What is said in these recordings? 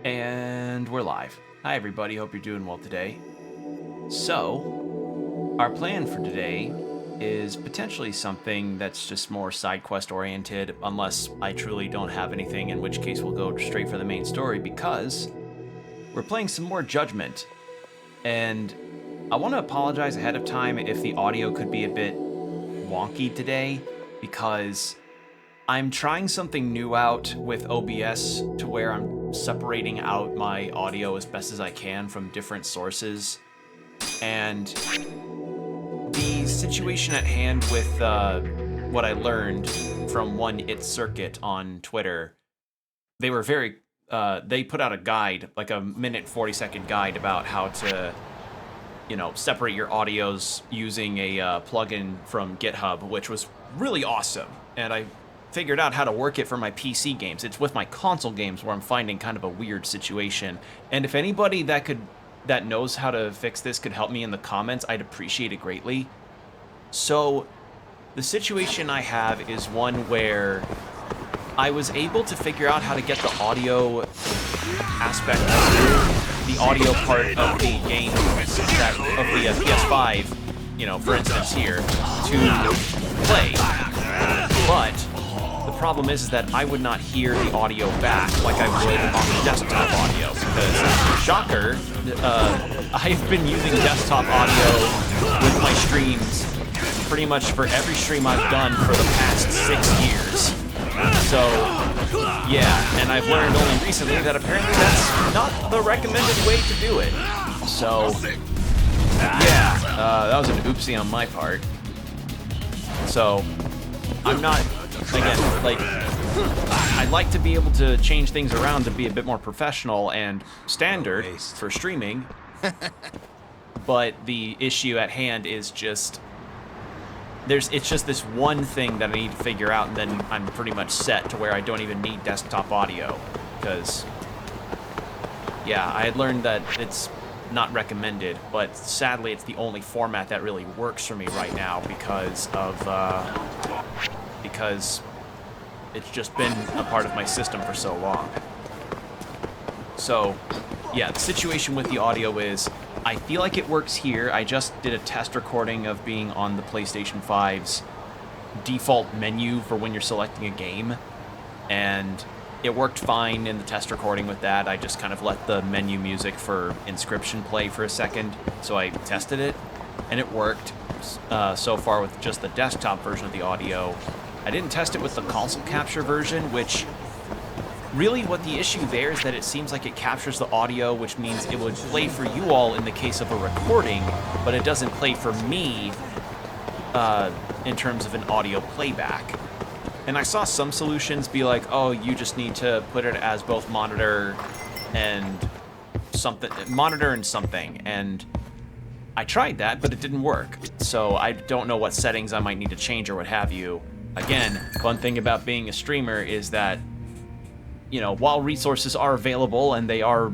And we're live. Hi everybody, hope you're doing well today. So, our plan for today is potentially something that's just more side quest oriented, unless I truly don't have anything, in which case we'll go straight for the main story, because we're playing some more Judgement. And I want to apologize ahead of time if the audio could be a bit wonky today, because I'm trying something new out with OBS to where I'm separating out my audio as best as I can from different sources. And the situation at hand with what I learned from one It Circuit on Twitter, they were very, they put out a guide, like a minute 40-second guide about how to, separate your audios using a plugin from GitHub, which was really awesome. And I figured out how to work it for my PC games. It's with my console games where I'm finding kind of a weird situation. And if anybody that knows how to fix this could help me in the comments, I'd appreciate it greatly. So the situation I have is one where I was able to figure out how to get the audio aspect of the audio part of the game, of the PS5, for instance here, to play. But the problem is that I would not hear the audio back like I would on the desktop audio, because, shocker, I've been using desktop audio with my streams pretty much for every stream I've done for the past 6 years. So, yeah, and I've learned only recently that apparently that's not the recommended way to do it. So, yeah, that was an oopsie on my part. So, I'm not, again, I'd like to be able to change things around to be a bit more professional and standard for streaming, but the issue at hand is just, it's just this one thing that I need to figure out, and then I'm pretty much set to where I don't even need desktop audio, because, yeah, I had learned that it's not recommended, but sadly it's the only format that really works for me right now because it's just been a part of my system for so long. So, yeah, the situation with the audio is, I feel like it works here. I just did a test recording of being on the PlayStation 5's default menu for when you're selecting a game, and it worked fine in the test recording with that. I just kind of let the menu music for Inscription play for a second, so I tested it, and it worked so far with just the desktop version of the audio. I didn't test it with the console capture version, which really what the issue there is that it seems like it captures the audio, which means it would play for you all in the case of a recording, but it doesn't play for me in terms of an audio playback. And I saw some solutions be like, oh, you just need to put it as both monitor and something, and I tried that, but it didn't work. So I don't know what settings I might need to change or what have you. Again, one thing about being a streamer is that, while resources are available, and they are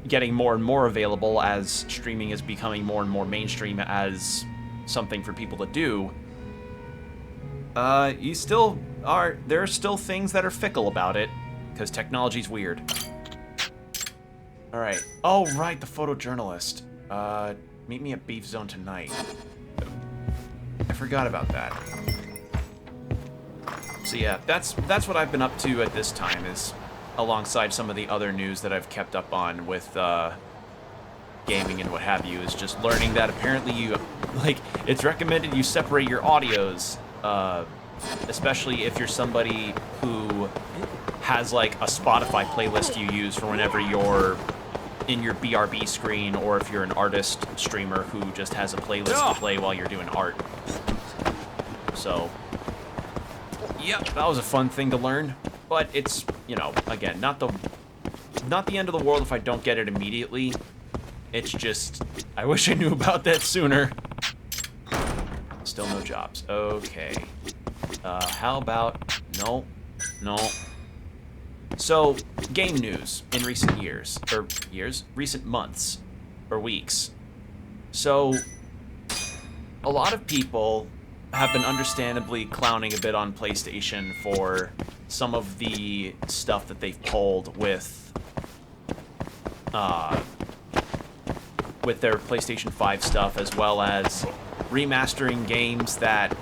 getting more and more available as streaming is becoming more and more mainstream as something for people to do, there are still things that are fickle about it, because technology's weird. Alright. Oh, right, the photojournalist. Meet me at Beef Zone tonight. I forgot about that. So yeah, that's what I've been up to at this time, is alongside some of the other news that I've kept up on with gaming and what have you, is just learning that apparently it's recommended you separate your audios, especially if you're somebody who has like a Spotify playlist you use for whenever you're in your BRB screen, or if you're an artist streamer who just has a playlist to play while you're doing art. So, yep, that was a fun thing to learn, but it's, again, not the end of the world if I don't get it immediately. It's just, I wish I knew about that sooner. Still no jobs. Okay. How about, no. So, game news in recent recent months, or weeks. So, a lot of people have been understandably clowning a bit on PlayStation for some of the stuff that they've pulled with with their PlayStation 5 stuff, as well as remastering games that,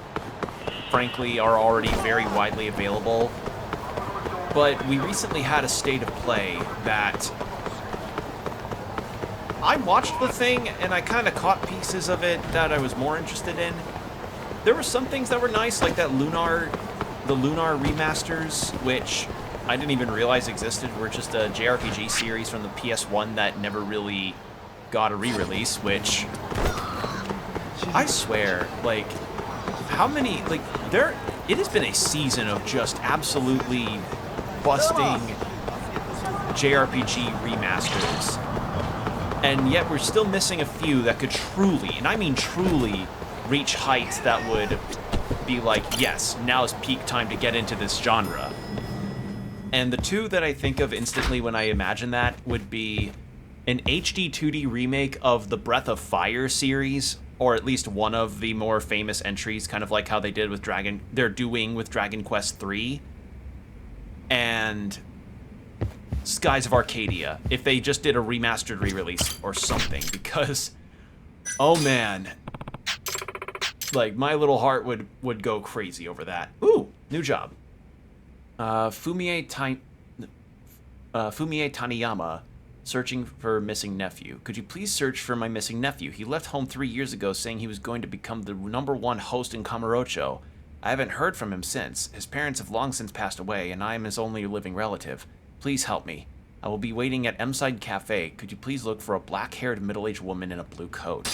frankly, are already very widely available. But we recently had a state of play that I watched the thing and I kind of caught pieces of it that I was more interested in. There were some things that were nice, like that the Lunar remasters, which I didn't even realize existed, were just a JRPG series from the PS1 that never really got a re-release, which I swear, like, how many, like, it has been a season of just absolutely busting JRPG remasters, and yet we're still missing a few that could truly, and I mean truly, reach heights that would be like, yes, now is peak time to get into this genre. And the two that I think of instantly when I imagine that would be an HD 2D remake of the Breath of Fire series, or at least one of the more famous entries, kind of like how they did with they're doing with Dragon Quest III, and Skies of Arcadia, if they just did a remastered re-release or something, because, oh man, like, my little heart would go crazy over that. Ooh, new job. Fumie Taniyama, searching for missing nephew. Could you please search for my missing nephew? He left home 3 years ago saying he was going to become the #1 host in Kamurocho. I haven't heard from him since. His parents have long since passed away, and I am his only living relative. Please help me. I will be waiting at M-Side Cafe. Could you please look for a black-haired middle-aged woman in a blue coat?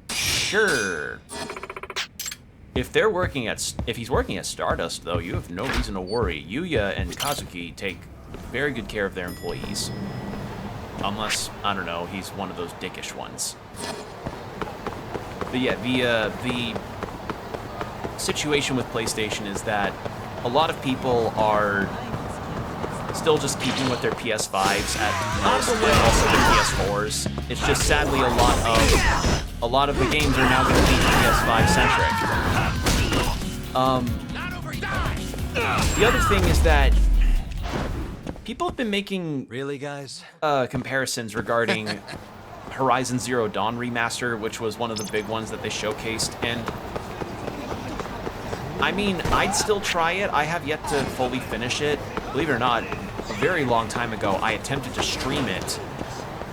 Sure. If he's working at Stardust, though, you have no reason to worry. Yuya and Kazuki take very good care of their employees. Unless, I don't know, he's one of those dickish ones. But yeah, the situation with PlayStation is that a lot of people are still just keeping with their PS5s at most, and also their PS4s. It's just sadly a lot of the games are now going to be PS5 centric. The other thing is that people have been making comparisons regarding Horizon Zero Dawn Remaster, which was one of the big ones that they showcased, and I mean, I'd still try it. I have yet to fully finish it. Believe it or not, a very long time ago, I attempted to stream it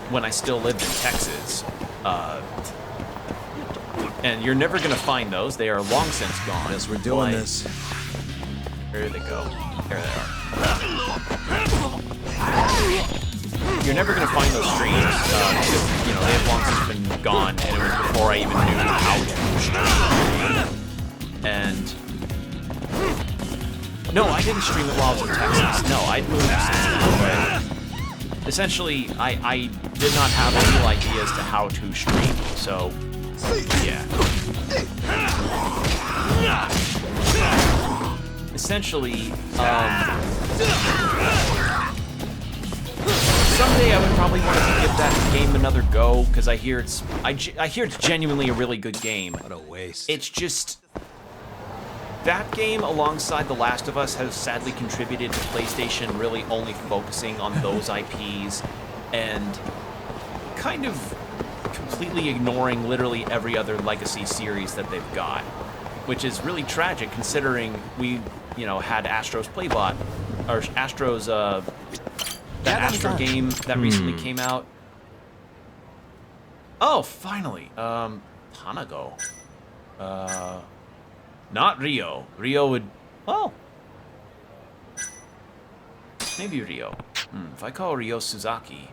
when I still lived in Texas. And you're never gonna find those. They are long since gone. Yes, we're doing this. Where do they go? There they are. You're never gonna find those streams because, you know, they have long since been gone, and it was before I even knew how to stream. And no, I didn't stream it while I was in Texas. No, I'd moved since then. But essentially, I did not have any ideas to how to stream, so yeah. Essentially, someday I would probably want to give that game another go, because I hear it's genuinely a really good game. What a waste. It's just that game, alongside The Last of Us, has sadly contributed to PlayStation really only focusing on those IPs and kind of completely ignoring literally every other legacy series that they've got, which is really tragic considering we, you know, had Astro's Playbot, or Astro's, that Astro game that recently came out. Oh, finally. Hanago. Not Rio. Rio would, well, maybe Rio. If I call Rio Suzaki,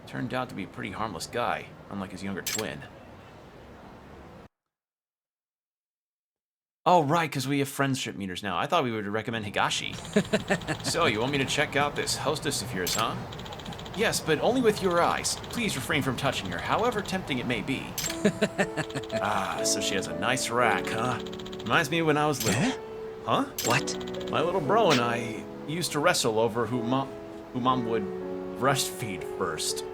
turned out to be a pretty harmless guy, unlike his younger twin. Oh, right, because we have friendship meters now. I thought we would recommend Higashi. So, you want me to check out this hostess of yours, huh? Yes, but only with your eyes. Please refrain from touching her, however tempting it may be. Ah, so she has a nice rack, huh? Reminds me of when I was little. Huh? What? My little bro and I used to wrestle over who mom would breastfeed first.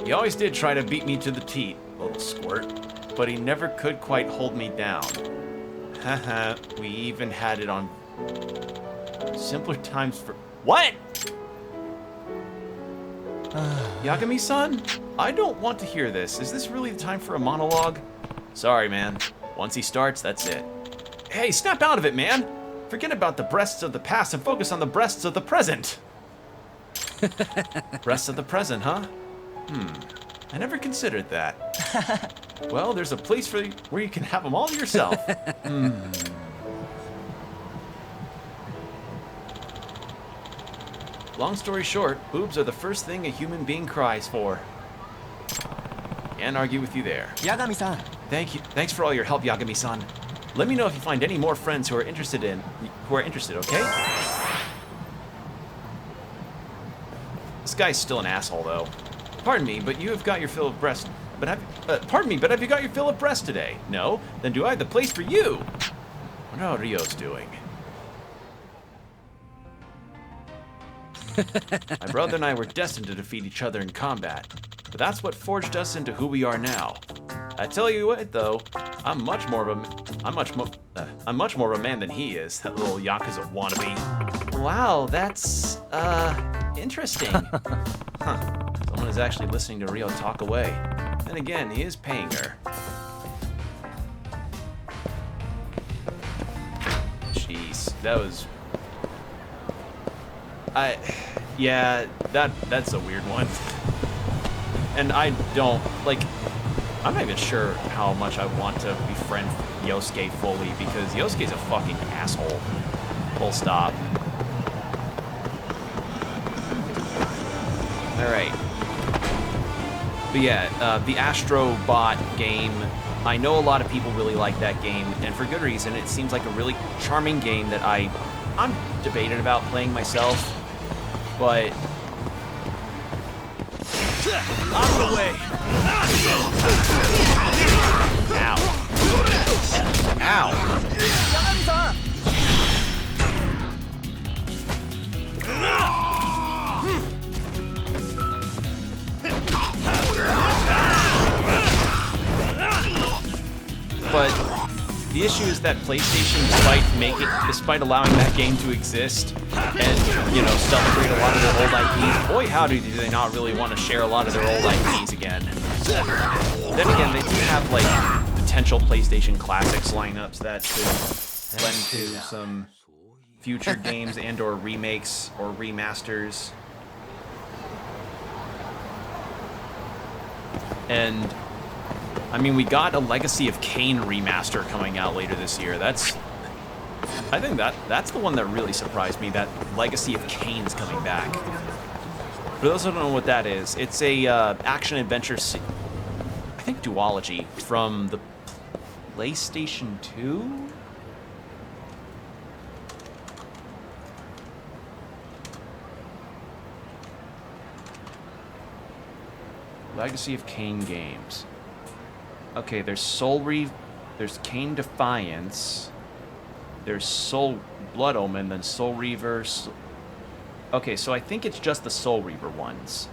He always did try to beat me to the teat, little squirt, but he never could quite hold me down. Haha, we even had it on simpler times for— What? Yagami-san, I don't want to hear this. Is this really the time for a monologue? Sorry, man. Once he starts, that's it. Hey, snap out of it, man! Forget about the breasts of the past and focus on the breasts of the present. Breasts of the present, huh? I never considered that. Well, there's a place for where you can have them all yourself. Long story short, boobs are the first thing a human being cries for. Can't argue with you there. Yagami-san. Thank you. Thanks for all your help, Yagami-san. Let me know if you find any more friends who are interested, okay? This guy's still an asshole, though. Pardon me, but you have got your fill of breast. Pardon me, but have you got your fill of breast today? No? Then do I have the place for you? What are Rio's doing? My brother and I were destined to defeat each other in combat, but that's what forged us into who we are now. I tell you what, though, I'm much more of a man than he is. That little Yakuza wannabe. Wow, that's interesting. Huh? Someone is actually listening to Rio talk away. Then again, he is paying her. Jeez, that was. Yeah, that's a weird one. And I don't, like, I'm not even sure how much I want to befriend Yosuke fully, because Yosuke's a fucking asshole. Full stop. Alright. But yeah, the Astro Bot game, I know a lot of people really like that game, and for good reason. It seems like a really charming game that I'm debated about playing myself. But out of the way. Ow. Ow. But the issue is that PlayStation, despite allowing that game to exist and, you know, celebrate a lot of their old IPs, boy howdy do they not really want to share a lot of their old IPs again. Then again, they do have, like, potential PlayStation Classics lineups that could lend to some future games and or remakes or remasters. And I mean, we got a Legacy of Kain remaster coming out later this year. I think that's the one that really surprised me, that Legacy of Kain is coming back. For those who don't know what that is, it's a action-adventure, I think, duology from the PlayStation 2? Legacy of Kain games. Okay, there's there's Kain Defiance, there's Soul Blood Omen, then Soul Reaver. Okay, so I think it's just the Soul Reaver ones.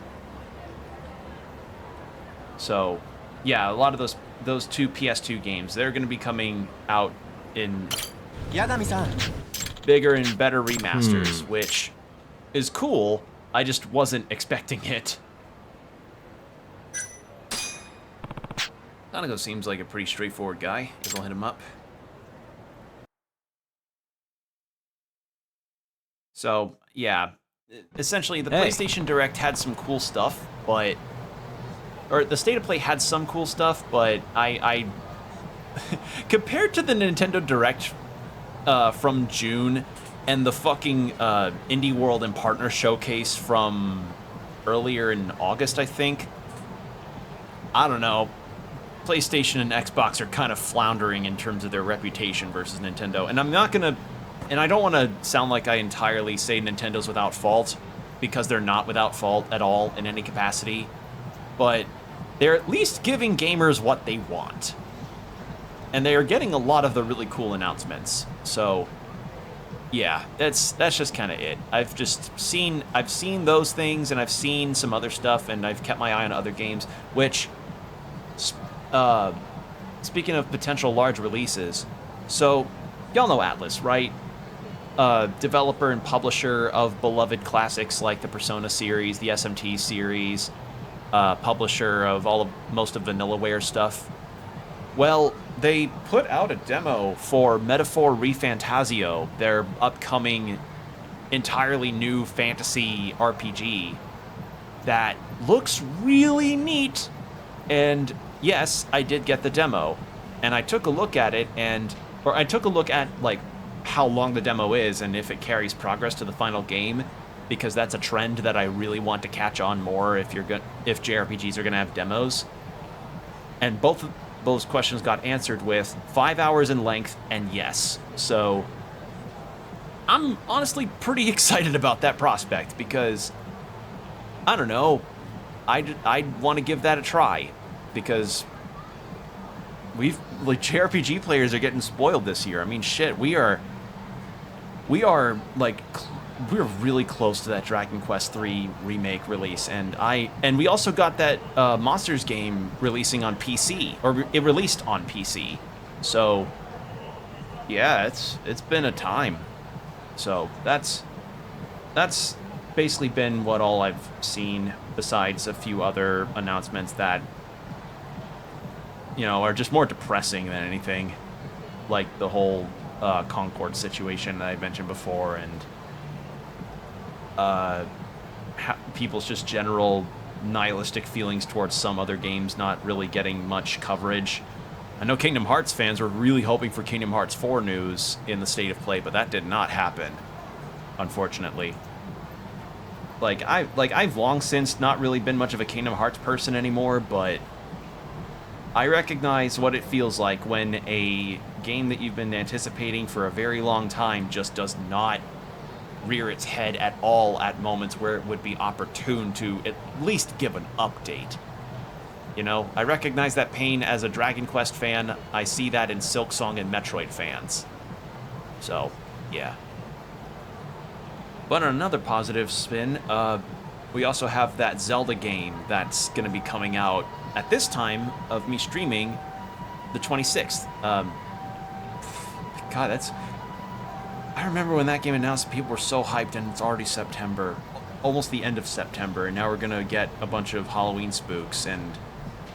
So, yeah, a lot of those two PS2 games, they're going to be coming out in Yagami-san. bigger and better remasters, which is cool. I just wasn't expecting it. Tanago seems like a pretty straightforward guy. Guess I'll hit him up. So, yeah. Essentially, the PlayStation Direct had some cool stuff, but... Or, the State of Play had some cool stuff, but I compared to the Nintendo Direct from June and the fucking Indie World and Partner Showcase from earlier in August, I think. I don't know. PlayStation and Xbox are kind of floundering in terms of their reputation versus Nintendo. And I'm not gonna... And I don't want to sound like I entirely say Nintendo's without fault, because they're not without fault at all in any capacity. But they're at least giving gamers what they want. And they are getting a lot of the really cool announcements. So, yeah, that's just kind of it. I've seen those things, and I've seen some other stuff, and I've kept my eye on other games, which... speaking of potential large releases, so y'all know Atlas, right? developer and publisher of beloved classics like the Persona series, the SMT series, publisher of most of Vanillaware stuff. Well, they put out a demo for Metaphor ReFantasio, their upcoming entirely new fantasy RPG that looks really neat. And yes, I did get the demo, and I took a look at it, or I took a look at like how long the demo is and if it carries progress to the final game, because that's a trend that I really want to catch on more if JRPGs are gonna have demos. And both of those questions got answered with 5 hours in length and yes. So I'm honestly pretty excited about that prospect because, I don't know, I'd want to give that a try because JRPG players are getting spoiled this year. I mean, shit, we're really close to that Dragon Quest III remake release, and we also got that Monsters game releasing on PC, or it released on PC. So yeah, it's been a time. So that's basically been what all I've seen, besides a few other announcements that, you know, are just more depressing than anything, like the whole Concord situation that I mentioned before, and people's just general nihilistic feelings towards some other games not really getting much coverage. I know Kingdom Hearts fans were really hoping for Kingdom Hearts 4 news in the State of Play, but that did not happen, unfortunately. I've long since not really been much of a Kingdom Hearts person anymore, but I recognize what it feels like when a game that you've been anticipating for a very long time just does not rear its head at all at moments where it would be opportune to at least give an update. You know, I recognize that pain as a Dragon Quest fan. I see that in Silksong and Metroid fans. So, yeah. But on another positive spin, we also have that Zelda game that's going to be coming out at this time of me streaming, the 26th. God, I remember when that game announced, people were so hyped, and it's already September, almost the end of September, and now we're going to get a bunch of Halloween spooks and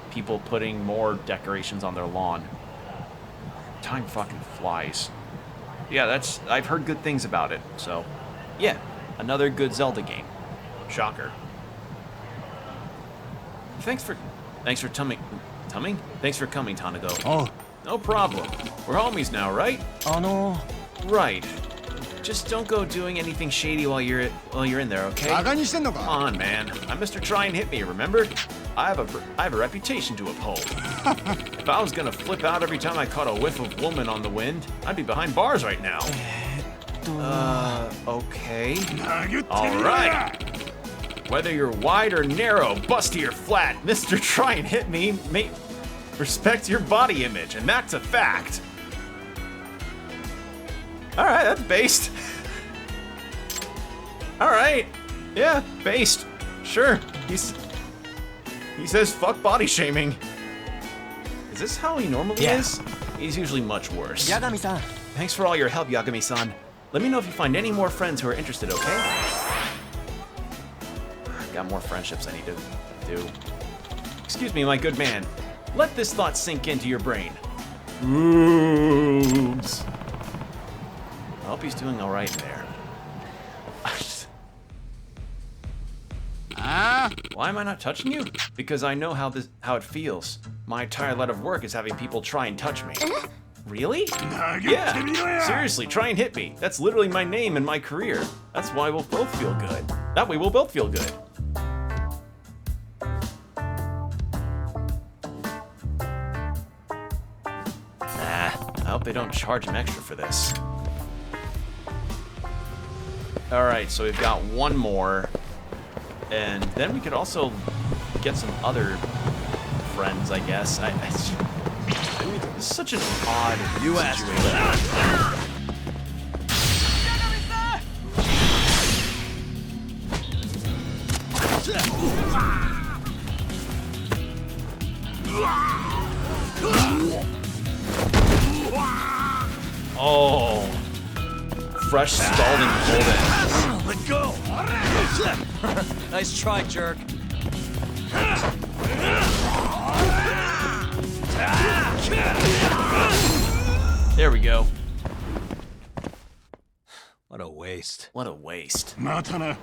people putting more decorations on their lawn. Time fucking flies. Yeah, I've heard good things about it, so yeah, another good Zelda game. Shocker. Thanks for coming, Tanago. Oh. No problem. We're homies now, right? Right. Just don't go doing anything shady while you're in there, okay? Come on, man. I'm Mr. Try and Hit Me, remember? I have a reputation to uphold. If I was gonna flip out every time I caught a whiff of woman on the wind, I'd be behind bars right now. Okay. All right. Whether you're wide or narrow, busty or flat, Mr. Try and Hit Me, respect your body image, and that's a fact. All right, that's based. All right, yeah, based. Sure. He says fuck body shaming. Is this how he normally is? He's usually much worse. Yagami-san. Thanks for all your help, Yagami-san. Let me know if you find any more friends who are interested, okay? Got more friendships I need to do. Excuse me, my good man. Let this thought sink into your brain. Oops. I hope he's doing all right there. Why am I not touching you? Because I know how it feels. My entire line of work is having people try and touch me. Really? Yeah. Seriously, try and hit me. That's literally my name and my career. That's why we'll both feel good. That way we'll both feel good. I hope they don't charge him extra for this. Alright, so we've got one more. And then we could also get some other friends, I guess. I mean, it's such an odd situation. Oh. fresh scalding golden. Let go! Nice try, jerk. There we go. What a waste. What a waste. Matana.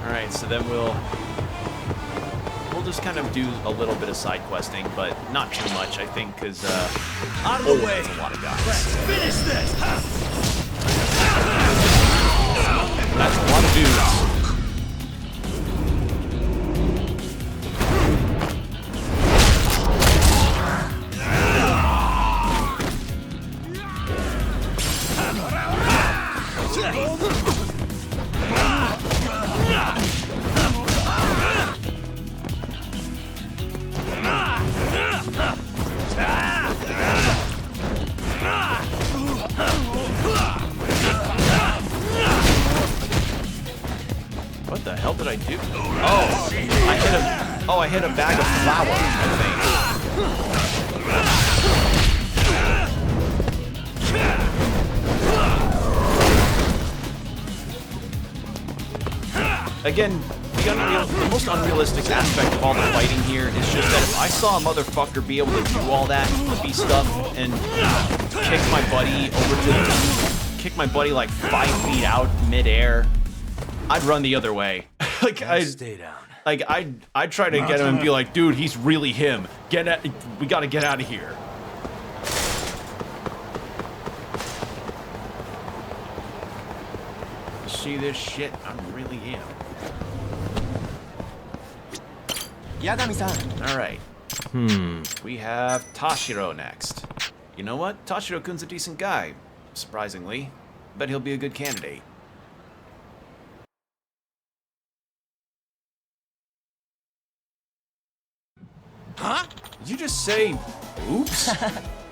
Alright, so then we'll just kind of do a little bit of side questing, but not too much, I think, because Out of the way. that's a lot of guys. Finish this! That's a lot of dudes. What the hell did I do? Oh, I hit a bag of flour, I think. Again, the most unrealistic aspect of all the fighting here is just that if I saw a motherfucker be able to do all that flippy stuff and kick my buddy like 5 feet out midair, I'd run the other way. Stay down. I'd try to get him and be like, dude, he's really him. We gotta get out of here. See this shit? I really am. Yagami-san. Alright. We have Tashiro next. You know what? Tashiro-kun's a decent guy. Surprisingly. Bet he'll be a good candidate. Huh? Did you just say boobs?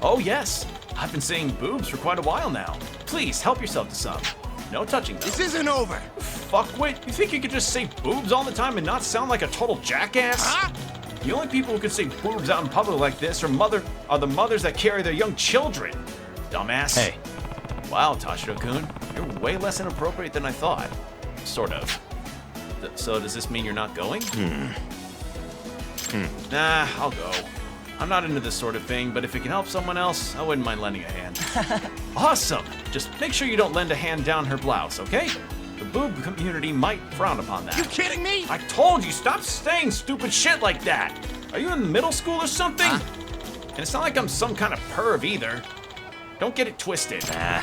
Oh yes, I've been saying boobs for quite a while now. Please help yourself to some. No touching them. This isn't over. Fuckwit, you think you could just say boobs all the time and not sound like a total jackass? Huh? The only people who can say boobs out in public like this are the mothers that carry their young children. Dumbass. Hey. Wow, Tashiro-kun, you're way less inappropriate than I thought. Sort of. So does this mean you're not going? Nah, I'll go. I'm not into this sort of thing, but if it can help someone else, I wouldn't mind lending a hand. Awesome! Just make sure you don't lend a hand down her blouse, okay? The boob community might frown upon that. You kidding me? I told you, stop saying stupid shit like that! Are you in middle school or something? Huh? And it's not like I'm some kind of perv either. Don't get it twisted. Nah.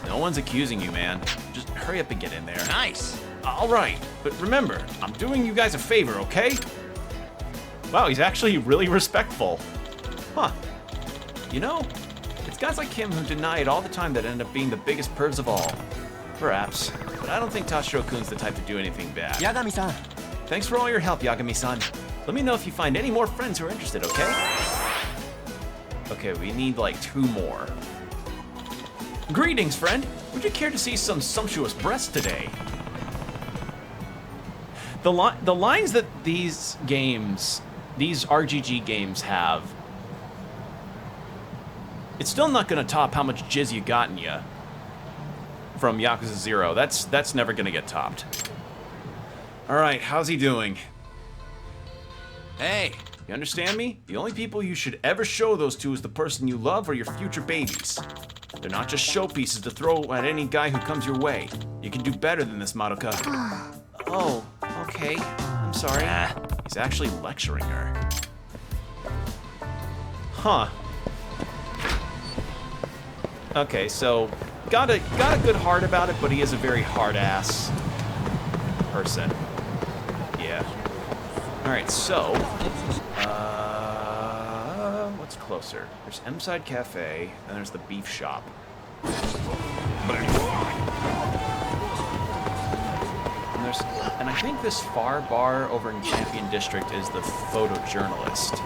No one's accusing you, man. Just hurry up and get in there. Nice. Alright, but remember, I'm doing you guys a favor, okay? Wow, he's actually really respectful. Huh. You know, it's guys like him who deny it all the time that end up being the biggest pervs of all. Perhaps, but I don't think Tashiro-kun's the type to do anything bad. Yagami-san. Thanks for all your help, Yagami-san. Let me know if you find any more friends who are interested, okay? Okay, we need like 2 more. Greetings, friend. Would you care to see some sumptuous breasts today? The lines that these RGG games have, it's still not gonna top how much jizz you got in ya from Yakuza 0. That's never gonna get topped. All right, how's he doing? Hey, you understand me? The only people you should ever show those to is the person you love or your future babies. They're not just showpieces to throw at any guy who comes your way. You can do better than this, Madoka. Oh, okay. I'm sorry. He's actually lecturing her. Huh. Okay, so got a good heart about it, but he is a very hard-ass person. Yeah. All right, so what's closer? There's M-Side Cafe, and there's the beef shop. And I think this far bar over in Champion District is the photojournalist.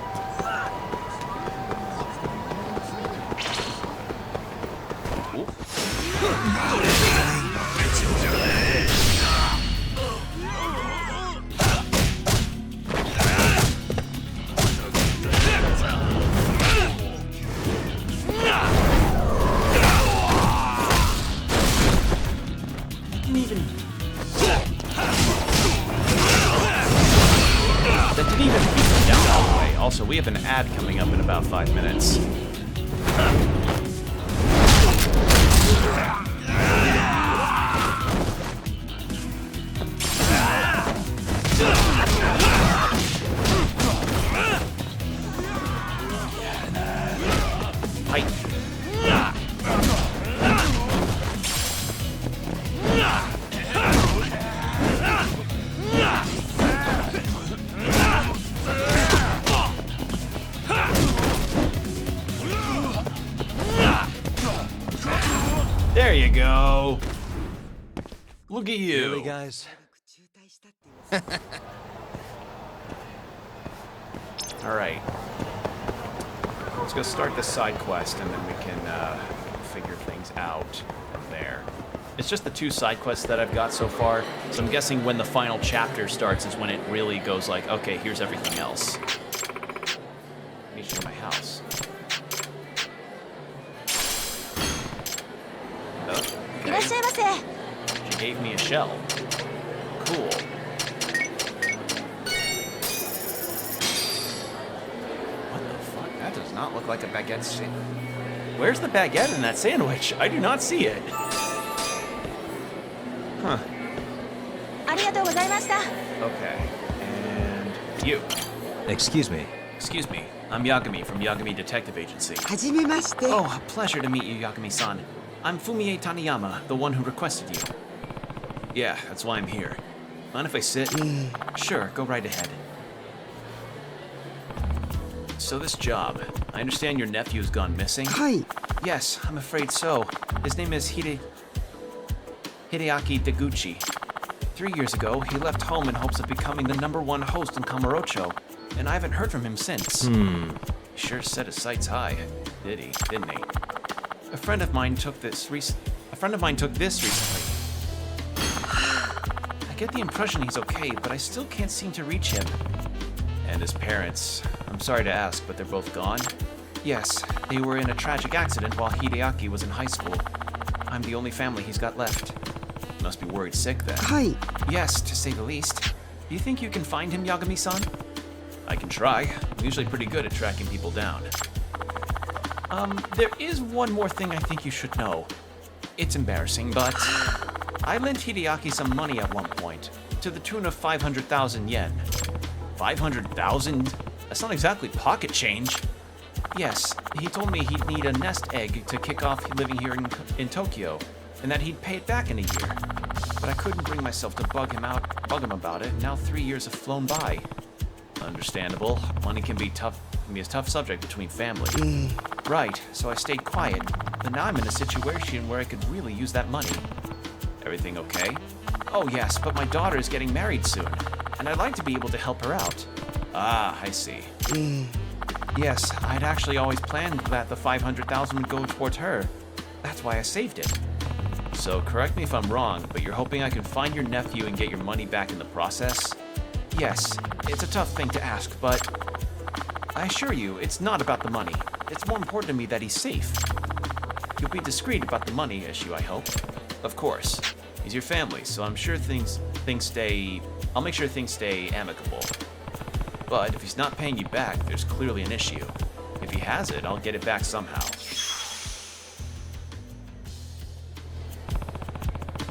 didn't even... That didn't even beat him down all the way. Also, we have an ad coming up in about 5 minutes. Fight. There you go. Look at you. Really, guys? All right. Let's go start the side quest, and then we can figure things out from there. It's just the 2 side quests that I've got so far, so I'm guessing when the final chapter starts is when it really goes like, okay, here's everything else. I need to show my house. Oh, okay. She gave me a shell. Cool. What the fuck? That does not look like a baguette sandwich. Where's the baguette in that sandwich? I do not see it. Huh. Okay. And you. Excuse me. Excuse me. I'm Yagami from Yagami Detective Agency. はじめまして。 Oh, a pleasure to meet you, Yagami-san. I'm Fumie Taniyama, the one who requested you. Yeah, that's why I'm here. Mind if I sit? Sure, go right ahead. So this job, I understand your nephew's gone missing? はい。 Yes, I'm afraid so. His name is Hideaki Deguchi. 3 years ago, he left home in hopes of becoming the #1 host in Kamurocho, and I haven't heard from him since. He sure set his sights high, didn't he? A friend of mine took this recently. I get the impression he's okay, but I still can't seem to reach him. And his parents, I'm sorry to ask, but they're both gone? Yes, they were in a tragic accident while Hideaki was in high school. I'm the only family he's got left. Must be worried sick then. はい。 Yes, to say the least. Do you think you can find him, Yagami-san? I can try. I'm usually pretty good at tracking people down. There is one more thing I think you should know. It's embarrassing, but I lent Hideaki some money at one point, to the tune of 500,000 yen. 500,000? That's not exactly pocket change. Yes, he told me he'd need a nest egg to kick off living here in Tokyo, and that he'd pay it back in a year. But I couldn't bring myself to bug him about it, and now 3 years have flown by. Understandable. Money can be a tough subject between family. Right, so I stayed quiet, but now I'm in a situation where I could really use that money. Everything okay? Oh yes, but my daughter is getting married soon, and I'd like to be able to help her out. Ah, I see. Yes, I'd actually always planned that the 500,000 would go towards her. That's why I saved it. So correct me if I'm wrong, but you're hoping I can find your nephew and get your money back in the process? Yes, it's a tough thing to ask, but I assure you, it's not about the money. It's more important to me that he's safe. You'll be discreet about the money issue, I hope. Of course. He's your family, so I'm sure I'll make sure things stay amicable. But if he's not paying you back, there's clearly an issue. If he has it, I'll get it back somehow.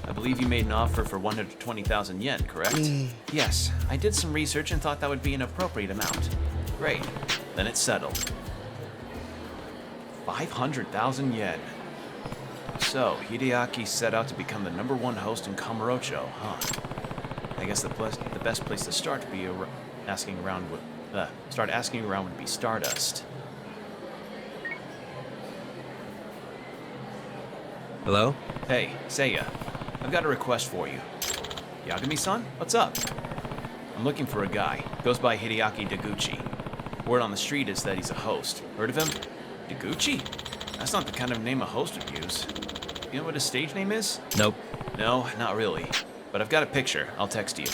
I believe you made an offer for 120,000 yen, correct? Yes, I did some research and thought that would be an appropriate amount. Great, then it's settled. 500,000 yen. So, Hideaki set out to become the #1 host in Kamurocho, huh? I guess the best place to start would be asking around would be Stardust. Hello? Hey, Seiya. I've got a request for you. Yagami-san, what's up? I'm looking for a guy. Goes by Hideaki Deguchi. Word on the street is that he's a host. Heard of him? Deguchi? That's not the kind of name a host would use. You know what his stage name is? Nope. No, not really. But I've got a picture. I'll text you.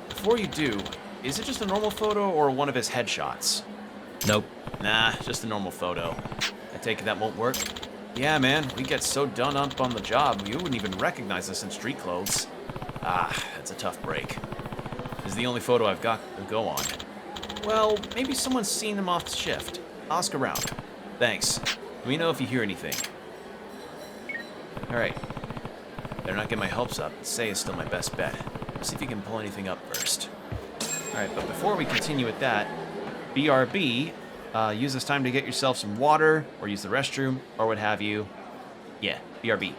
Before you do, is it just a normal photo or one of his headshots? Nope. Nah, just a normal photo. I take it that won't work? Yeah, man, we get so done up on the job, you wouldn't even recognize us in street clothes. Ah, that's a tough break. This is the only photo I've got to go on. Well, maybe someone's seen him off shift. Ask around. Thanks. Let me know if you hear anything. Alright. Better not get my hopes up. Say is still my best bet. See if you can pull anything up first. Alright, but before we continue with that, BRB, use this time to get yourself some water, or use the restroom, or what have you. Yeah, BRB.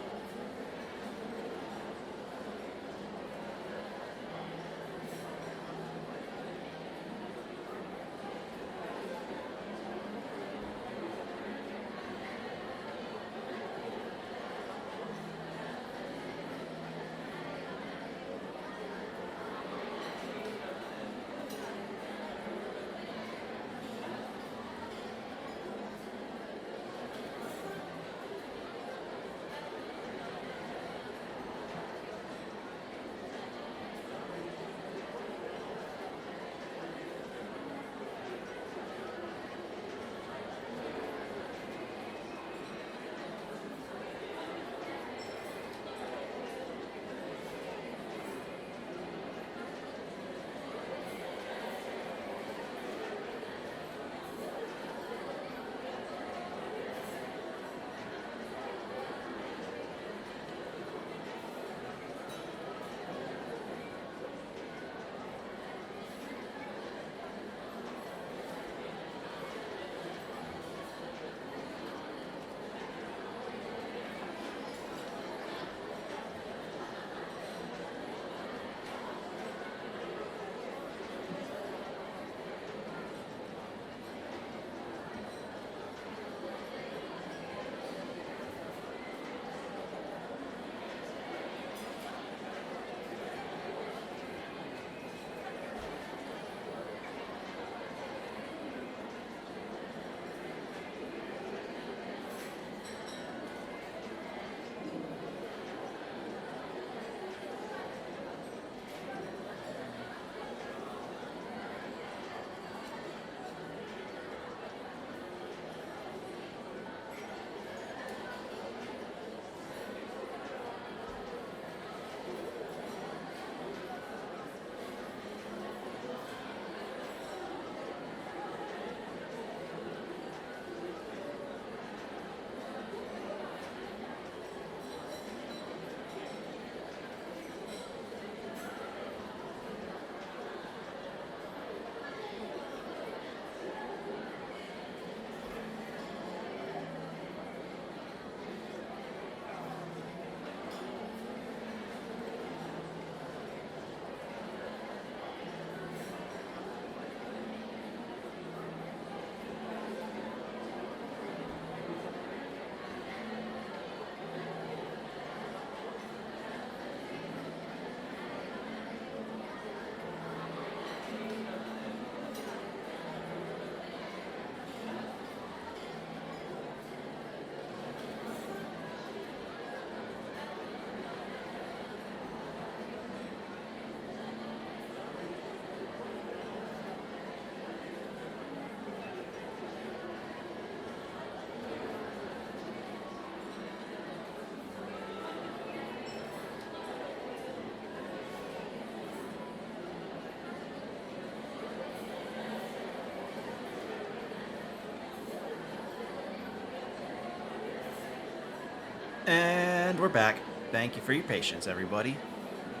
And we're back. Thank you for your patience, everybody.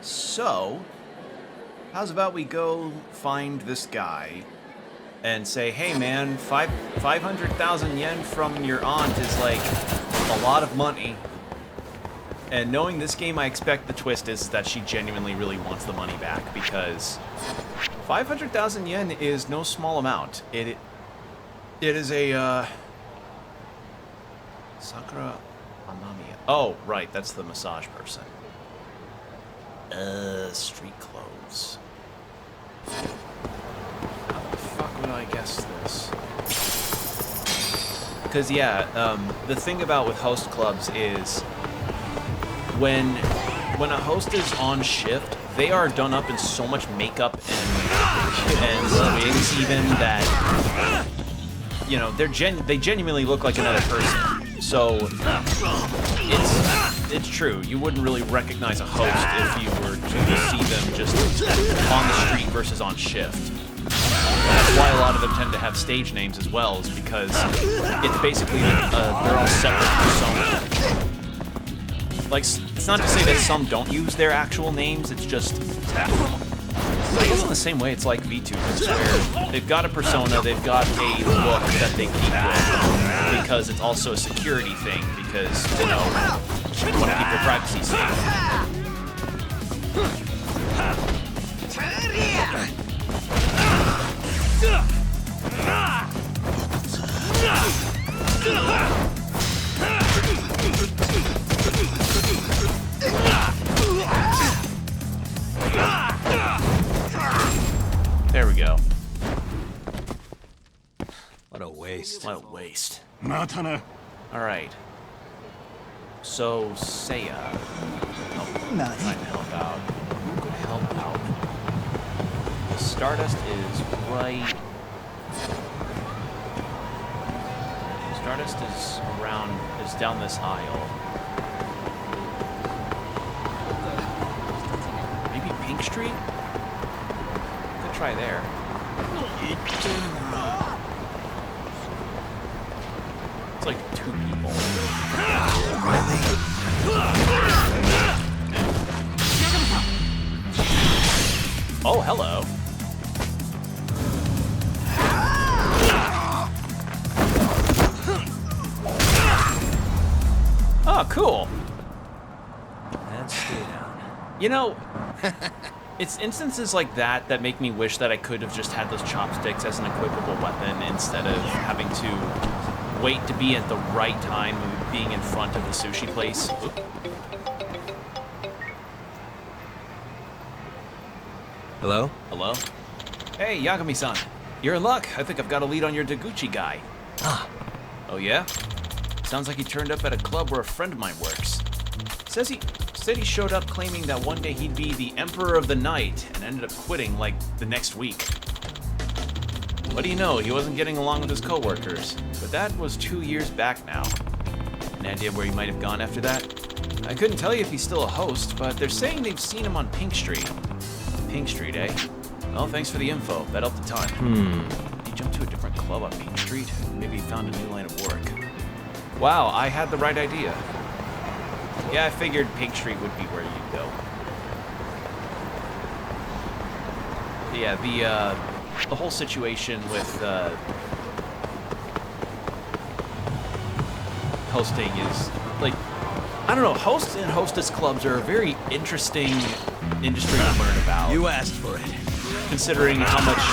So, how's about we go find this guy and say, hey man, 500,000 yen from your aunt is like a lot of money. And knowing this game, I expect the twist is that she genuinely really wants the money back, because 500,000 yen is no small amount. It is a Sakura Amamiya. Oh, right, that's the massage person. Street clothes. How the fuck would I guess this? Because, yeah, the thing about with host clubs is when a host is on shift, they are done up in so much makeup and wigs even that, you know, they genuinely look like another person. So it's true. You wouldn't really recognize a host if you were to see them just on the street versus on shift. That's why a lot of them tend to have stage names as well, is because it's basically their own separate persona. Like, it's not to say that some don't use their actual names, it's just, I guess in the same way it's like VTubers, where they've got a persona, they've got a look that they keep with, because it's also a security thing, because, you know, want to keep their privacy safe. There we go. What a waste. What a waste. またな。 Alright. So, Seiya. Oh, trying to help out. Who could help out? Stardust is right. Stardust is around, is down this aisle. Maybe Pink Street? Could try there. It's like 2 people. Oh, hello. Oh, cool. And stay down. You know, it's instances like that that make me wish that I could have just had those chopsticks as an equipable weapon instead of having to wait to be at the right time of being in front of the sushi place. Oop. Hello? Hello? Hey, Yagami-san. You're in luck. I think I've got a lead on your Deguchi guy. Ah, Oh, yeah? Sounds like he turned up at a club where a friend of mine works. Said he showed up claiming that one day he'd be the Emperor of the Night and ended up quitting, like, the next week. What do you know? He wasn't getting along with his coworkers. But that was 2 years back now. An idea where he might have gone after that? I couldn't tell you if he's still a host, but they're saying they've seen him on Pink Street. Pink Street, eh? Well, thanks for the info. That helped a ton. He jumped to a different club on Pink Street. Maybe he found a new line of work. Wow, I had the right idea. Yeah, I figured Pink Street would be where you'd go. Yeah, the whole situation with hosting is, like, I don't know, host and hostess clubs are a very interesting industry to learn about. you asked for it. Considering how much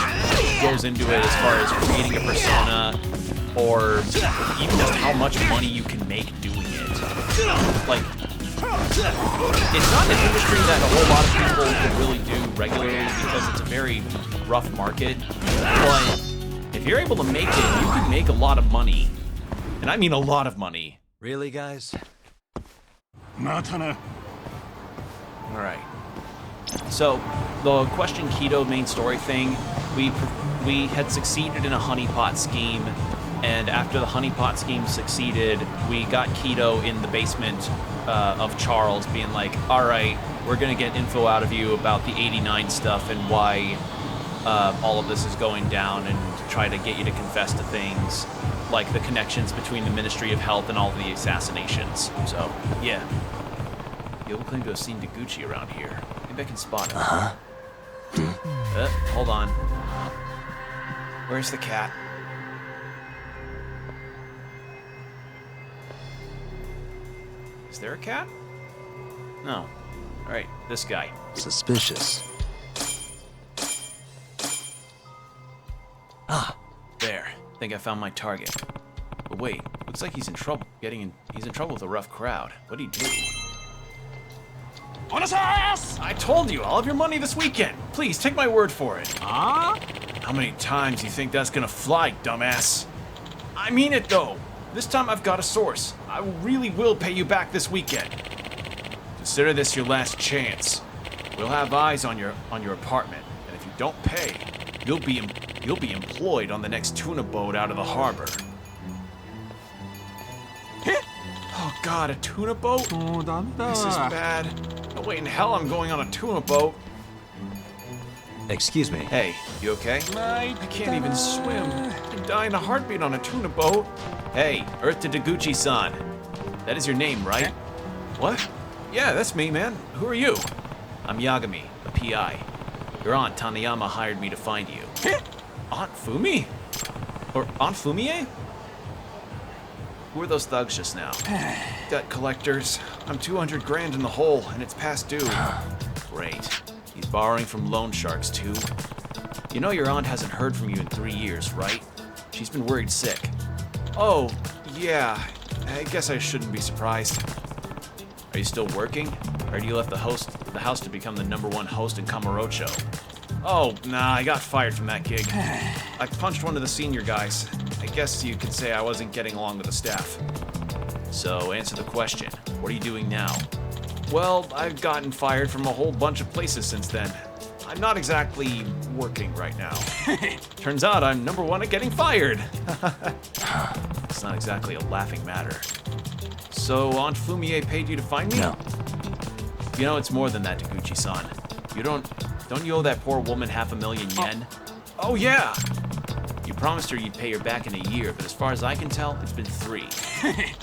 goes into it as far as creating a persona, or even just how much money you can make doing it. Like, it's not an industry that a whole lot of people can really do regularly because it's a very rough market, but if you're able to make it, you can make a lot of money. And I mean a lot of money. Really, guys? またな。 Alright. So, the Question Keto main story thing, we had succeeded in a honeypot scheme, and after the honeypot scheme succeeded, we got Keto in the basement of Charles being like, alright, we're gonna get info out of you about the 89 stuff and why all of this is going down, and try to get you to confess to things like the connections between the Ministry of Health and all of the assassinations. So, yeah. You'll claim to have seen Deguchi around here. Maybe I can spot him. Hold on. Where's the cat? Is there a cat? No. Alright, this guy. Suspicious. Ah, There. Think I found my target. But wait, looks like he's in trouble. He's in trouble with a rough crowd. What'd he do? I told you, I'll have your money this weekend. Please, take my word for it. Huh? How many times do you think that's gonna fly, dumbass? I mean it, though. This time I've got a source. I really will pay you back this weekend. Consider this your last chance. We'll have eyes on your apartment, and if you don't pay, you'll be employed on the next tuna boat out of the harbor. God, a tuna boat? This is bad. No way in hell I'm going on a tuna boat. Excuse me. Hey, you okay? I can't even swim. I'd die in a heartbeat on a tuna boat. Hey, Earth to Deguchi-san. That is your name, right? What? Yeah, that's me, man. Who are you? I'm Yagami, a PI. Your aunt, Tanayama, hired me to find you. Aunt Fumi? Or Aunt Fumie? Who are those thugs just now? Debt collectors. I'm 200 grand in the hole, and it's past due. Great. He's borrowing from loan sharks, too. You know your aunt hasn't heard from you in 3 years, right? She's been worried sick. Oh, yeah. I guess I shouldn't be surprised. Are you still working? Or do you left the house to become the #1 host in Kamurocho? Oh, nah, I got fired from that gig. I punched one of the senior guys. I guess you could say I wasn't getting along with the staff. So, answer the question. What are you doing now? Well, I've gotten fired from a whole bunch of places since then. I'm not exactly working right now. Turns out I'm #1 at getting fired. It's not exactly a laughing matter. So, Aunt Fumie paid you to find me? No. You know, it's more than that, Deguchi-san. Don't you owe that poor woman 500,000 yen? Oh, yeah! You promised her you'd pay her back in a year, but as far as I can tell, it's been 3.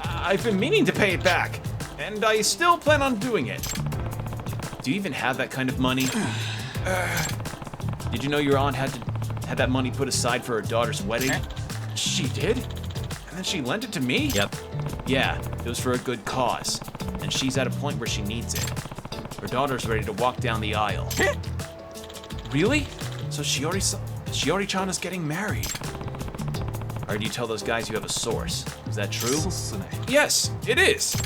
I've been meaning to pay it back, and I still plan on doing it. Do you even have that kind of money? Did you know your aunt had that money put aside for her daughter's wedding? She did? And then she lent it to me? Yep. Yeah, it was for a good cause, and she's at a point where she needs it. Her daughter's ready to walk down the aisle. Really? So Shiori-chan is getting married. I heard you tell those guys you have a source. Is that true? Yes, it is.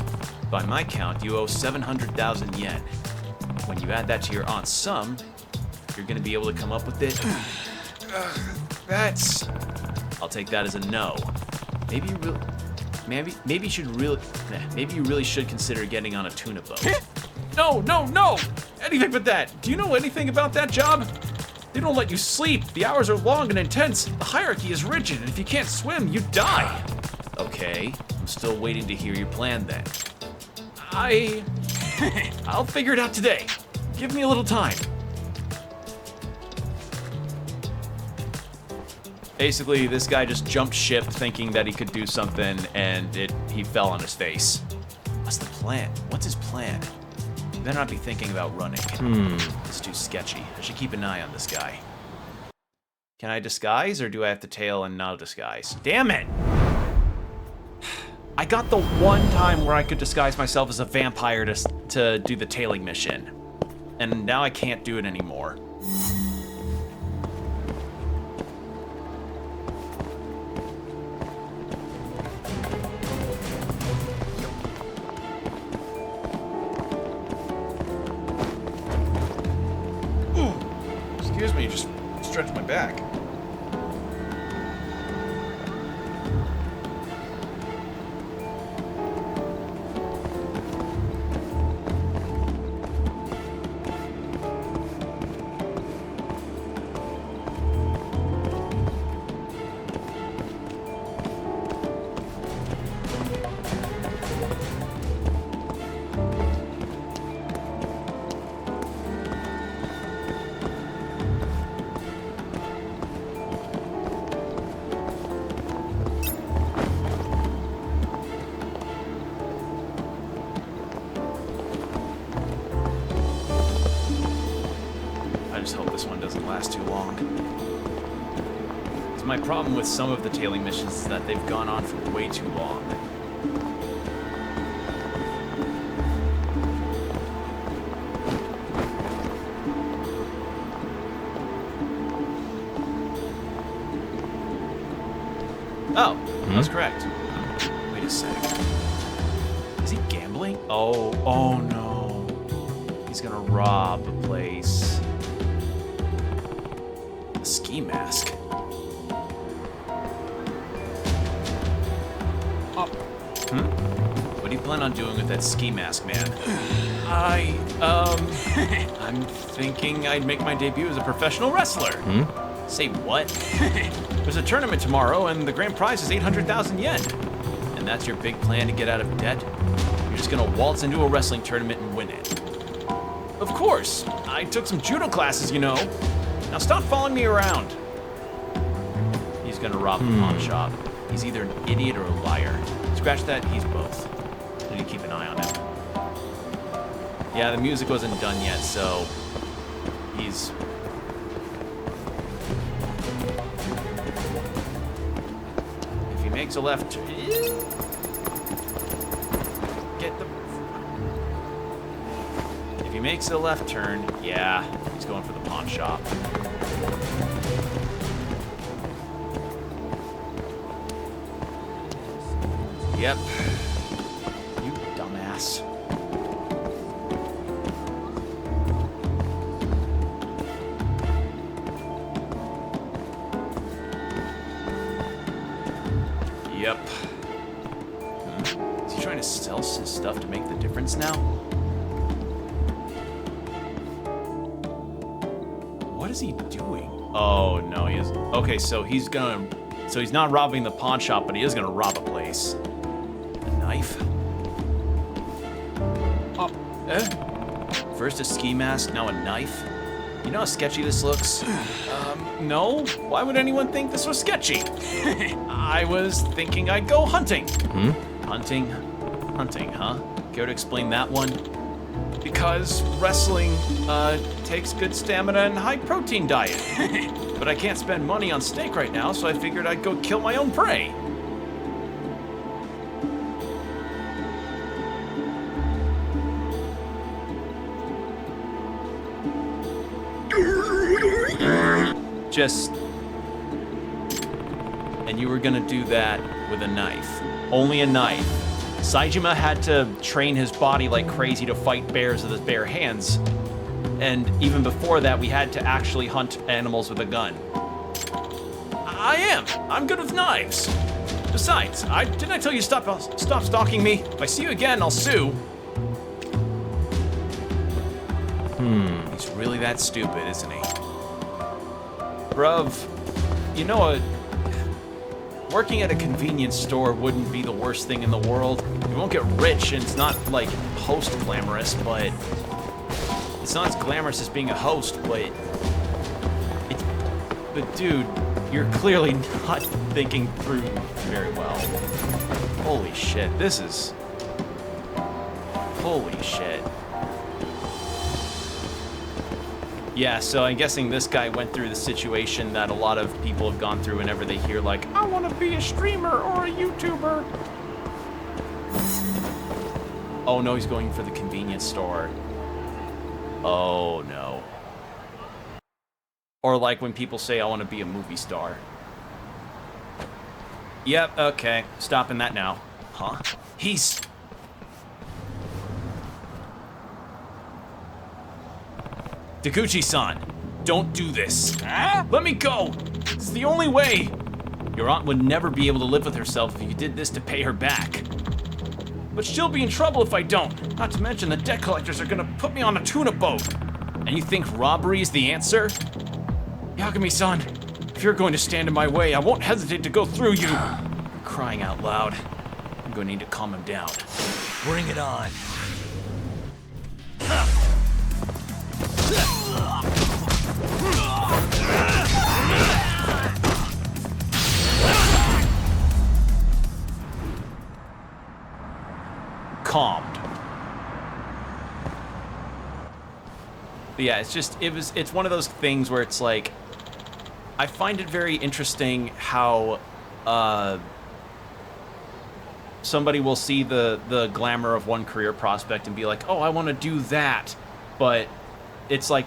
By my count, you owe 700,000 yen. When you add that to your aunt's sum, you're gonna be able to come up with it. I'll take that as a no. Maybe you really should consider getting on a tuna boat. No! Anything but that. Do you know anything about that job? They don't let you sleep. The hours are long and intense. The hierarchy is rigid, and if you can't swim, you die. Okay, I'm still waiting to hear your plan then. I'll figure it out today. Give me a little time. Basically, this guy just jumped ship thinking that he could do something, and he fell on his face. What's the plan? What's his plan? He better not be thinking about running. It's too sketchy. I should keep an eye on this guy. Can I disguise, or do I have to tail and not disguise? Damn it! I got the one time where I could disguise myself as a vampire to do the tailing mission. And now I can't do it anymore. Excuse me, just stretch my back. I just hope this one doesn't last too long. It's my problem with some of the tailing missions is that they've gone on for way too long. Oh, that's correct. Wait a sec. Is he gambling? Oh no. He's gonna rob a place. A ski mask. What do you plan on doing with that ski mask, man? I'm thinking I'd make my debut as a professional wrestler. Say what? There's a tournament tomorrow, and the grand prize is 800,000 yen. And And that's your big plan to get out of debt? You're just gonna waltz into a wrestling tournament and win it. Of course. I took some judo classes, you know. Now stop following me around. He's gonna rob a pawn shop. He's either an idiot or a liar. Scratch that, he's both. I need to keep an eye on him. Yeah, the music wasn't done yet, so he's... If he makes a left... Get the... If he makes a left turn, yeah, he's going for the pawn shop. Yep. You dumbass. Yep. Is he trying to sell his stuff to make the difference now? What is he doing? Oh, no, he is. Okay, so he's gonna... So he's not robbing the pawn shop, but he is gonna rob a place. A knife? Oh, First a ski mask, now a knife? You know how sketchy this looks? No? Why would anyone think this was sketchy? I was thinking I'd go hunting. Hunting? Hunting, huh? Care to explain that one? Because wrestling, takes good stamina and high protein diet. But I can't spend money on steak right now, so I figured I'd go kill my own prey. Just... And you were gonna do that with a knife. Only a knife. Saejima had to train his body like crazy to fight bears with his bare hands. And even before that, we had to actually hunt animals with a gun. I'm good with knives. Besides, didn't I tell you stop stalking me? If I see you again, I'll sue. He's really that stupid, isn't he? Bruv, you know, working at a convenience store wouldn't be the worst thing in the world. You won't get rich, and it's not, like, host glamorous, but... It's not as glamorous as being a host, but... But dude, you're clearly not thinking through very well. Holy shit, this is... Holy shit. Yeah, so I'm guessing this guy went through the situation that a lot of people have gone through whenever they hear, like, I want to be a streamer or a YouTuber. Oh no, he's going for the convenience store. Oh no. Or like when people say, I want to be a movie star. Yep, okay, stopping that now. Huh? He's... Taguchi-san, don't do this. Let me go! It's the only way! Your aunt would never be able to live with herself if you did this to pay her back. But she'll be in trouble if I don't. Not to mention the debt collectors are gonna put me on a tuna boat. And you think robbery is the answer? Yagami-san, if you're going to stand in my way, I won't hesitate to go through you. I'm crying out loud. I'm going to need to calm him down. Bring it on. Calmed. But yeah, it's one of those things where it's like, I find it very interesting how somebody will see the glamour of one career prospect and be like, oh, I want to do that. But it's like,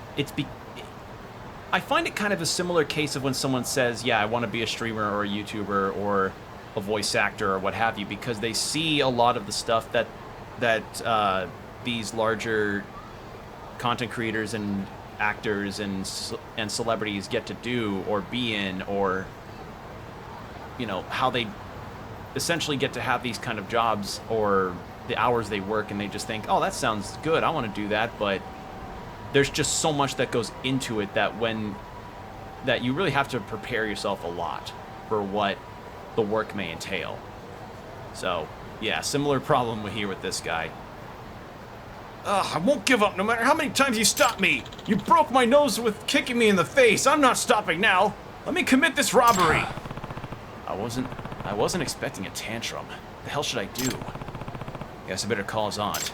I find it kind of a similar case of when someone says, yeah, I want to be a streamer or a YouTuber or a voice actor or what have you, because they see a lot of the stuff that these larger content creators and actors and celebrities get to do or be in, or, you know, how they essentially get to have these kind of jobs or the hours they work, and they just think, oh, that sounds good, I want to do that. But there's just so much that goes into it that you really have to prepare yourself a lot for what the work may entail. So, yeah, similar problem here with this guy. I won't give up no matter how many times you stop me. You broke my nose with kicking me in the face. I'm not stopping now. Let me commit this robbery. I wasn't expecting a tantrum. What the hell should I do? Guess I better call his aunt.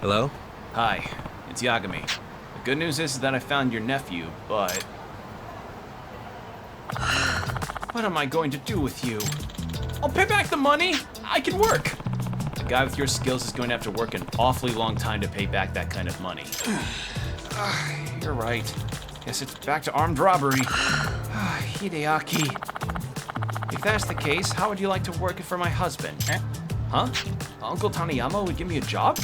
Hello? Hi, it's Yagami. The good news is that I found your nephew, but... What am I going to do with you? I'll pay back the money. I can work. A guy with your skills is going to have to work an awfully long time to pay back that kind of money. You're right. Guess it's back to armed robbery. Hideaki. If that's the case, how would you like to work for my husband? Huh? Uncle Taniyama would give me a job?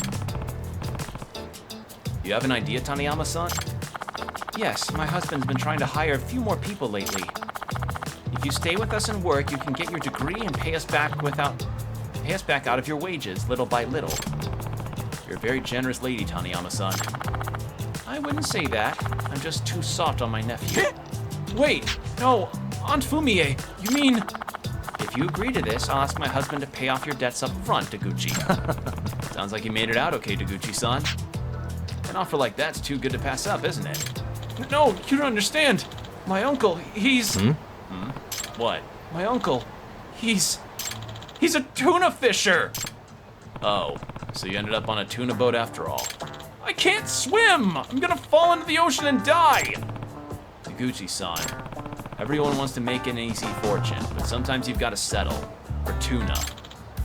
You have an idea, Taniyama-san? Yes, my husband's been trying to hire a few more people lately. If you stay with us and work, you can get your degree and pay us back out of your wages, little by little. You're a very generous lady, Taniyama-san. I wouldn't say that. I'm just too soft on my nephew. Wait, no, Aunt Fumie, you mean... If you agree to this, I'll ask my husband to pay off your debts up front, Deguchi. Sounds like you made it out okay, Deguchi-san. An offer like that's too good to pass up, isn't it? No, you don't understand. My uncle, he's... What? My uncle, he's a tuna fisher. Oh, so you ended up on a tuna boat after all. I can't swim. I'm gonna fall into the ocean and die. Deguchi-san, everyone wants to make an easy fortune, but sometimes you've got to settle for tuna.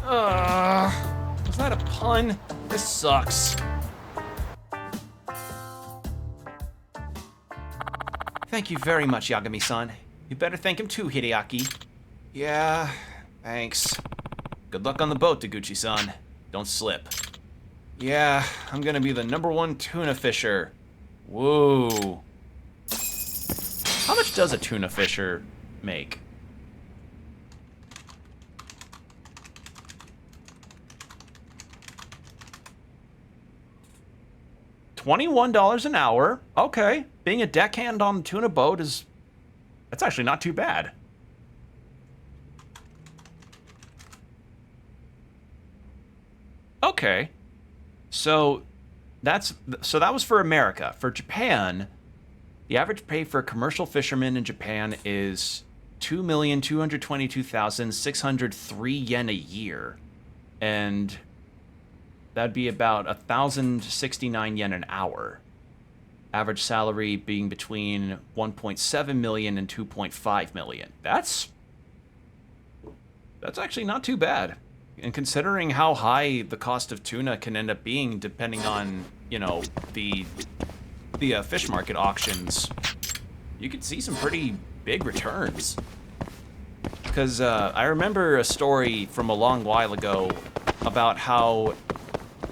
Was that a pun? This sucks. Thank you very much, Yagami-san. You better thank him too, Hideaki. Yeah, thanks. Good luck on the boat, Deguchi-san. Don't slip. Yeah, I'm gonna be the #1 tuna fisher. Whoa. How much does a tuna fisher make? $21 an hour. Okay. Being a deckhand on the tuna boat that's actually not too bad. Okay. So that was for America. For Japan, the average pay for a commercial fisherman in Japan is 2,222,603 yen a year. And that'd be about 1,069 yen an hour. Average salary being between 1.7 million and 2.5 million. That's actually not too bad. And considering how high the cost of tuna can end up being depending on, the fish market auctions, you could see some pretty big returns. Because I remember a story from a long while ago about how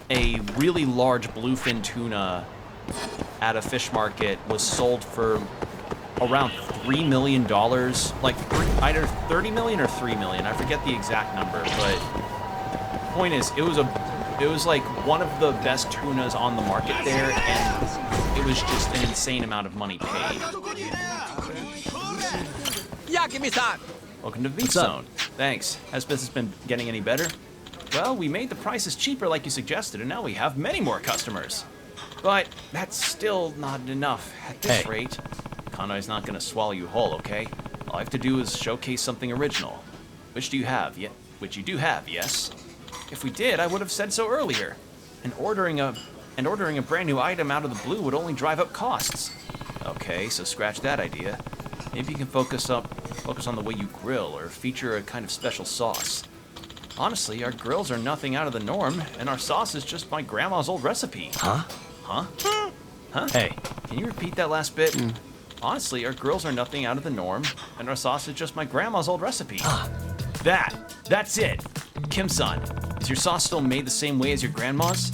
a really large bluefin tuna at a fish market was sold for around $3 million, like either 30 million or 3 million. I forget the exact number, but the point is, it was like one of the best tunas on the market there, and it was just an insane amount of money paid. Yagami-san! Welcome to Beach Zone. Thanks. Has business been getting any better? Well, we made the prices cheaper like you suggested, and now we have many more customers. But that's still not enough. At this rate, Kanai's not gonna swallow you whole, okay? All I have to do is showcase something original. Which you do have, yes? If we did, I would have said so earlier. And ordering a brand new item out of the blue would only drive up costs. Okay, so scratch that idea. Maybe you can focus on the way you grill or feature a kind of special sauce. Honestly, our grills are nothing out of the norm, and our sauce is just my grandma's old recipe. Huh? Hey, can you repeat that last bit? Honestly, our grills are nothing out of the norm, and our sauce is just my grandma's old recipe. That's it. Kim-san, is your sauce still made the same way as your grandma's?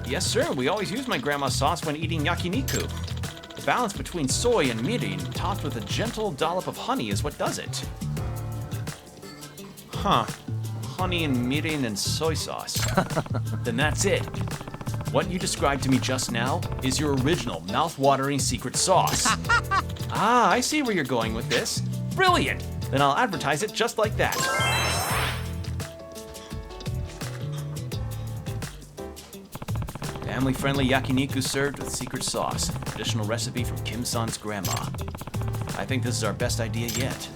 Yes, sir. We always use my grandma's sauce when eating yakiniku. The balance between soy and mirin, topped with a gentle dollop of honey, is what does it. Huh. Honey and mirin and soy sauce. Then that's it. What you described to me just now is your original mouth-watering secret sauce. I see where you're going with this. Brilliant! Then I'll advertise it just like that. Family-friendly yakiniku served with secret sauce. Traditional recipe from Kim-san's grandma. I think this is our best idea yet.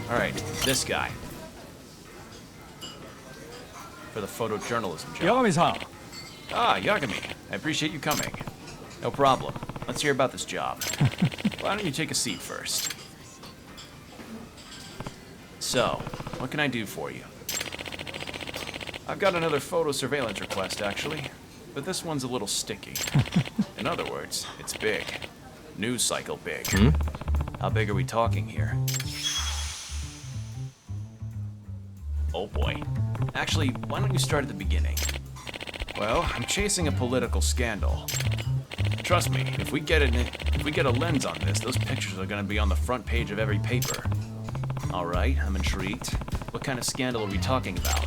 Alright, this guy. For the photojournalism job. Yagami-san. Ah, Yagami. I appreciate you coming. No problem. Let's hear about this job. Why don't you take a seat first? So, what can I do for you? I've got another photo surveillance request, actually. But this one's a little sticky. In other words, it's big. News cycle big. How big are we talking here? Oh boy. Actually, why don't you start at the beginning? Well, I'm chasing a political scandal. Trust me, if we get a lens on this, those pictures are gonna be on the front page of every paper. Alright, I'm intrigued. What kind of scandal are we talking about?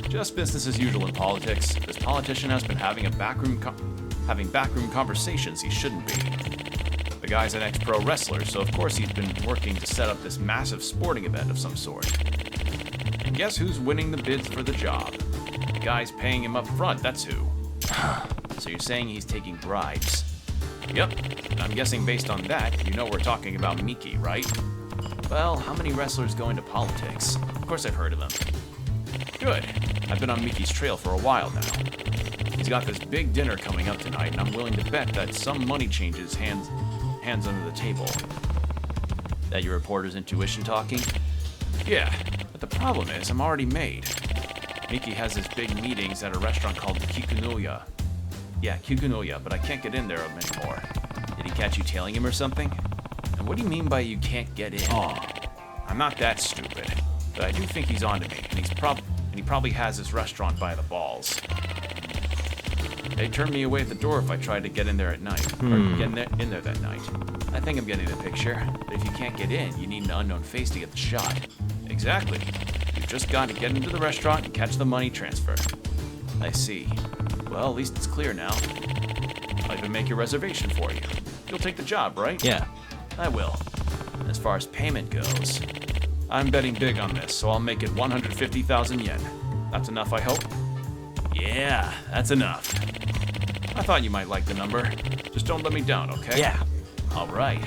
Just business as usual in politics. This politician has been having backroom conversations he shouldn't be. The guy's an ex-pro wrestler, so of course he's been working to set up this massive sporting event of some sort. And guess who's winning the bids for the job? The guy's paying him up front, that's who. So you're saying he's taking bribes? Yep, and I'm guessing based on that, you know we're talking about Miki, right? Well, how many wrestlers go into politics? Of course I've heard of him. Good. I've been on Miki's trail for a while now. He's got this big dinner coming up tonight, and I'm willing to bet that some money changes hands under the table. That your reporter's intuition talking? Yeah, but the problem is I'm already made. Miki has his big meetings at a restaurant called Kikunoya. Yeah, Kikunoya, but I can't get in there anymore. Did he catch you tailing him or something? And what do you mean by you can't get in? I'm not that stupid, but I do think he's onto me, and he probably has his restaurant by the balls. They turned me away at the door if I tried to get in there at night, or get in there that night. I think I'm getting the picture, but if you can't get in, you need an unknown face to get the shot. Exactly. You've just got to get into the restaurant and catch the money transfer. I see. Well, at least it's clear now. I'll even make your reservation for you. You'll take the job, right? Yeah. I will. As far as payment goes, I'm betting big on this, so I'll make it 150,000 yen. That's enough, I hope? Yeah, that's enough. I thought you might like the number. Just don't let me down, okay? Yeah. All right.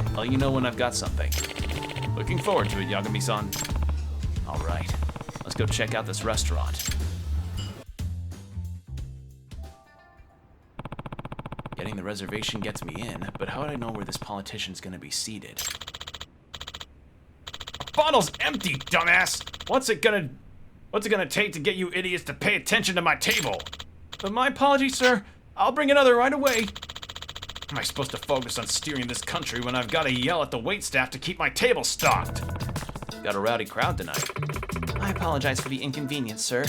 I'll let you know when I've got something. Looking forward to it, Yagami-san. All right. Let's go check out this restaurant. Getting the reservation gets me in, but how would I know where this politician's gonna be seated? Bottle's empty, dumbass! What's it gonna take to get you idiots to pay attention to my table? But my apologies, sir. I'll bring another right away. Am I supposed to focus on steering this country when I've got to yell at the waitstaff to keep my table stocked? Got a rowdy crowd tonight. I apologize for the inconvenience, sir.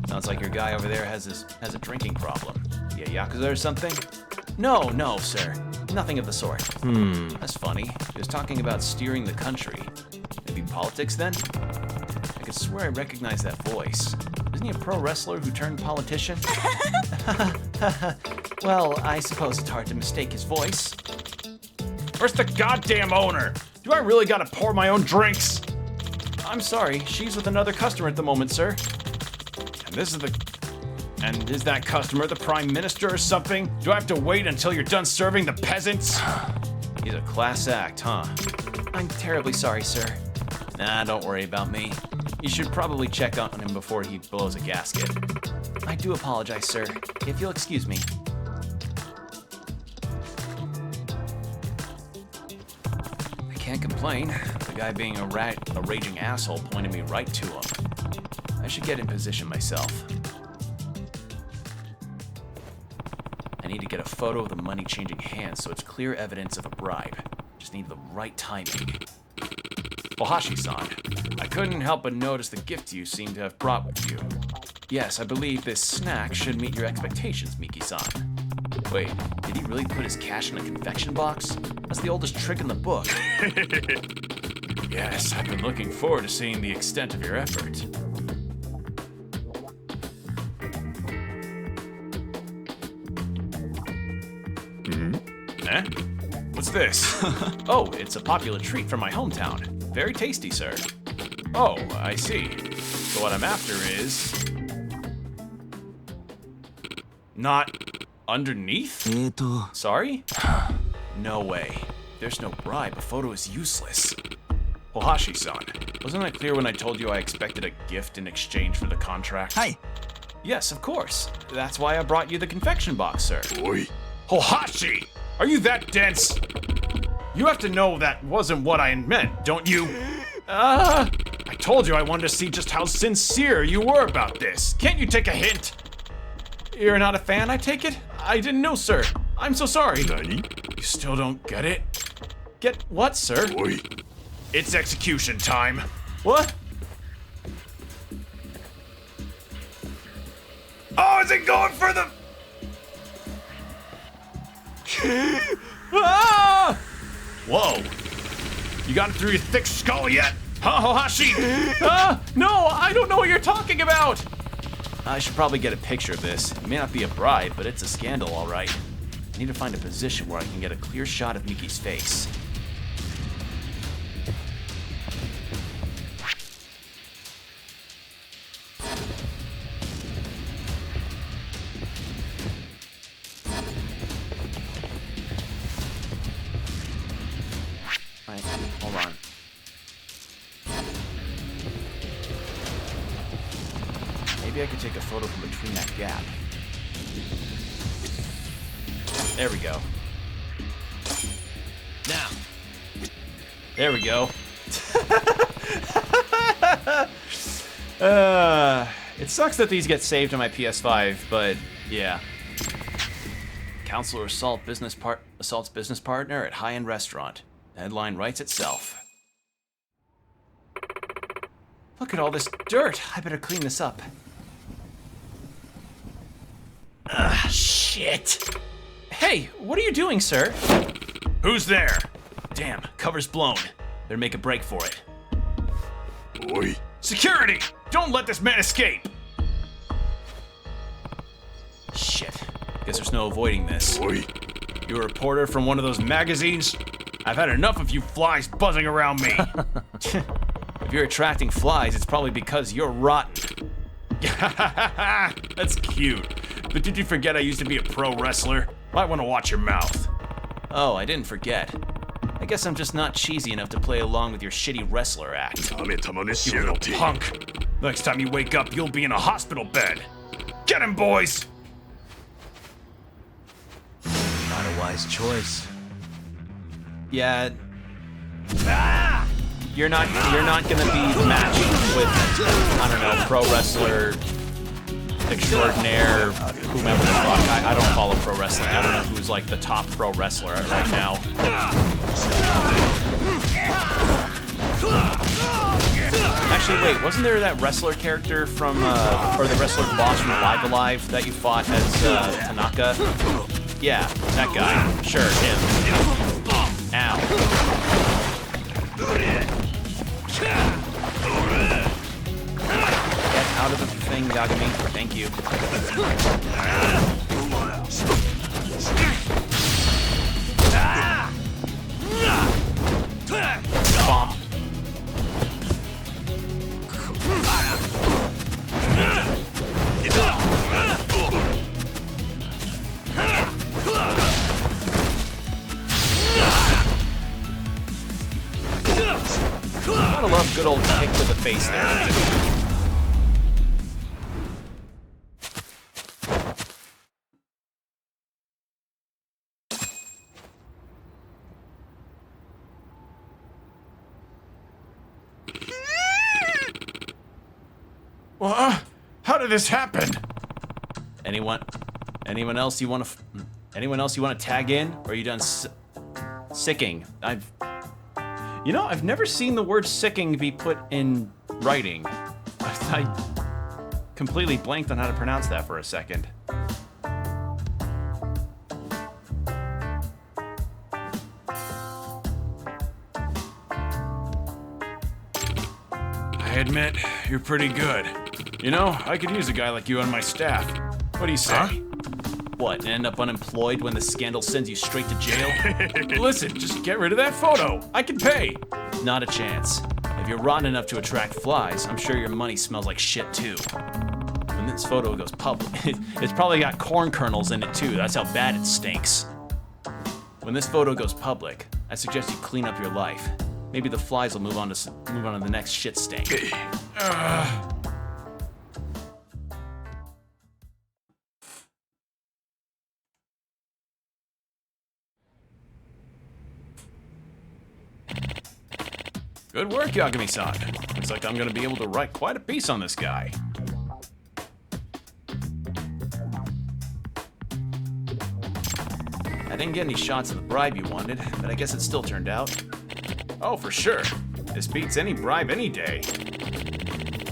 Sounds like your guy over there has a drinking problem. You a Yakuza or something? No, sir. Nothing of the sort. That's funny. He was talking about steering the country. Maybe politics, then? I could swear I recognize that voice. Isn't he a pro wrestler who turned politician? Well, I suppose it's hard to mistake his voice. Where's the goddamn owner? Do I really gotta pour my own drinks? I'm sorry, she's with another customer at the moment, sir. And is that customer the Prime Minister or something? Do I have to wait until you're done serving the peasants? He's a class act, huh? I'm terribly sorry, sir. Nah, don't worry about me. You should probably check on him before he blows a gasket. I do apologize, sir. If you'll excuse me. I can't complain. The guy being a raging asshole pointed me right to him. I should get in position myself. I need to get a photo of the money changing hands so it's clear evidence of a bribe. Just need the right timing. Ohashi-san, I couldn't help but notice the gift you seem to have brought with you. Yes, I believe this snack should meet your expectations, Miki-san. Wait, did he really put his cash in a confection box? That's the oldest trick in the book. Yes, I've been looking forward to seeing the extent of your effort. Eh? What's this? Oh, it's a popular treat from my hometown. Very tasty, sir. Oh, I see. So what I'm after is... Not underneath? Sorry? No way. There's no bribe. A photo is useless. Hohashi-san, wasn't I clear when I told you I expected a gift in exchange for the contract? Hi. Yes, of course. That's why I brought you the confection box, sir. Oi. Hohashi! Are you that dense? You have to know that wasn't what I meant, don't you? I told you I wanted to see just how sincere you were about this. Can't you take a hint? You're not a fan, I take it? I didn't know, sir. I'm so sorry. Nani? You still don't get it? Get what, sir? Oi. It's execution time. What? Oh, is it going for the... Ah! Whoa. You got it through your thick skull yet? Huh, Hohashi? No, I don't know what you're talking about. I should probably get a picture of this. It may not be a bride, but it's a scandal, all right. I need to find a position where I can get a clear shot of Miki's face. Alright, hold on. Maybe I could take a photo from between that gap. There we go. Now. There we go. It sucks that these get saved on my PS5, but yeah. Counselor assaults business partner at high-end restaurant. The headline writes itself. Look at all this dirt. I better clean this up. Shit. Hey, what are you doing, sir? Who's there? Damn, cover's blown. Better make a break for it. Oi. Security! Don't let this man escape! Shit. Guess there's no avoiding this. Oi. You a reporter from one of those magazines? I've had enough of you flies buzzing around me. If you're attracting flies, it's probably because you're rotten. That's cute. But did you forget I used to be a pro wrestler? Might want to watch your mouth. Oh, I didn't forget. I guess I'm just not cheesy enough to play along with your shitty wrestler act. You little punk. Next time you wake up, you'll be in a hospital bed. Get him, boys! Not a wise choice. Yeah. You're not gonna be matched with, I don't know, pro wrestler extraordinaire, whomever the fuck. I don't follow pro wrestling. I don't know who's like the top pro wrestler right now. Actually, wait, wasn't there that wrestler character from, or the wrestler boss from Live Alive that you fought as Tanaka? Yeah, that guy. Sure, him. Ow. Get out of the thing, Yagami. Thank you. Bomb. Gotta love good old kick to the face there. Well, how did this happen? Anyone else you want to tag in? Or are you done sicking? I've never seen the word sicking be put in writing. I completely blanked on how to pronounce that for a second. I admit, you're pretty good. I could use a guy like you on my staff. What do you say? Huh? What, end up unemployed when the scandal sends you straight to jail? Listen, just get rid of that photo. I can pay. Not a chance. If you're rotten enough to attract flies, I'm sure your money smells like shit too. When this photo goes public, it's probably got corn kernels in it too. That's how bad it stinks. When this photo goes public, I suggest you clean up your life. Maybe the flies will move on to the next shit stain. Good work, Yagami-san. Looks like I'm gonna be able to write quite a piece on this guy. I didn't get any shots of the bribe you wanted, but I guess it still turned out. Oh, for sure. This beats any bribe any day.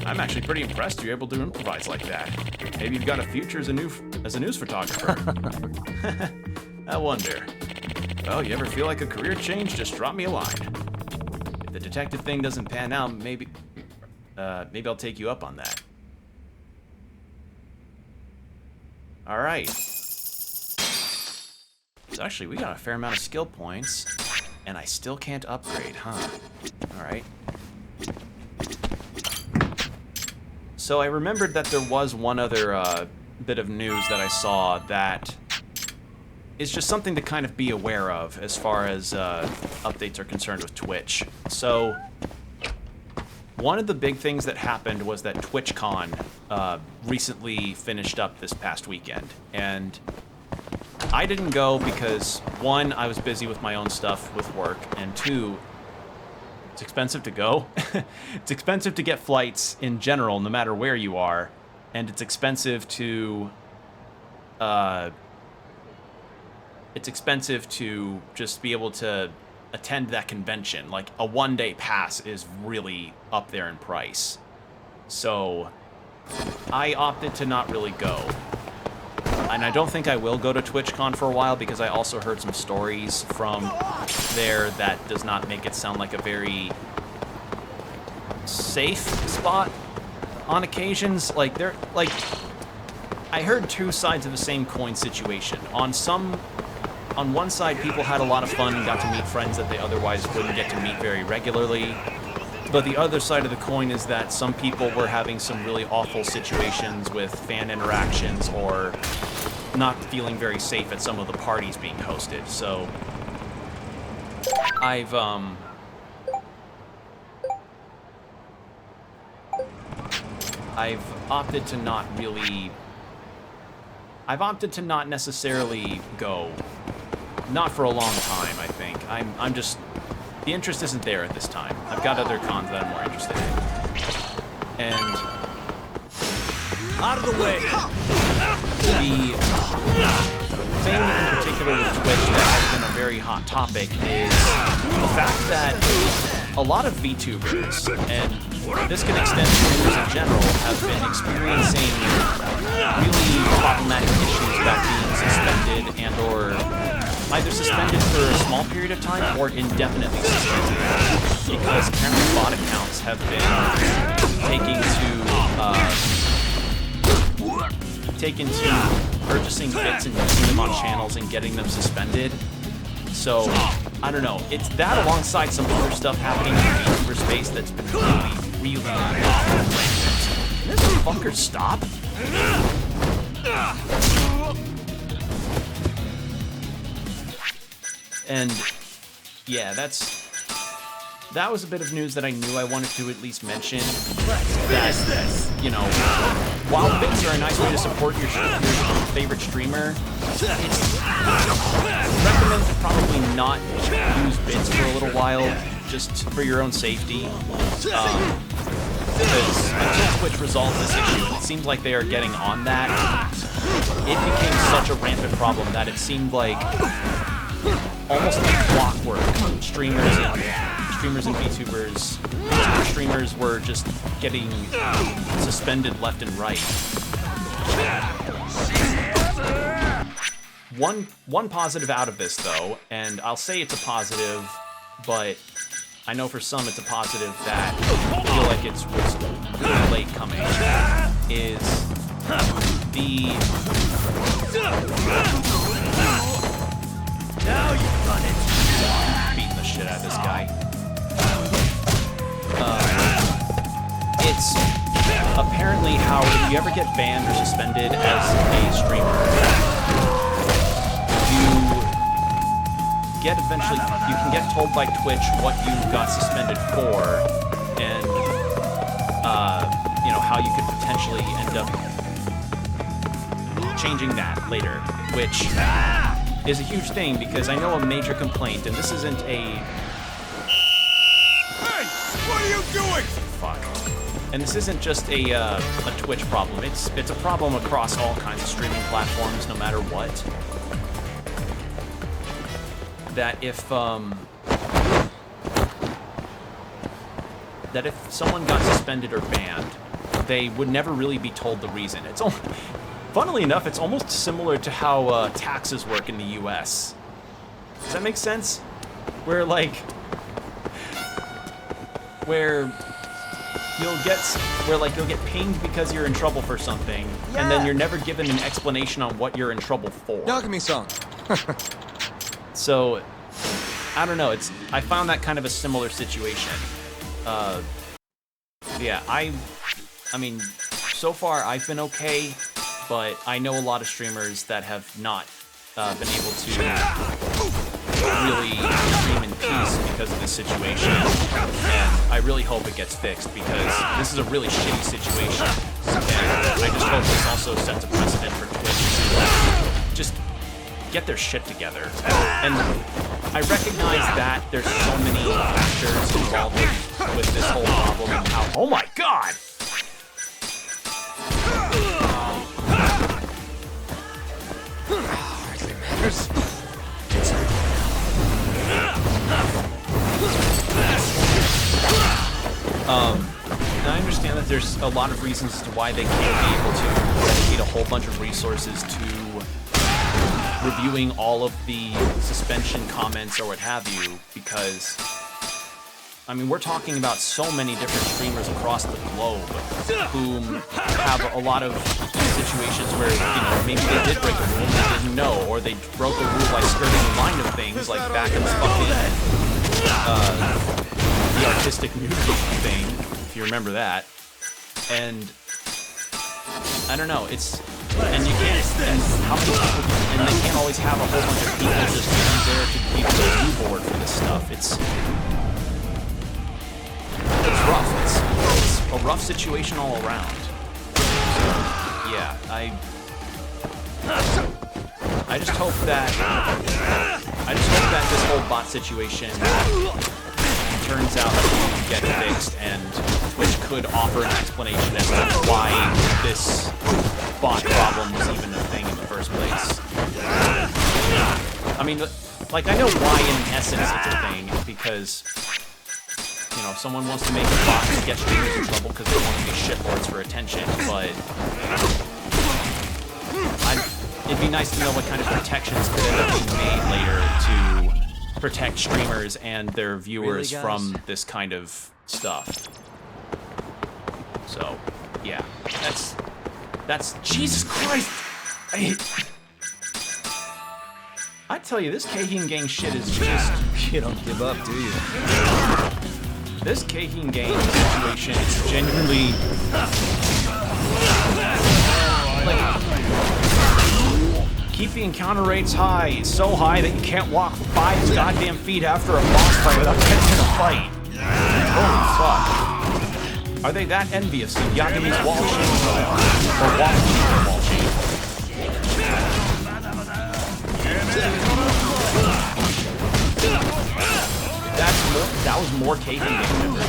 I'm actually pretty impressed you're able to improvise like that. Maybe you've got a future as a news photographer. I wonder. Well, you ever feel like a career change? Just drop me a line. If the detective thing doesn't pan out, maybe I'll take you up on that. All right. So actually, we got a fair amount of skill points, and I still can't upgrade, huh? All right. So I remembered that there was one other bit of news that I saw that is just something to kind of be aware of as far as updates are concerned with Twitch. So one of the big things that happened was that TwitchCon recently finished up this past weekend, and I didn't go because, one, I was busy with my own stuff with work, and two, it's expensive to go. It's expensive to get flights in general, no matter where you are, and it's expensive to just be able to attend that convention. Like, a one-day pass is really up there in price. So I opted to not really go. And I don't think I will go to TwitchCon for a while because I also heard some stories from there that does not make it sound like a very safe spot on occasions. Like, I heard two sides of the same coin situation. On one side, people had a lot of fun and got to meet friends that they otherwise wouldn't get to meet very regularly. But the other side of the coin is that some people were having some really awful situations with fan interactions or not feeling very safe at some of the parties being hosted. So I've opted to not necessarily go. Not for a long time, I think. I'm just, the interest isn't there at this time. I've got other cons that I'm more interested in. And out of the way. The thing in particular with Twitch that has been a very hot topic is the fact that a lot of VTubers, and this can extend to streamers in general, have been experiencing really problematic issues about being suspended and or either suspended for a small period of time or indefinitely suspended, because apparently bot accounts have been taken to purchasing bits and using them on channels and getting them suspended. So, I don't know. It's that alongside some other stuff happening in the VTuber space that's been really rampant. Can this fucker stop? And yeah, that was a bit of news that I knew I wanted to at least mention. That, you know, while bits are a nice way to support your favorite streamer, it's recommend to probably not use bits for a little while, just for your own safety. Because until Twitch resolves this issue, and it seems like they are getting on that, it became such a rampant problem that it seemed like almost like clockwork. Streamers and VTubers, streamers were just getting suspended left and right. One positive out of this, though, and I'll say it's a positive, but I know for some it's a positive that I feel like was really late coming, is the... Now you've done it! Beating the shit out of this guy. It's apparent apparently how if you ever get banned or suspended as a streamer, you can get told by Twitch what you got suspended for, and you know, how you could potentially end up changing that later, which is a huge thing because I know a major complaint, and this isn't a... Hey! What are you doing? Fuck. And this isn't just a Twitch problem. It's a problem across all kinds of streaming platforms, no matter what. That if someone got suspended or banned, they would never really be told the reason. It's funnily enough, it's almost similar to how taxes work in the U.S. Does that make sense? Where you'll get pinged because you're in trouble for something, and then you're never given an explanation on what you're in trouble for. Yakami-san. So, I don't know. I found that kind of a similar situation. Yeah, I mean, so far I've been okay, but I know a lot of streamers that have not been able to really stream in peace because of this situation, and I really hope it gets fixed because this is a really shitty situation, and I just hope this also sets a precedent for Twitch to just get their shit together. And I recognize that there's so many factors involved with this whole problem and how... Oh my god! And I understand that there's a lot of reasons as to why they can't be able to dedicate a whole bunch of resources to reviewing all of the suspension comments or what have you, because, I mean, we're talking about so many different streamers across the globe who have a lot of situations where, you know, maybe they did break a rule and they didn't know, or they broke a rule by skirting the line of things, like back in the fucking, the artistic nudity thing, if you remember that. And I don't know, and you can't, and how many people, and they can't always have a whole bunch of people just be there to keep the review board for this stuff. It's rough. It's a rough situation all around. So, yeah, I just hope that this whole bot situation turns out to get fixed, and Twitch could offer an explanation as to why this bot problem was even a thing in the first place. I mean, like, I know why in essence it's a thing, because, you know, someone wants to make a bot to get streamers in trouble because they want to be shitlords for attention, but it'd be nice to know what kind of protections could end up being made later to protect streamers and their viewers from this kind of stuff. So, yeah, that's Jesus Christ! I tell you, this Keihin Gang shit is just... You don't give up, do you? This Keihin Gang situation is genuinely... like... Keep the encounter rates high, so high that you can't walk 5 goddamn feet after a boss fight without getting in a fight. Holy fuck. Are they that envious of Yagami's wall shape? Or Waluigi's wall shape? That was more Keihin Gang members.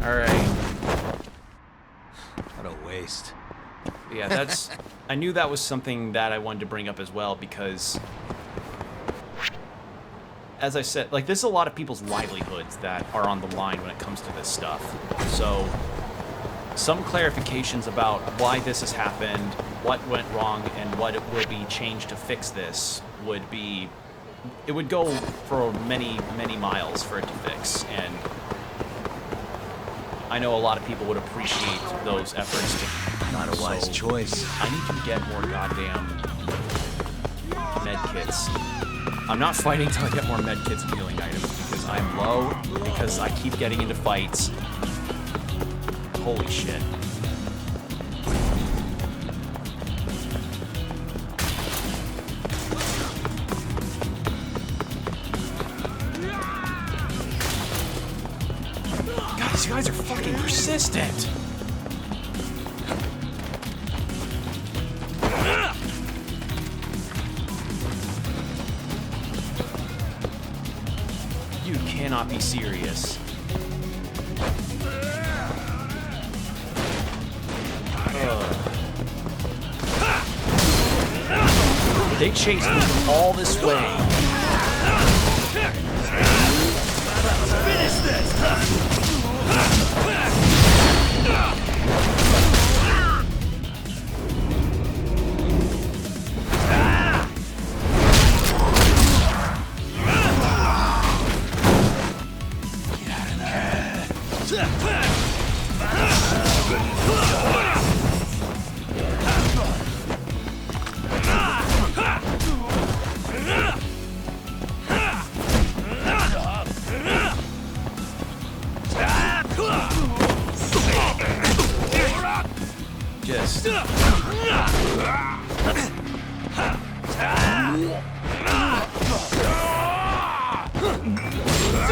Alright. What a waste. Yeah, I knew that was something that I wanted to bring up as well, because, as I said, like, there's a lot of people's livelihoods that are on the line when it comes to this stuff. So, some clarifications about why this has happened, what went wrong, and what it will be changed to fix this would be... It would go for many, many miles for it to fix, and I know a lot of people would appreciate those efforts to Not a wise So, choice. I need to get more goddamn med kits. I'm not fighting till I get more med kits and healing items because I'm low, because I keep getting into fights. Holy shit. God, these guys are fucking persistent. You cannot be serious. They chased me all this way. Finish this! Just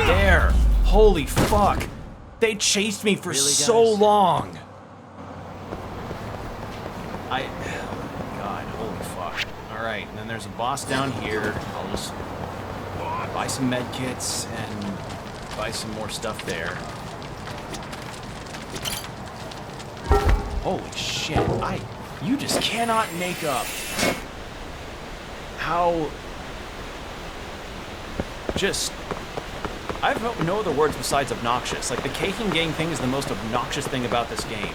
there. Holy fuck. They chased me for so long. God, holy fuck. Alright, and then there's a boss down here. I'll just buy some med kits and buy some more stuff there. Holy shit, you just cannot make up how I have no other words besides obnoxious. Like, the Caking Gang thing is the most obnoxious thing about this game.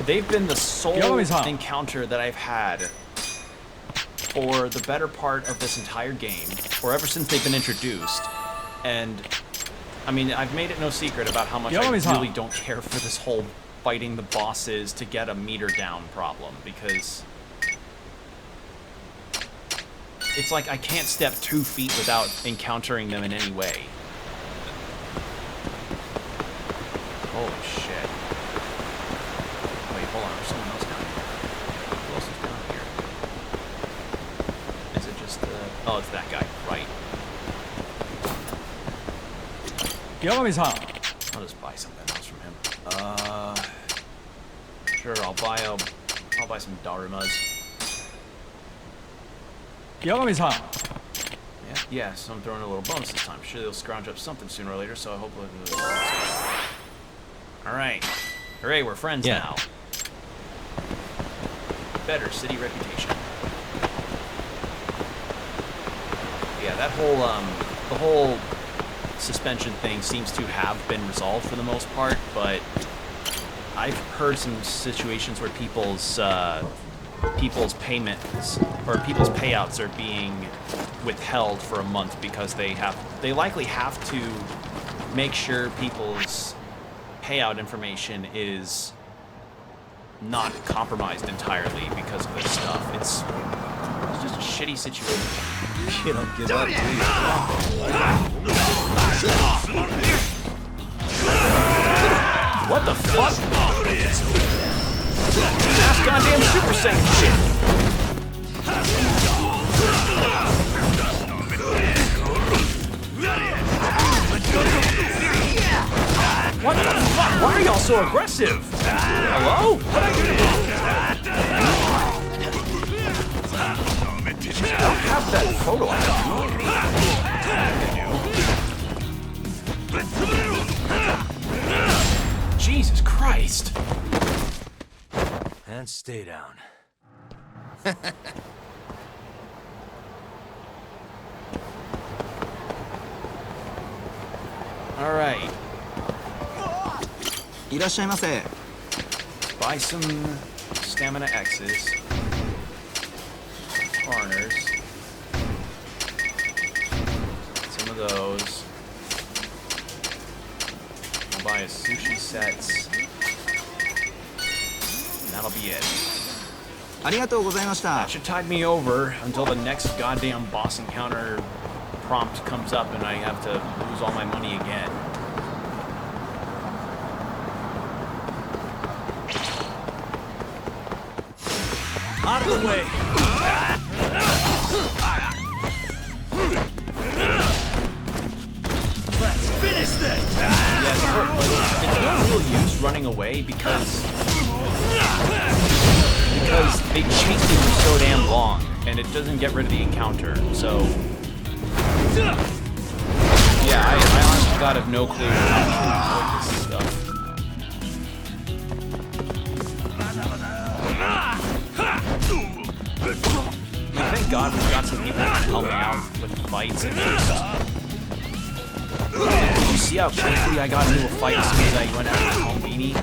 They've been the sole encounter that I've had for the better part of this entire game, or ever since they've been introduced. And, I mean, I've made it no secret about how much I really don't care for this whole fighting the bosses to get a meter down problem, because it's like I can't step 2 feet without encountering them in any way. Holy shit. Wait, hold on, there's someone else down here. Who else is down here? Is it just oh, it's that guy, right. I'll just buy something else from him. Sure, I'll buy some Darumas. Yeah, so I'm throwing a little bonus this time. Sure, they'll scrounge up something sooner or later, so I hope Alright. Hooray, we're friends now. Better city reputation. Yeah, that whole, the whole suspension thing seems to have been resolved for the most part, but I've heard some situations where people's payments or people's payouts are being withheld for a month because they likely have to make sure people's payout information is not compromised entirely because of this stuff. It's just a shitty situation. You don't give up, do you? What the fuck? That's goddamn Super Saiyan shit. What the fuck? Why are y'all so aggressive? Hello? What I do? I don't have that photo. Jesus Christ. And stay down. All right. いらっしゃいませ。 Buy some stamina X's. Corners. Some of those. I'll buy a sushi sets. that'll be it. ありがとうございました That should tide me over until the next goddamn boss encounter prompt comes up and I have to lose all my money again. Out of the way! Let's finish this! Yeah, it's no real use running away because they chase you for so damn long, and it doesn't get rid of the encounter, so... Yeah, I honestly God have no clue how to avoid this stuff. I mean, thank God we've got some people that can help me out with fights and just... Did you see how quickly I got into a fight as soon as I went after Home Beanie?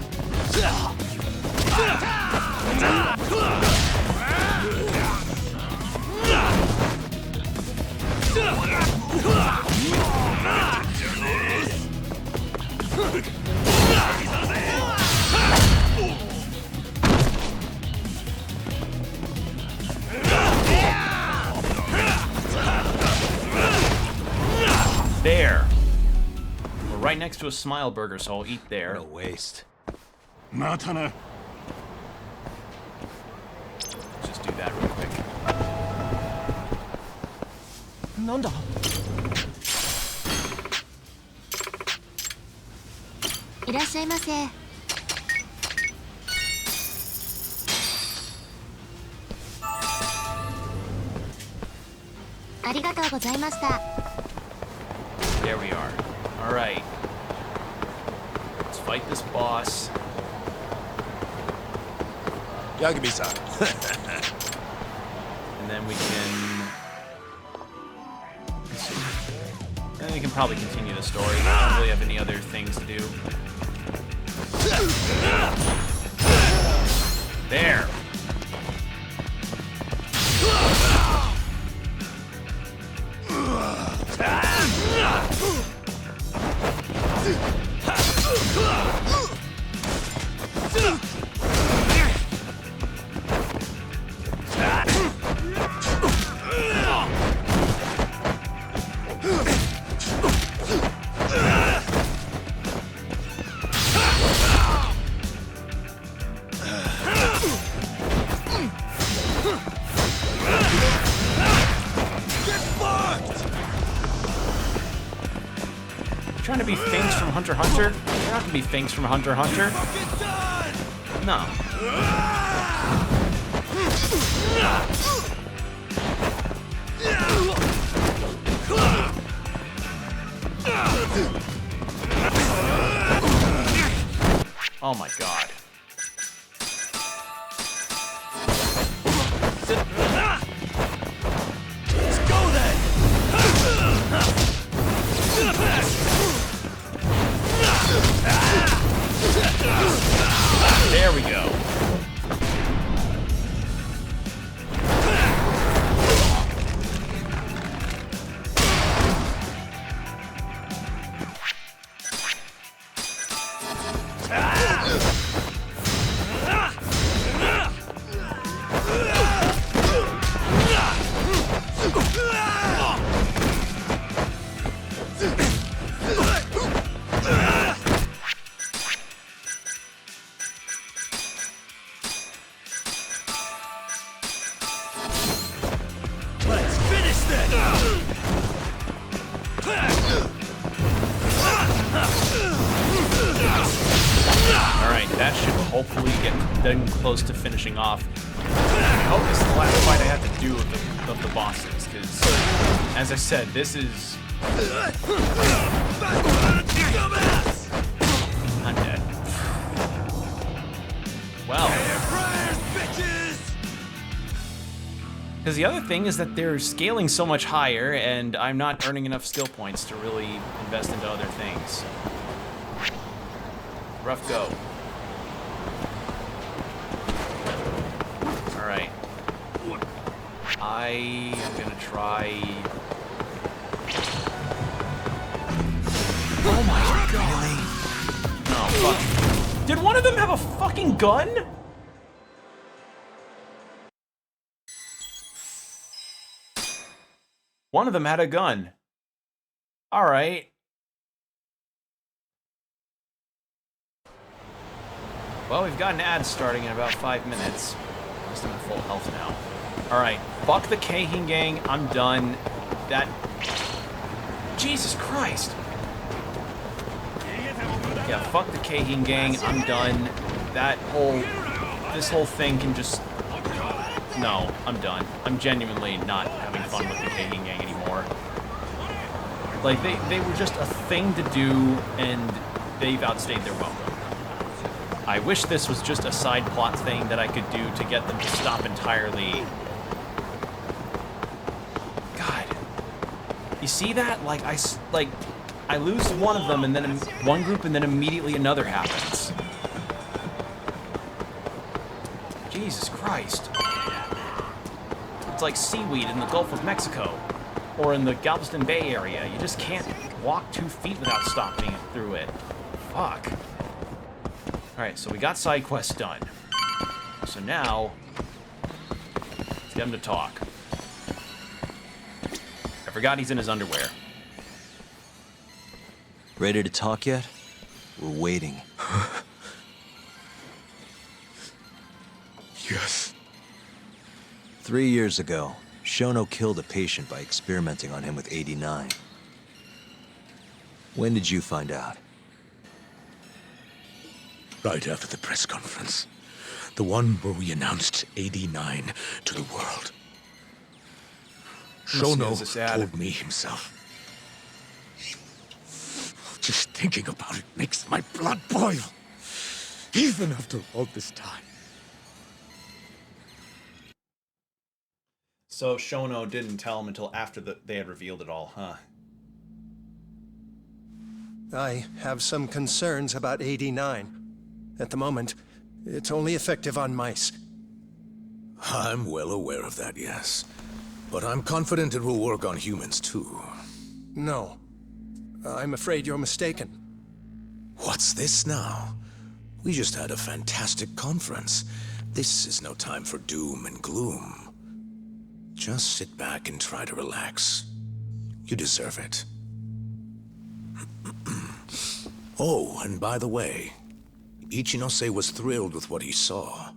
There. We're right next to a Smile Burger, so I'll eat there. What a waste. Matana. Let's just do that real quick. なんだいらっしゃいませ。ありがとうございました。 There we are. Alright. Let's fight this boss. Yagami-san. And then we can... let's see. Then we can probably continue the story. I don't really have any other things to do. There! Trying to be things from Hunter x Hunter? You're not gonna be things from Hunter x Hunter. No. Oh my god. Let's go then! There we go. Let's finish this! Alright, that should hopefully get them close to finishing off. I hope this is the last fight I have to do of the bosses, because, as I said, this is... I'm dead. Well... Because the other thing is that they're scaling so much higher, and I'm not earning enough skill points to really invest into other things. Rough go. Alright. I am gonna try... Oh my god! Oh, fuck. Did one of them have a fucking gun? One of them had a gun. All right. Well, we've got an ad starting in about 5 minutes. At least I'm at full health now. All right. Fuck the Kahin gang. I'm done. That... Jesus Christ. Yeah, fuck the Kahin gang. I'm done. This whole thing can just... No, I'm done. I'm genuinely not having fun with the Kahin gang anymore. Like, they were just a thing to do, and they've outstayed their welcome. I wish this was just a side plot thing that I could do to get them to stop entirely. God. You see that? Like, I lose one of them, and then one group, and then immediately another happens. Jesus Christ. It's like seaweed in the Gulf of Mexico, or in the Galveston Bay area. You just can't walk 2 feet without stopping through it. Fuck. Alright, so we got side quests done. So now, let's get him to talk. I forgot he's in his underwear. Ready to talk yet? We're waiting. Yes. 3 years ago, Shono killed a patient by experimenting on him with 89. When did you find out? Right after the press conference. The one where we announced 89 to the world. Shono told me himself. Just thinking about it makes my blood boil. Even after all this time. So Shono didn't tell him until after they had revealed it all, huh? I have some concerns about 89. At the moment, it's only effective on mice. I'm well aware of that, yes. But I'm confident it will work on humans, too. No. I'm afraid you're mistaken. What's this now? We just had a fantastic conference. This is no time for doom and gloom. Just sit back and try to relax. You deserve it. Oh, and by the way, Ichinose was thrilled with what he saw.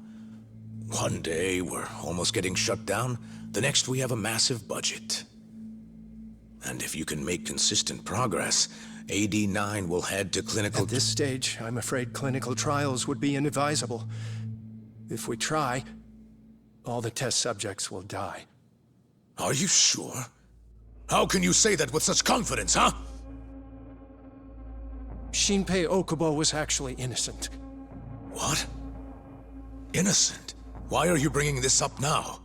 One day, we're almost getting shut down. The next, we have a massive budget. And if you can make consistent progress, AD9 will head to clinical... At this stage, I'm afraid clinical trials would be inadvisable. If we try, all the test subjects will die. Are you sure? How can you say that with such confidence, huh? Shinpei Okubo was actually innocent. What? Innocent? Why are you bringing this up now?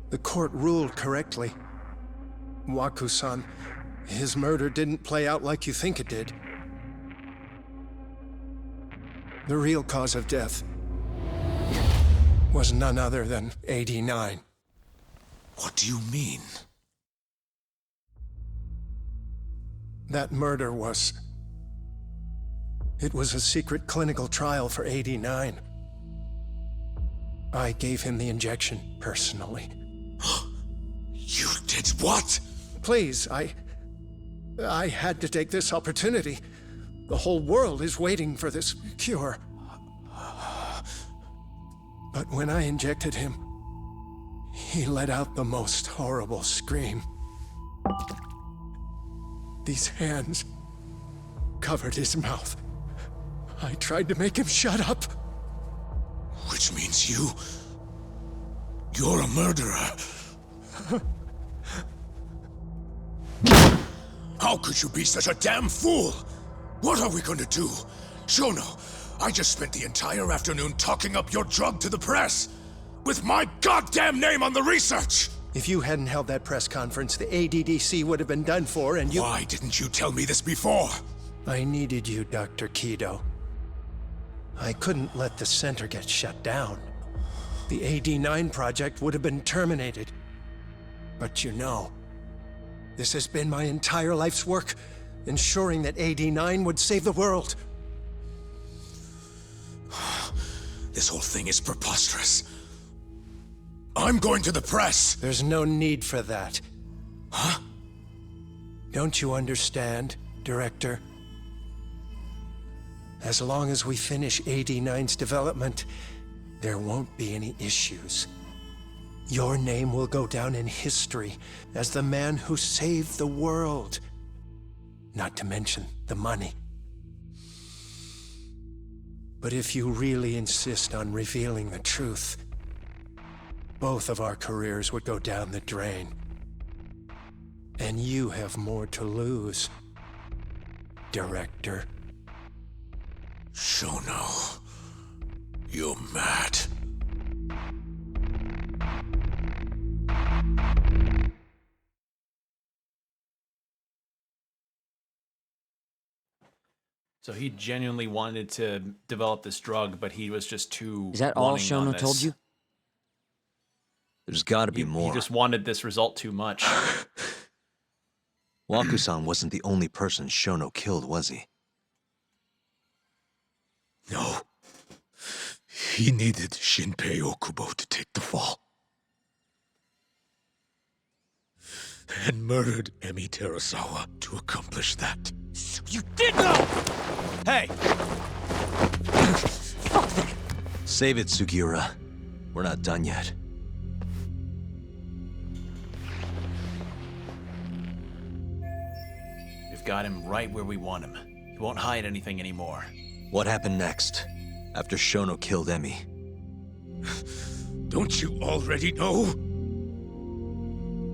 The court ruled correctly. Waku-san, his murder didn't play out like you think it did. The real cause of death was none other than 89. What do you mean? That murder was... It was a secret clinical trial for 89. I gave him the injection, personally. You did what? Please, I had to take this opportunity. The whole world is waiting for this cure. But when I injected him, he let out the most horrible scream. These hands covered his mouth. I tried to make him shut up. Which means you're a murderer. How could you be such a damn fool? What are we going to do? Shono, I just spent the entire afternoon talking up your drug to the press. With my goddamn name on the research! If you hadn't held that press conference, the ADDC would have been done for, and you... Why didn't you tell me this before? I needed you, Dr. Kido. I couldn't let the center get shut down. The AD9 project would have been terminated. But you know, this has been my entire life's work, ensuring that AD9 would save the world. This whole thing is preposterous. I'm going to the press! There's no need for that. Huh? Don't you understand, Director? As long as we finish AD9's development, there won't be any issues. Your name will go down in history as the man who saved the world. Not to mention the money. But if you really insist on revealing the truth, both of our careers would go down the drain. And you have more to lose, Director. Shono, you're mad. So he genuinely wanted to develop this drug, but he was just too. Is that all wanting on Shono told this. you? There's gotta be He more. just wanted this result too much. Waku-san wasn't the only person Shono killed, was he? No. He needed Shinpei Okubo to take the fall. And murdered Emi Terasawa to accomplish that. You did know! Hey! Save it, Sugiura. We're not done yet. We've got him right where we want him. He won't hide anything anymore. What happened next, after Shono killed Emi? Don't you already know?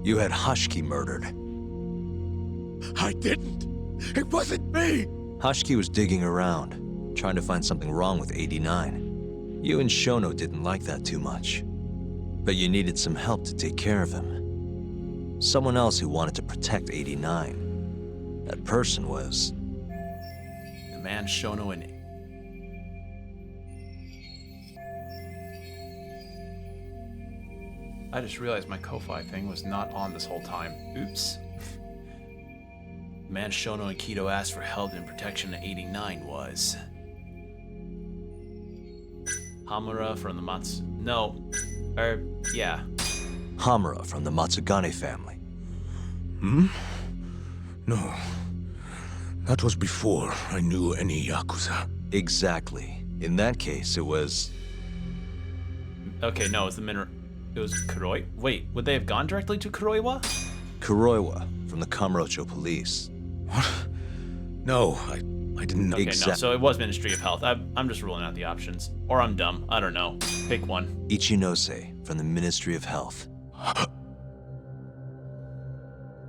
You had Hashiki murdered. I didn't. It wasn't me. Hashiki was digging around, trying to find something wrong with 89. You and Shono didn't like that too much. But you needed some help to take care of him. Someone else who wanted to protect 89. That person was... The man Shono and... I just realized my Ko-Fi thing was not on this whole time. Oops. The man Shono and Kido asked for help and protection in 89 was... Hamura from the Mats... No. Yeah. Hamura from the Matsugane family. No. That was before I knew any Yakuza. Exactly. In that case, it was... Okay, no, it was Kuroi. Wait, would they have gone directly to Kuroiwa? Kuroiwa from the Kamurocho police. What? No, I didn't know. Okay, no, Exact- so it was Ministry of Health. I'm just ruling out the options. Or I'm dumb. I don't know. Pick one. Ichinose from the Ministry of Health.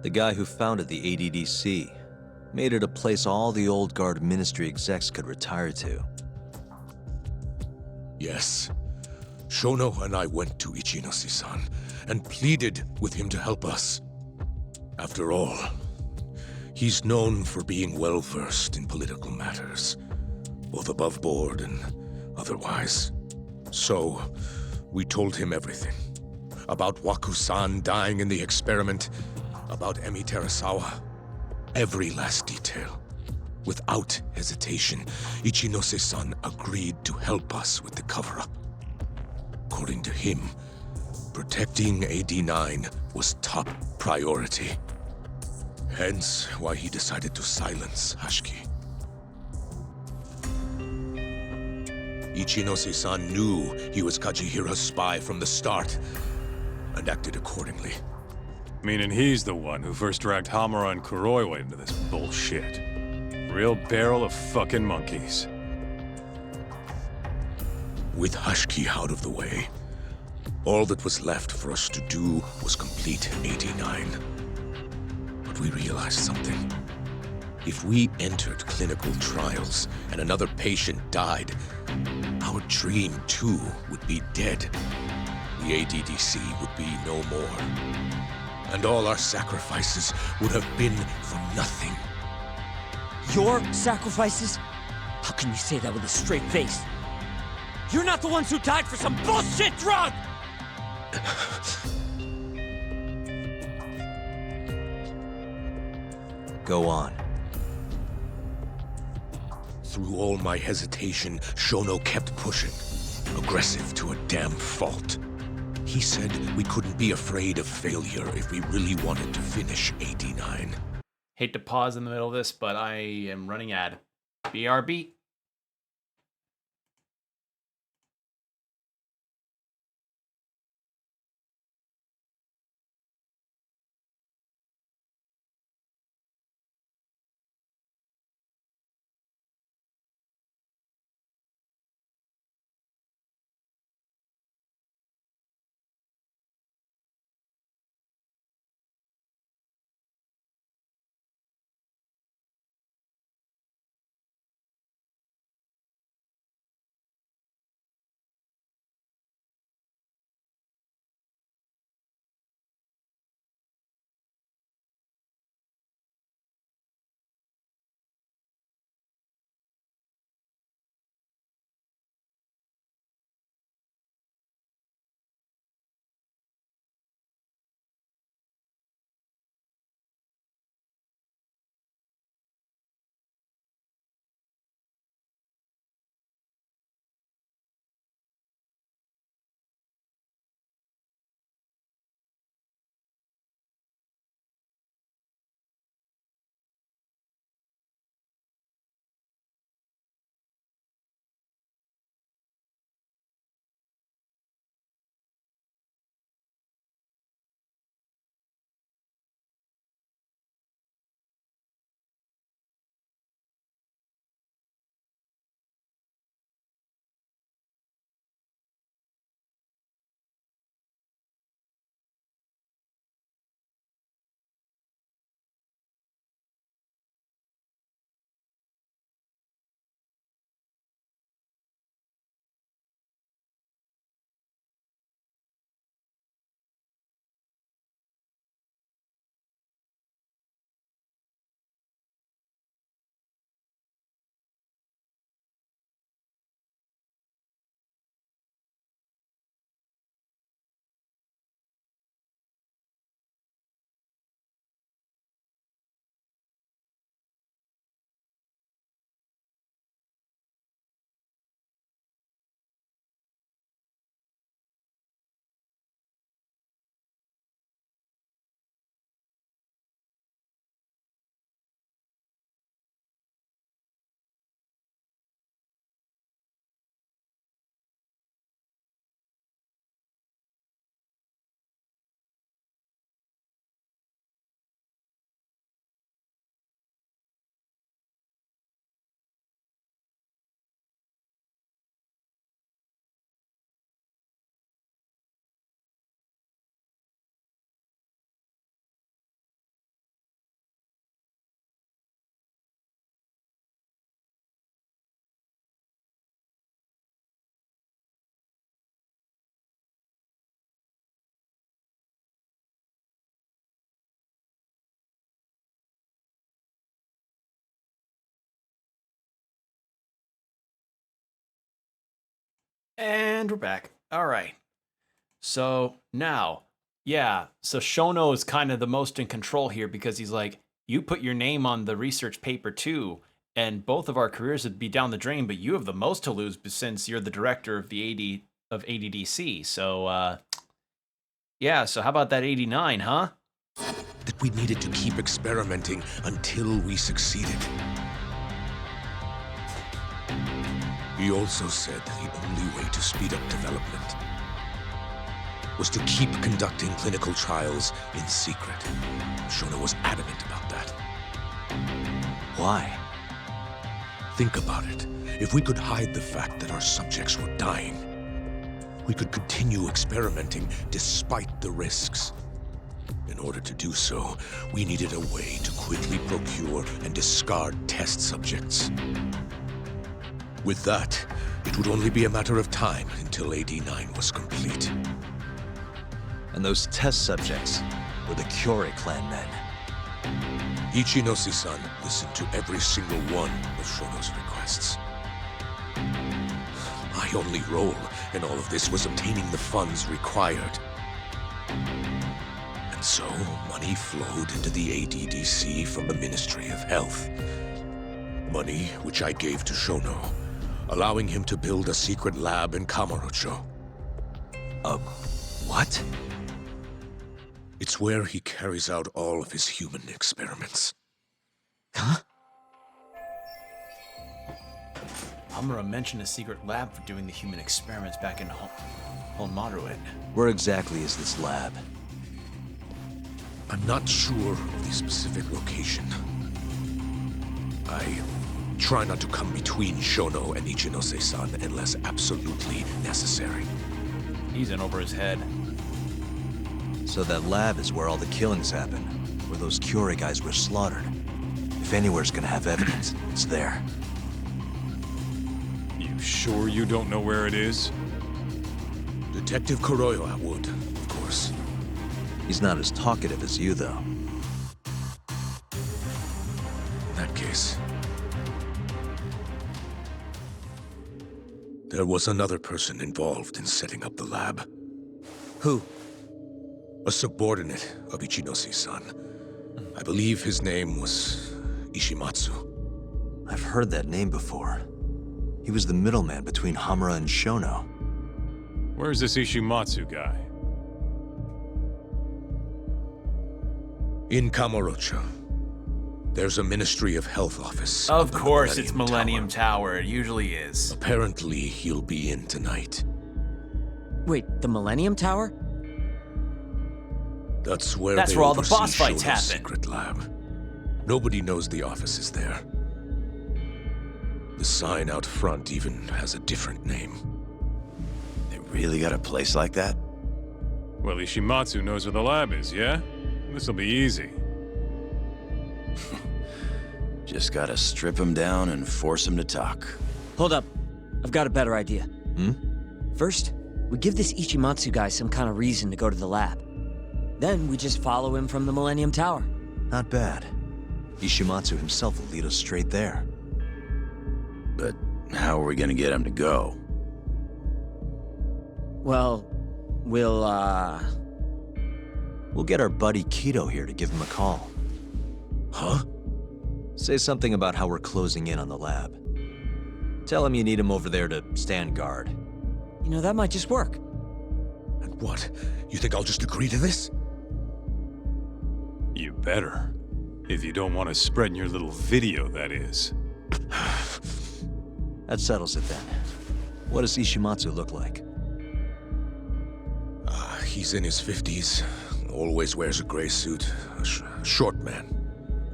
The guy who founded the ADDC made it a place all the old guard ministry execs could retire to. Yes. Shono and I went to Ichinose-san and pleaded with him to help us. After all, he's known for being well-versed in political matters, both above board and otherwise. So, we told him everything. About Waku-san dying in the experiment, about Emi Terasawa. Every last detail. Without hesitation, Ichinose-san agreed to help us with the cover-up. According to him, protecting AD9 was top priority. Hence why he decided to silence Hashiki. Ichinose-san knew he was Kajihira's spy from the start, and acted accordingly. Meaning he's the one who first dragged Hamura and Kuroiwa into this bullshit. Real barrel of fucking monkeys. With Hashiki out of the way, all that was left for us to do was complete 89. But we realized something. If we entered clinical trials and another patient died, our dream too would be dead. The ADDC would be no more. And all our sacrifices would have been for nothing. Your sacrifices? How can you say that with a straight face? You're not the ones who died for some bullshit drug! Go on. Through all my hesitation, Shono kept pushing, aggressive to a damn fault. He said we couldn't be afraid of failure if we really wanted to finish 89. Hate to pause in the middle of this, but I am running ad. BRB. And we're back. All right. So now, yeah, so Shono is kind of the most in control here because he's like, you put your name on the research paper too, and both of our careers would be down the drain, but you have the most to lose since you're the director of the ADDC. So, yeah, so how about that 89, huh? That we needed to keep experimenting until we succeeded. He also said the only way to speed up development was to keep conducting clinical trials in secret. Shono was adamant about that. Why? Think about it. If we could hide the fact that our subjects were dying, we could continue experimenting despite the risks. In order to do so, we needed a way to quickly procure and discard test subjects. With that, it would only be a matter of time until AD-9 was complete. And those test subjects were the Kyorei clan men. Ichinoshi-san listened to every single one of Shono's requests. My only role in all of this was obtaining the funds required. And so, money flowed into the ADDC from the Ministry of Health. Money which I gave to Shono, allowing him to build a secret lab in Kamurocho. What? It's where he carries out all of his human experiments. Hamura mentioned a secret lab for doing the human experiments back in Holmaruin. Where exactly is this lab? I'm not sure of the specific location. I try not to come between Shono and Ichinose-san unless absolutely necessary. He's in over his head. So that lab is where all the killings happen, where those Kyorei guys were slaughtered. If anywhere's gonna have evidence, it's there. You sure you don't know where it is? Detective Kuroiwa would, of course. He's not as talkative as you, though. In that case... There was another person involved in setting up the lab. Who? A subordinate of Ichinose-san. I believe his name was Ishimatsu. I've heard that name before. He was the middleman between Hamura and Shono. Where's this Ishimatsu guy? In Kamurocho, there's a Ministry of Health office. Of up in the course, it's Millennium Tower. It usually is. Apparently, he'll be in tonight. Wait, the Millennium Tower? That's where That's they where all the oversee boss fights Shono's happen. secret lab. Nobody knows the office is there. The sign out front even has a different name. They really got a place like that? Well, Ishimatsu knows where the lab is, yeah? This'll be easy. Just gotta strip him down and force him to talk. Hold up. I've got a better idea. First, we give this Ichimatsu guy some kind of reason to go to the lab. Then we just follow him from the Millennium Tower. Not bad. Ishimatsu himself will lead us straight there. But how are we gonna get him to go? Well, we'll We'll get our buddy Kido here to give him a call. Huh? Say something about how we're closing in on the lab. Tell him you need him over there to stand guard. You know, that might just work. And what? You think I'll just agree to this? You better. If you don't want to spread in your little video, that is. That settles it then. What does Ishimatsu look like? He's in his 50s. Always wears a gray suit. A short man.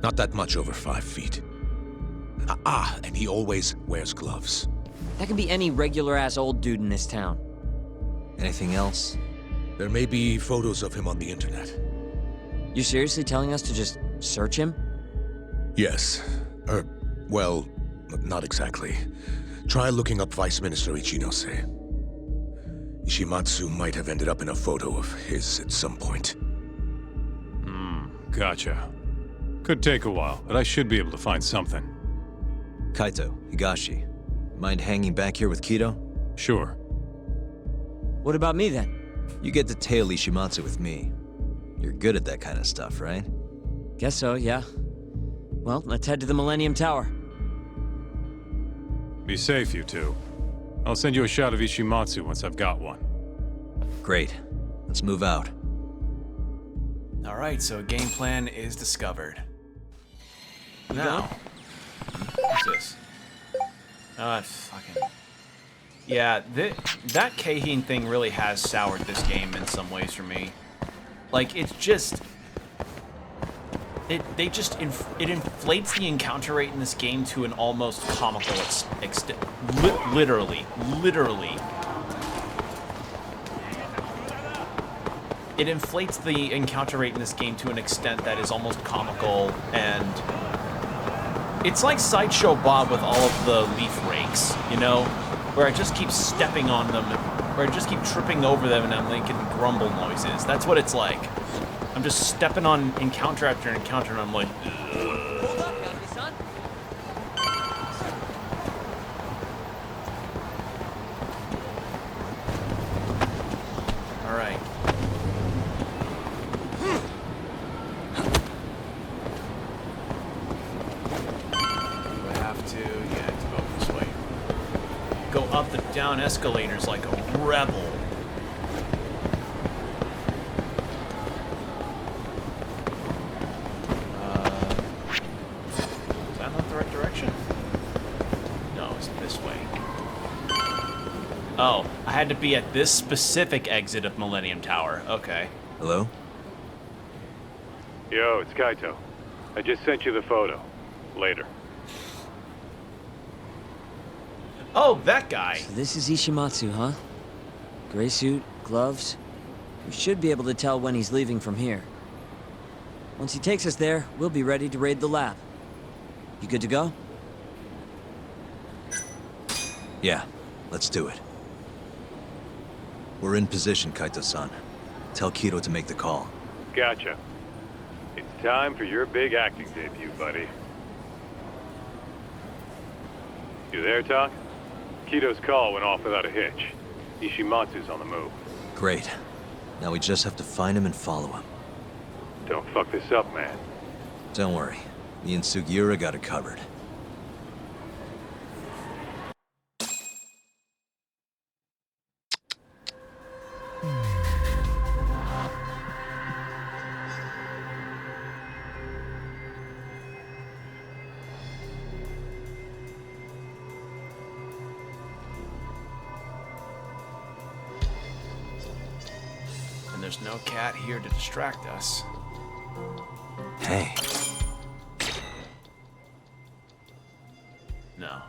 Not that much over 5 feet. And he always wears gloves. That can be any regular-ass old dude in this town. Anything else? There may be photos of him on the internet. You seriously telling us to just search him? Yes. Well, not exactly. Try looking up Vice Minister Ichinose. Ishimatsu might have ended up in a photo of his at some point. Gotcha. Could take a while, but I should be able to find something. Kaito, Higashi, mind hanging back here with Kido? Sure. What about me then? You get to tail Ishimatsu with me. You're good at that kind of stuff, right? Guess so, yeah. Well, let's head to the Millennium Tower. Be safe, you two. I'll send you a shot of Ishimatsu once I've got one. Great. Let's move out. Alright, so a game plan is discovered. Now, what's this? Fucking... Yeah, that Keihin thing really has soured this game in some ways for me. Like, it's just... It inflates the encounter rate in this game to an almost comical extent. Literally. It inflates the encounter rate in this game to an extent that is almost comical, and it's like Sideshow Bob with all of the leaf rakes, you know? Where I just keep stepping on them, where I just keep tripping over them and I'm making grumble noises. That's what it's like. I'm just stepping on encounter after encounter and I'm like, Hold up, got me, son. alright. Do I have to? Yeah, I have to go this way. Go up the down escalators like a rebel. Is that not the right direction? No, it's this way. had to be at this specific exit of Millennium Tower. Okay. Hello? Yo, it's Kaito. I just sent you the photo. Later. Oh, that guy. So this is Ishimatsu, huh? Gray suit, gloves. We should be able to tell when he's leaving from here. Once he takes us there, we'll be ready to raid the lab. You good to go? Yeah, let's do it. We're in position, Kaito-san. Tell Kido to make the call. Gotcha. It's time for your big acting debut, buddy. You there, Talk? Kido's call went off without a hitch. Ishimatsu's on the move. Great. Now we just have to find him and follow him. Don't fuck this up, man. Don't worry. Me and Sugiura got it covered. And there's no cat here to distract us. Hey. No.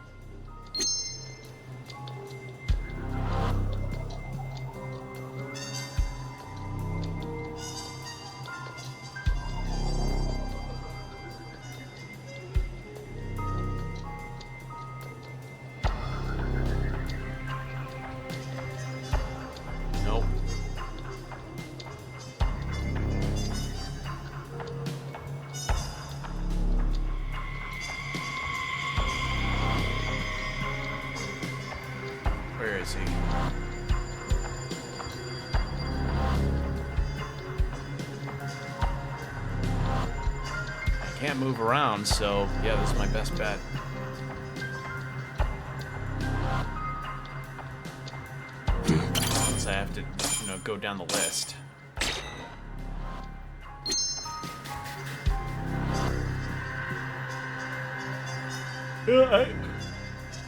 Nope. Where is he? I can't move around, so yeah, this is my best bet. Since I have to, go down the list.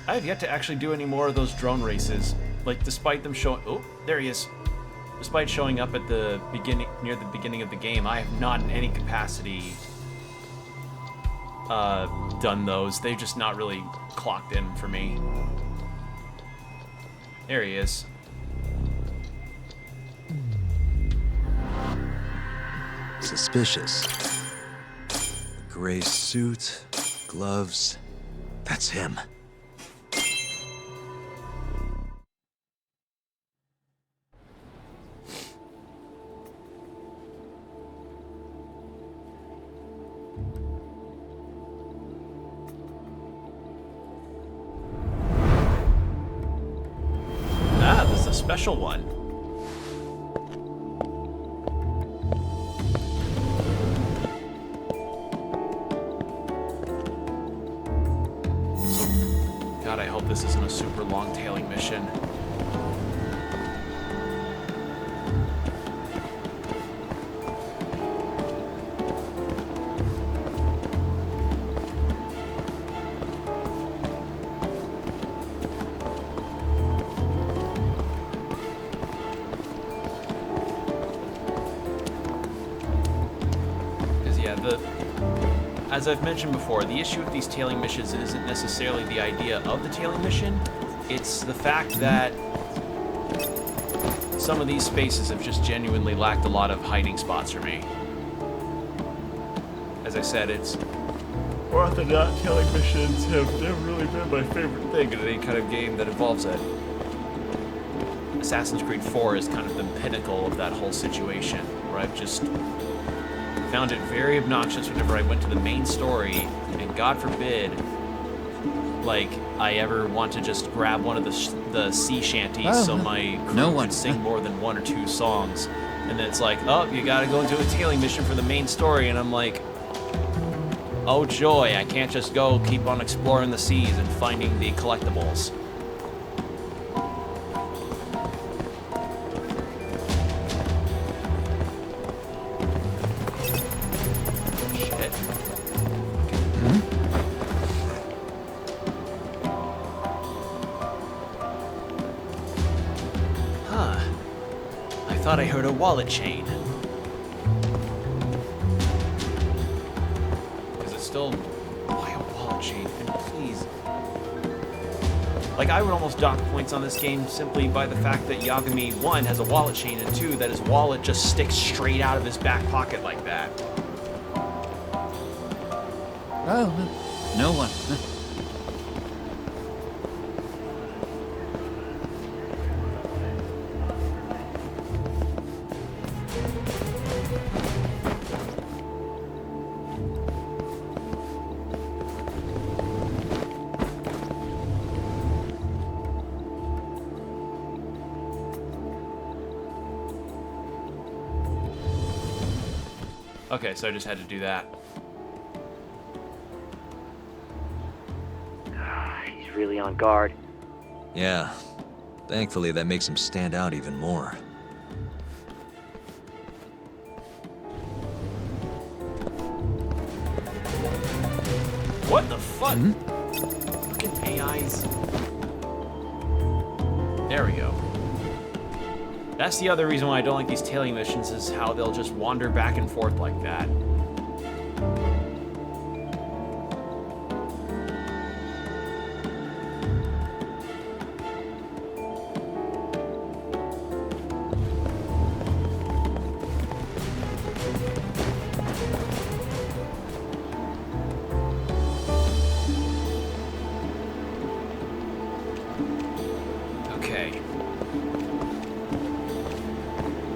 I have yet to actually do any more of those drone races. Like, despite them showing... Oh, there he is. Despite showing up at the beginning, near the beginning of the game, I have not in any capacity done those. They've just not really clocked in for me. There he is. Suspicious. A gray suit, gloves. That's him. Ah, this is a special one. God, I hope this isn't a super long tailing mission. As I've mentioned before, the issue with these tailing missions isn't necessarily the idea of the tailing mission, it's the fact that some of these spaces have just genuinely lacked a lot of hiding spots for me. As I said, it's orthodox tailing missions have never really been my favorite thing in any kind of game that involves it. Assassin's Creed 4 is kind of the pinnacle of that whole situation, where I've just found it very obnoxious whenever I went to the main story, and God forbid, like, I ever want to just grab one of the sea shanties so my crew can sing more than one or two songs, and then it's like, oh, you gotta go into a tailing mission for the main story, and I'm like, oh joy, I can't just go keep on exploring the seas and finding the collectibles. thought I heard a wallet chain. Is it still... Why a wallet chain? And please... Like, I would almost dock points on this game simply by the fact that Yagami, 1, has a wallet chain, and 2, that his wallet just sticks straight out of his back pocket like that. Oh, no one. Okay, so I just had to do that. He's really on guard. Yeah. Thankfully, that makes him stand out even more. What the fuck? Fucking AIs. There we go. That's the other reason why I don't like these tailing missions, is how they'll just wander back and forth like that. Okay.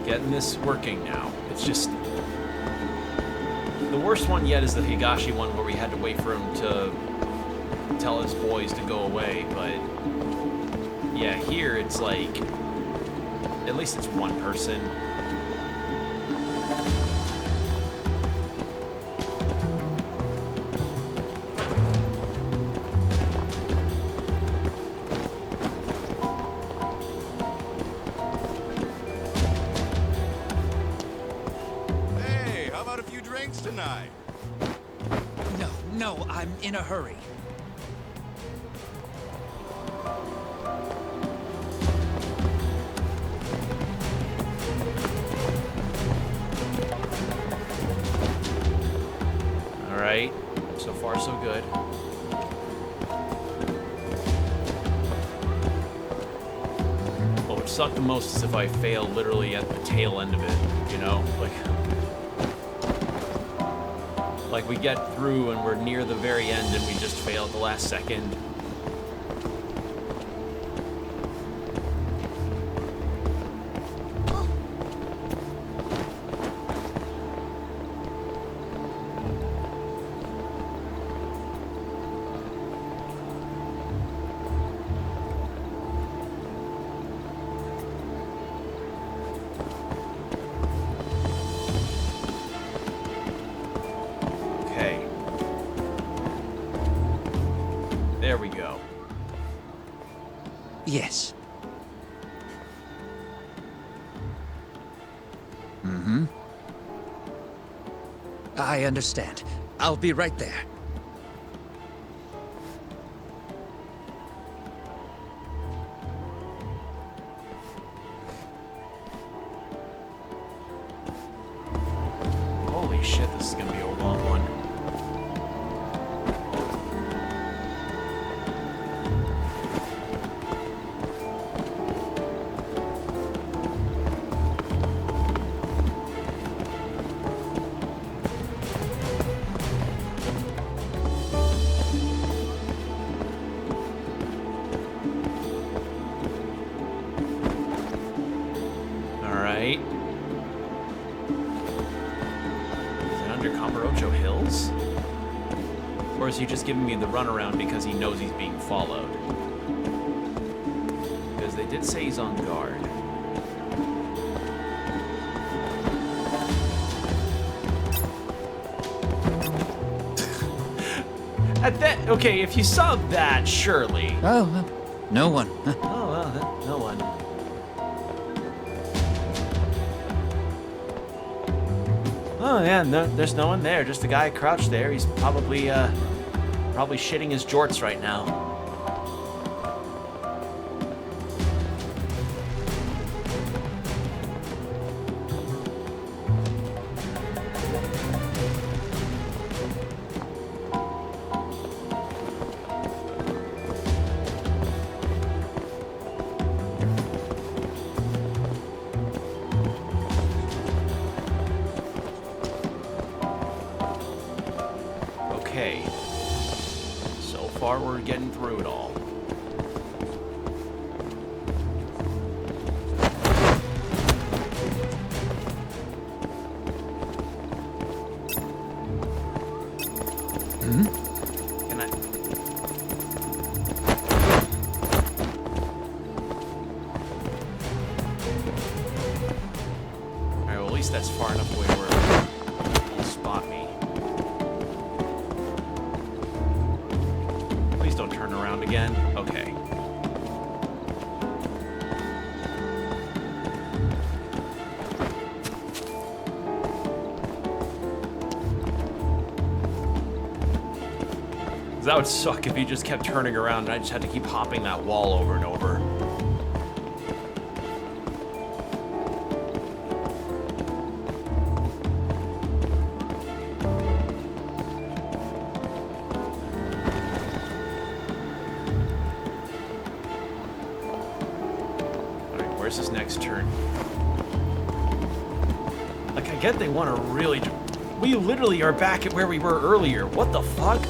Getting this working now. It's just... The worst one yet is the Higashi one, where we had to wait for him to tell his boys to go away, but... Yeah, here it's like... At least it's one person. Hey, how about a few drinks tonight? No, I'm in a hurry. Alright. So far, so good. What would suck the most is if I fail literally at the tail end of it, you know? Like we get through and we're near the very end and we just fail at the last second. There we go. Yes. I understand. I'll be right there. Holy shit, this is gonna be a long one. Alright. Is it under Kamurocho Hills? Or is he just giving me the runaround because he knows he's being followed? Because they did say he's on guard. At that, okay, if you saw that, surely. Oh, no one. Oh, well, no one. Oh yeah, no, there's no one there. Just a guy crouched there. He's probably shitting his jorts right now. Okay. So far, we're getting through it all. Can I... Alright, well, at least that's far enough away where it won't spot me. Please don't turn around again. Okay. That would suck if he just kept turning around and I just had to keep hopping that wall over and over. Alright, where's this next turn? Like, I get they want to really... We literally are back at where we were earlier. What the fuck?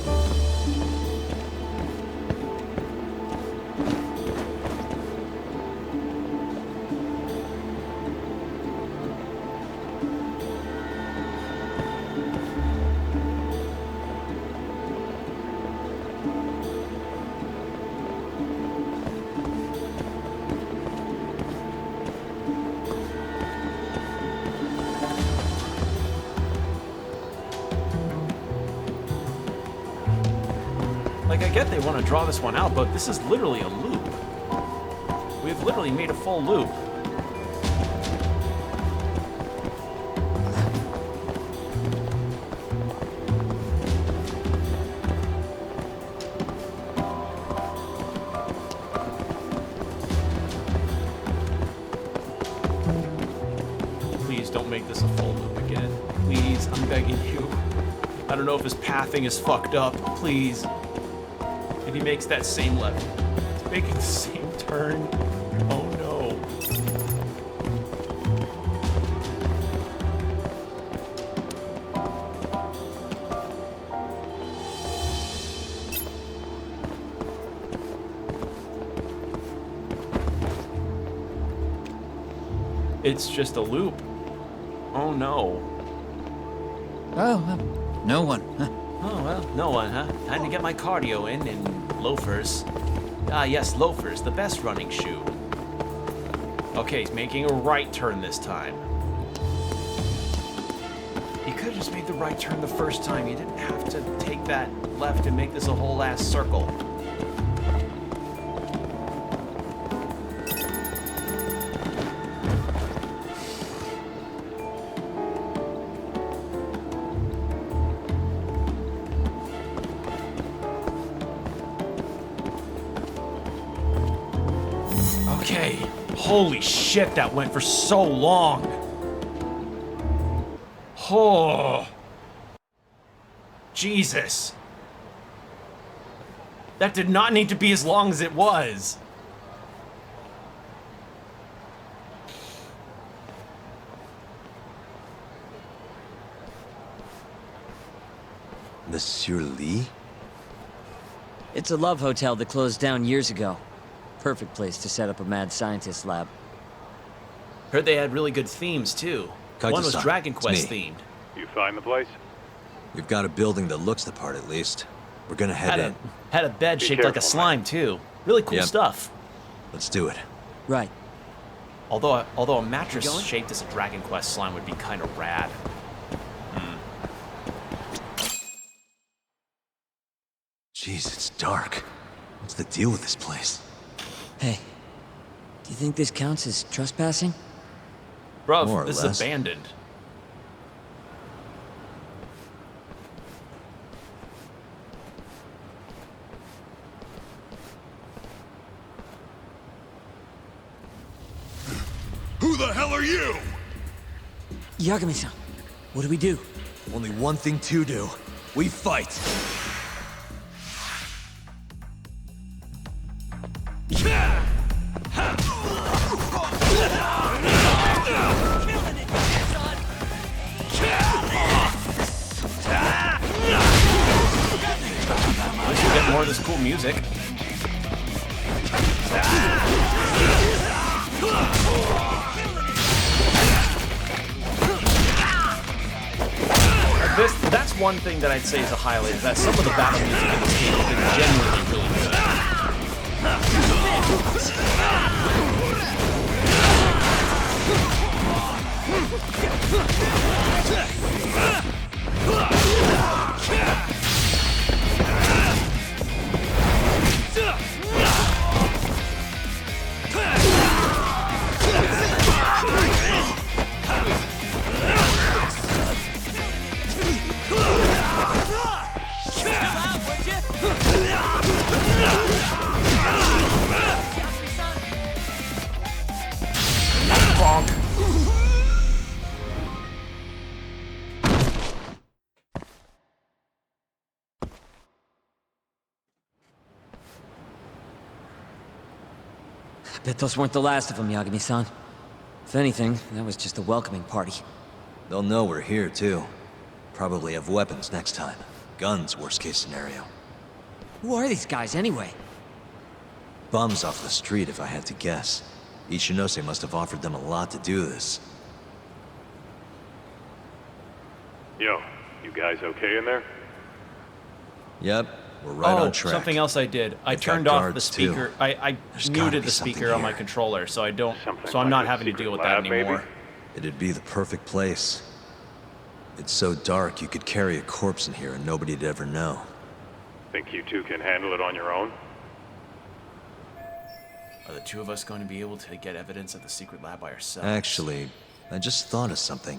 Like, I get they want to draw this one out, but this is literally a loop. We've literally made a full loop. Please don't make this a full loop again. Please, I'm begging you. I don't know if his pathing is fucked up. Please. If he makes that same left, he's making the same turn. Oh no. It's just a loop. Oh no. Oh, no one. Huh? Oh, well, no one, huh? Time to get my cardio in loafers. Ah, yes, loafers, the best running shoe. Okay, he's making a right turn this time. You could have just made the right turn the first time. You didn't have to take that left and make this a whole ass circle. Okay. Holy shit, that went for so long. Oh. Jesus. That did not need to be as long as it was. Monsieur Lee? It's a love hotel that closed down years ago. Perfect place to set up a mad scientist lab. Heard they had really good themes, too. One was Kaito-san, Dragon it's Quest me. themed. You find the place? We've got a building that looks the part at least. We're gonna head in. Had a bed Be shaped like a careful, slime, too. Really cool Yep. stuff. Let's do it. Right. Although a mattress going? shaped as a Dragon Quest slime would be kind of rad. Jeez, it's dark. What's the deal with this place? Hey, do you think this counts as trespassing? Bruv, More or this less. is abandoned. Who the hell are you? Yagami-san, what do we do? Only one thing to do. We fight. of this cool music. That's one thing that I'd say is a highlight, is that some of the battle music in this game has been genuinely really good. Bonk. Bet those weren't the last of them, Yagami-san. If anything, that was just a welcoming party. They'll know we're here, too. Probably have weapons next time. Guns, worst case scenario. Who are these guys, anyway? Bums off the street, if I had to guess. Ichinose must have offered them a lot to do this. Yo, you guys okay in there? Yep, we're right on track. Something else I did. I They've turned got off the guards, too. speaker. I There's gotta muted be the something speaker on my here. controller, so I'm like not a having to secret deal with lab, that maybe? anymore. It'd be the perfect place. It's so dark you could carry a corpse in here and nobody'd ever know. Think you two can handle it on your own? Are the two of us going to be able to get evidence at the secret lab by ourselves? Actually, I just thought of something.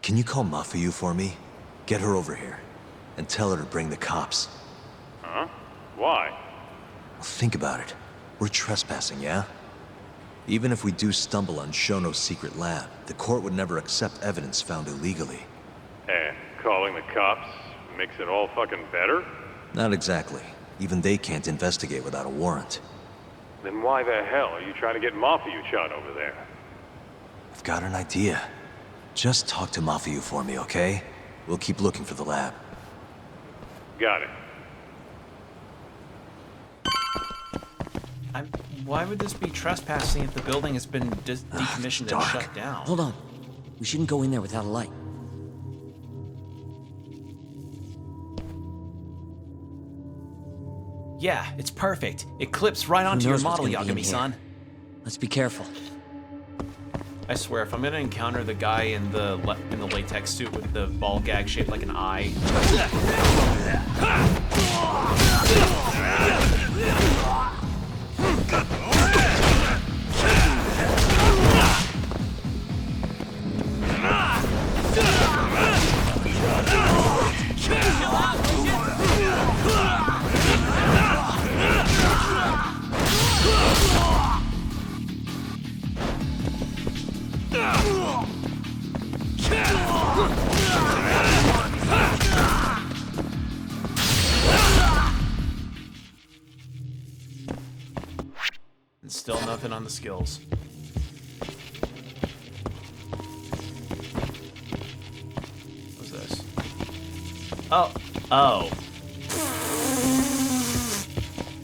Can you call Mafuyu for me? Get her over here. And tell her to bring the cops. Huh? Why? Well, think about it. We're trespassing, yeah? Even if we do stumble on Shono's secret lab, the court would never accept evidence found illegally. And calling the cops makes it all fucking better? Not exactly. Even they can't investigate without a warrant. Then why the hell are you trying to get Mafuyu shot over there? I've got an idea. Just talk to Mafuyu for me, okay? We'll keep looking for the lab. Got it. Why would this be trespassing if the building has been decommissioned and dark. shut down? Hold on. We shouldn't go in there without a light. Yeah, it's perfect. It clips right onto your knows what's model, gonna be in Yagami-san. Let's be careful. I swear, if I'm gonna encounter the guy in the latex suit with the ball gag shaped like an eye, and still nothing on the skills. What's this? Oh.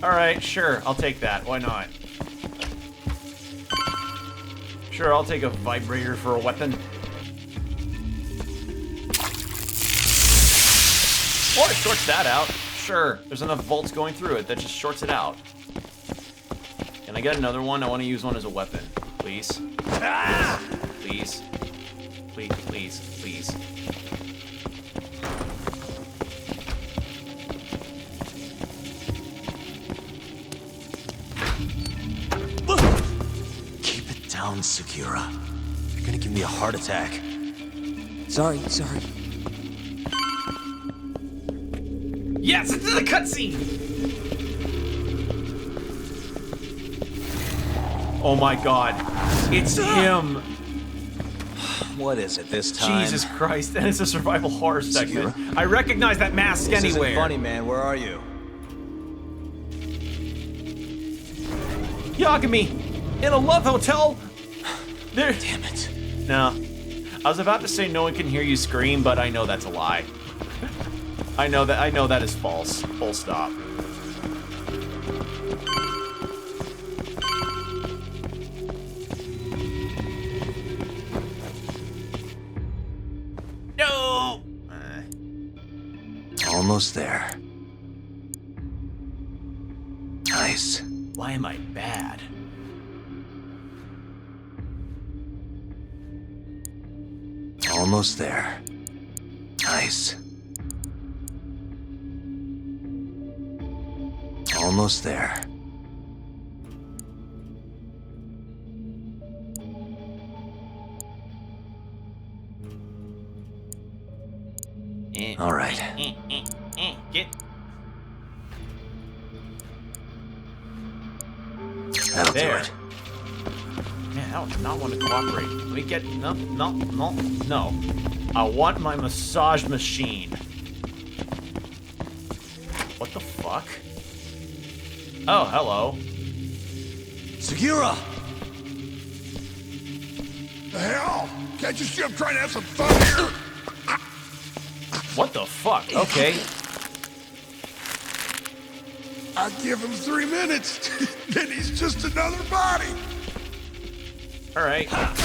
Alright, sure, I'll take that. Why not? Sure, I'll take a vibrator for a weapon. Or it shorts that out. Sure, there's enough volts going through it that just shorts it out. Can I get another one? I want to use one as a weapon. Please. Please. Please, please, please. Keep it down, Sugiura. You're gonna give me a heart attack. Sorry. Yes, it's the cutscene! Oh my god. It's him! What is it this time? Jesus Christ, and it's a survival horror segment. I recognize that mask This anywhere. isn't funny, man. Where are you? Yagami! In a love hotel? There. Damn it. No. I was about to say no one can hear you scream, but I know that's a lie. I know that is false. Full stop. No! Almost there. Nice. Why am I bad? Almost there. Nice. Almost there. All right. Get. That'll do There. it. Man, I do not want to cooperate. Let me get. No. I want my massage machine. What the fuck? Oh, hello. Segura! The hell? Can't you see I'm trying to have some fun here? What the fuck? Okay. I give him 3 minutes, then he's just another body. All right. Well.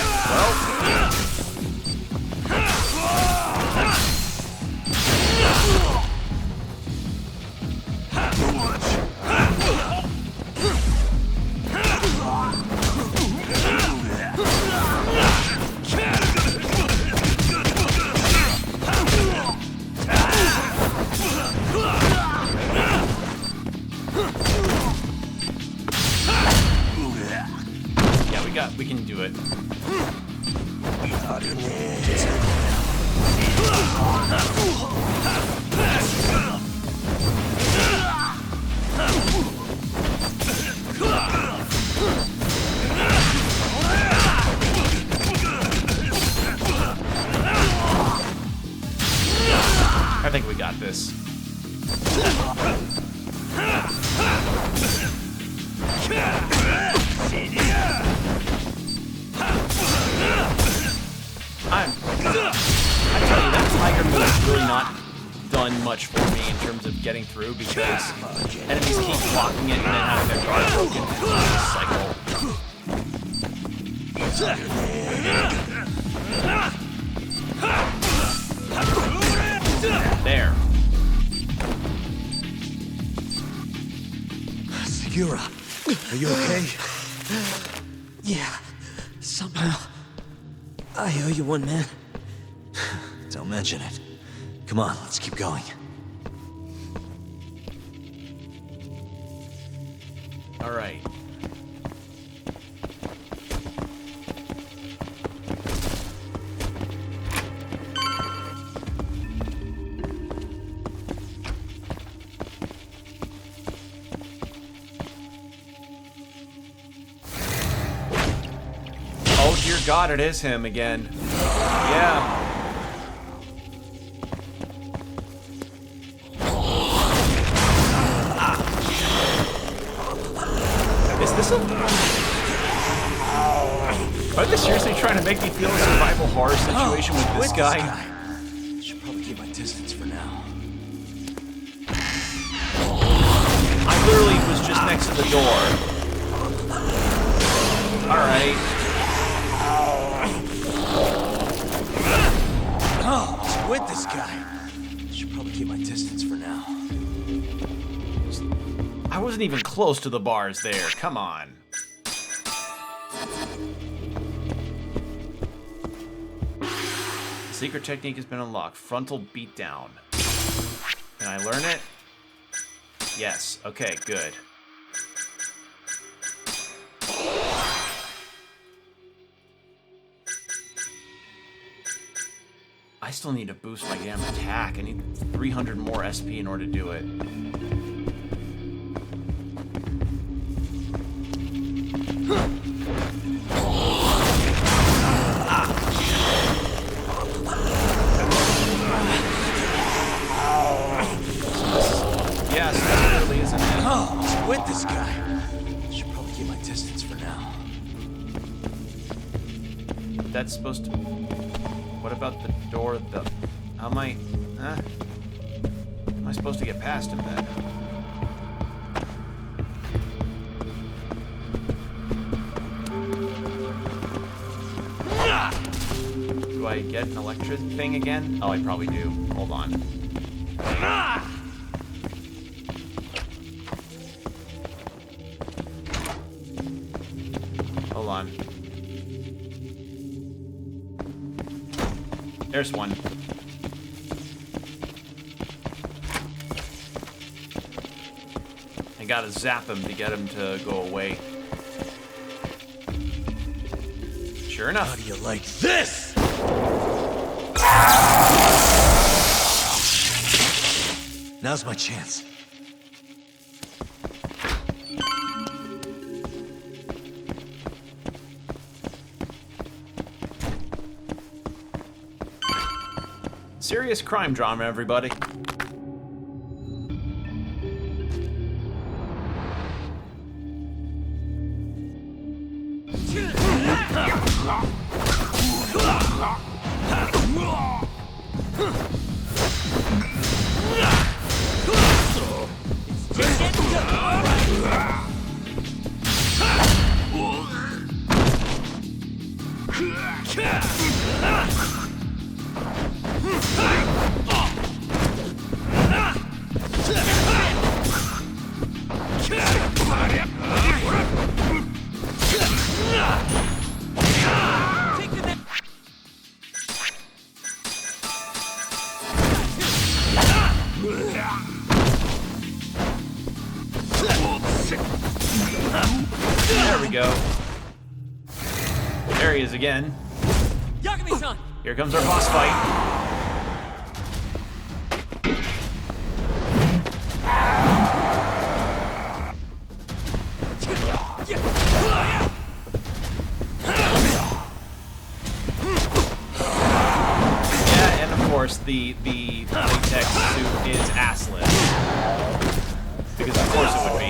Yeah, we can do it. I think we got this. I tell you, that tiger move has really not done much for me in terms of getting through because enemies keep blocking it and then having their guard broken. It's a cycle. There. Segura, are you okay? Yeah, somehow. I owe you one, man. Don't mention it. Come on, let's keep going. All right. Oh dear God, it is him again. Yeah. Is this a... Are they seriously trying to make me feel a survival horror situation with this guy? Should probably keep my distance for now. I literally was just next to the door. Alright. Oh, with this guy. Should probably keep my distance for now. I wasn't even close to the bars there. Come on. The secret technique has been unlocked. Frontal beatdown. Can I learn it? Yes. Okay, good. I still need to boost my damn attack. I need 300 more SP in order to do it. Yes, that really isn't it. Oh, with this guy. Should probably keep my distance for now. That's supposed to... What about the door? How am I... Am I supposed to get past him then? I get an electric thing again? Oh, I probably do. Hold on. Hold on. There's one. I gotta zap him to get him to go away. Sure enough. How do you like this? Now's my chance. Serious crime drama, everybody. There we go. There he is again. Here comes our boss fight. Yeah, and of course the latex suit is assless. Because of course it would be.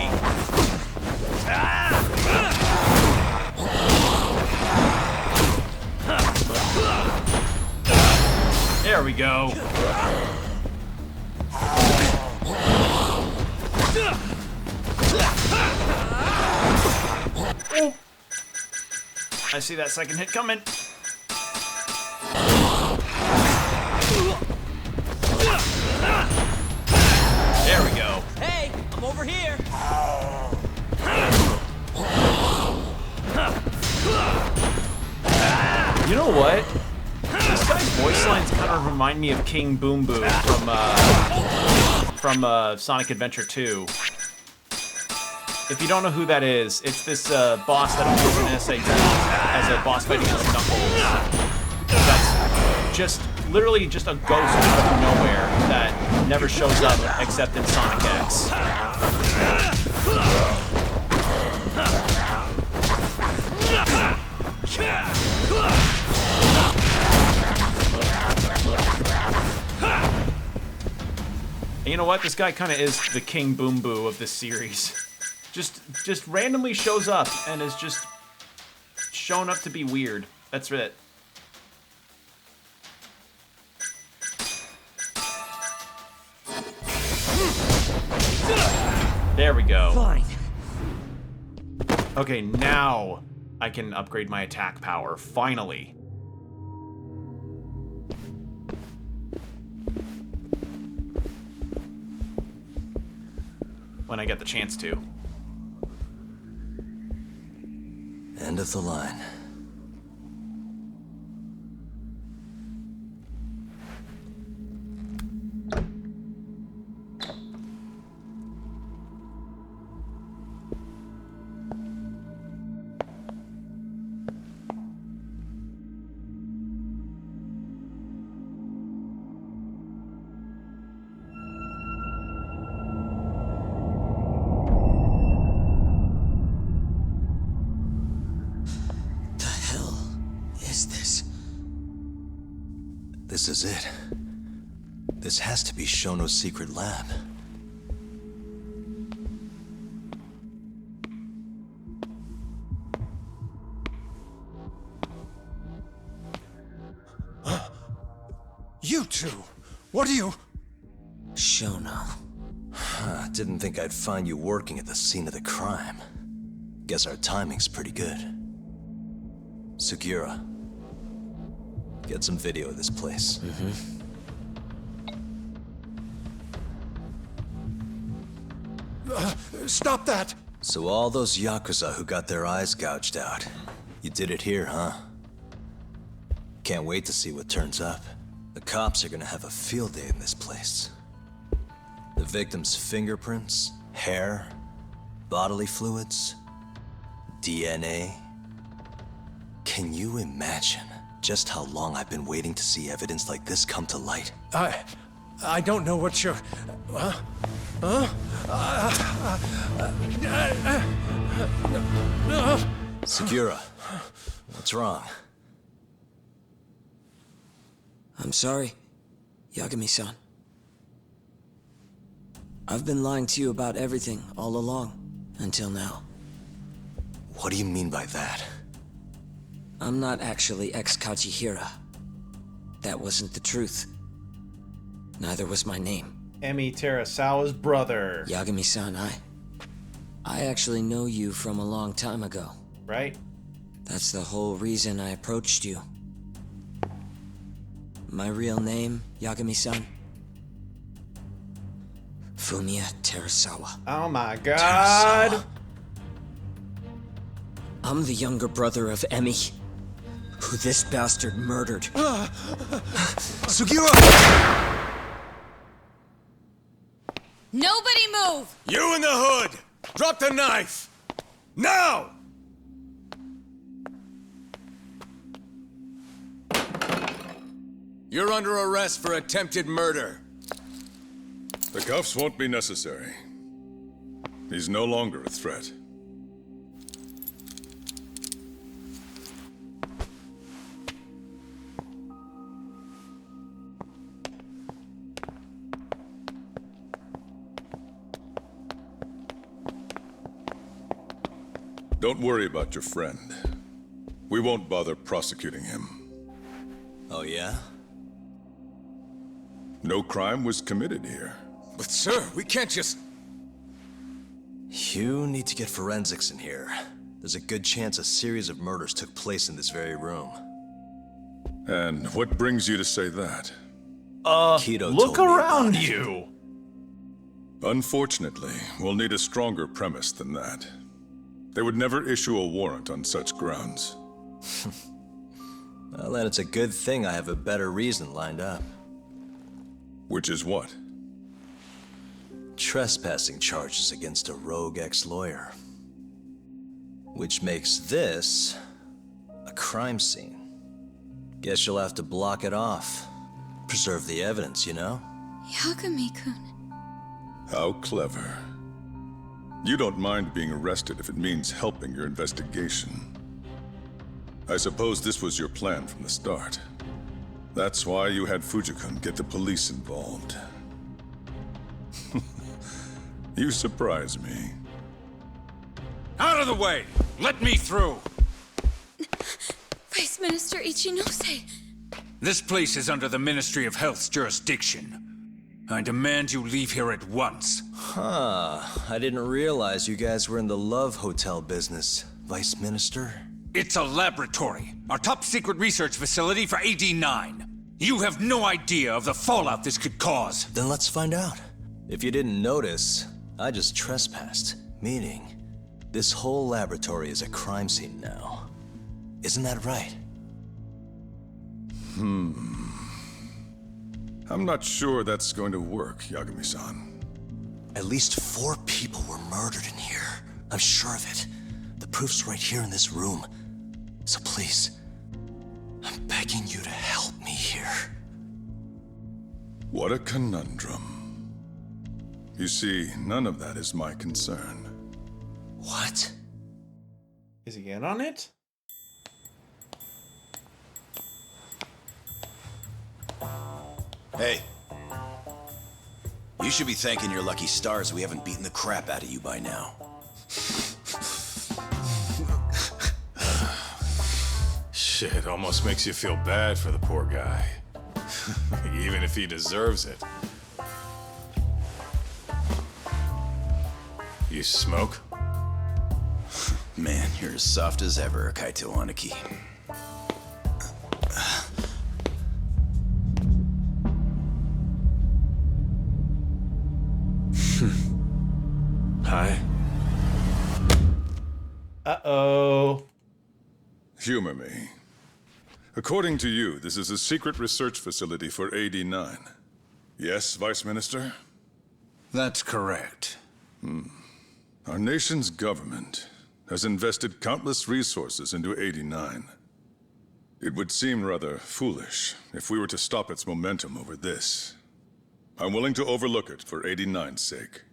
There we go. Oh. I see that second hit coming. There we go. Hey, I'm over here. You know what? This guy's voice lines kind of remind me of King Boom Boo from Sonic Adventure 2. If you don't know who that is, it's this boss that appears in SAT as a boss fight against Knuckles. That's just literally just a ghost out of nowhere that never shows up except in Sonic X. And you know what? This guy kind of is the King Boom Boo of this series. Just randomly shows up and is just shown up to be weird. That's it. There we go. Fine. Okay, now I can upgrade my attack power, finally. When I get the chance to. End of the line. This is it. This has to be Shono's secret lab. You two! What are you... Shono. Didn't think I'd find you working at the scene of the crime. Guess our timing's pretty good. Sugiura, Get some video of this place. Stop that! So all those Yakuza who got their eyes gouged out, you did it here, huh? Can't wait to see what turns up. The cops are gonna have a field day in this place. The victim's fingerprints, hair, bodily fluids, DNA. Can you imagine just how long I've been waiting to see evidence like this come to light? I don't know what you're... Segura, what's wrong? I'm sorry, Yagami-san. I've been lying to you about everything all along, until now. What do you mean by that? I'm not actually ex-Kajihira. That wasn't the truth. Neither was my name. Emi Terasawa's brother. Yagami-san, I actually know you from a long time ago. Right? That's the whole reason I approached you. My real name, Yagami-san? Fumiya Terasawa. Oh my god. Terasawa? I'm the younger brother of Emi, who this bastard murdered. Segura! Nobody move! You in the hood! Drop the knife! Now! You're under arrest for attempted murder. The cuffs won't be necessary. He's no longer a threat. Don't worry about your friend. We won't bother prosecuting him. Oh yeah? No crime was committed here. But sir, we can't just... You need to get forensics in here. There's a good chance a series of murders took place in this very room. And what brings you to say that? Kido Look told me around about it. you. Unfortunately, we'll need a stronger premise than that. They would never issue a warrant on such grounds. Well, then it's a good thing I have a better reason lined up. Which is what? Trespassing charges against a rogue ex-lawyer. Which makes this a crime scene. Guess you'll have to block it off. Preserve the evidence, you know? Yagami-kun. How clever. You don't mind being arrested if it means helping your investigation. I suppose this was your plan from the start. That's why you had Fujikun get the police involved. You surprise me. Out of the way! Let me through! Vice Minister Ichinose. This place is under the Ministry of Health's jurisdiction. I demand you leave here at once. Huh. I didn't realize you guys were in the love hotel business, Vice Minister. It's a laboratory, our top secret research facility for AD9. You have no idea of the fallout this could cause. Then let's find out. If you didn't notice, I just trespassed, meaning this whole laboratory is a crime scene now. Isn't that right? I'm not sure that's going to work, Yagami-san. At least 4 people were murdered in here. I'm sure of it. The proof's right here in this room. So please, I'm begging you to help me here. What a conundrum. You see, none of that is my concern. What? Is he in on it? Hey. You should be thanking your lucky stars we haven't beaten the crap out of you by now. Shit, almost makes you feel bad for the poor guy. Even if he deserves it. You smoke? Man, you're as soft as ever, Kaito Aniki. Hi. Uh-oh. Humor me. According to you, this is a secret research facility for AD-9. Yes, Vice Minister? That's correct. Our nation's government has invested countless resources into AD-9. It would seem rather foolish if we were to stop its momentum over this. I'm willing to overlook it for AD-9's sake.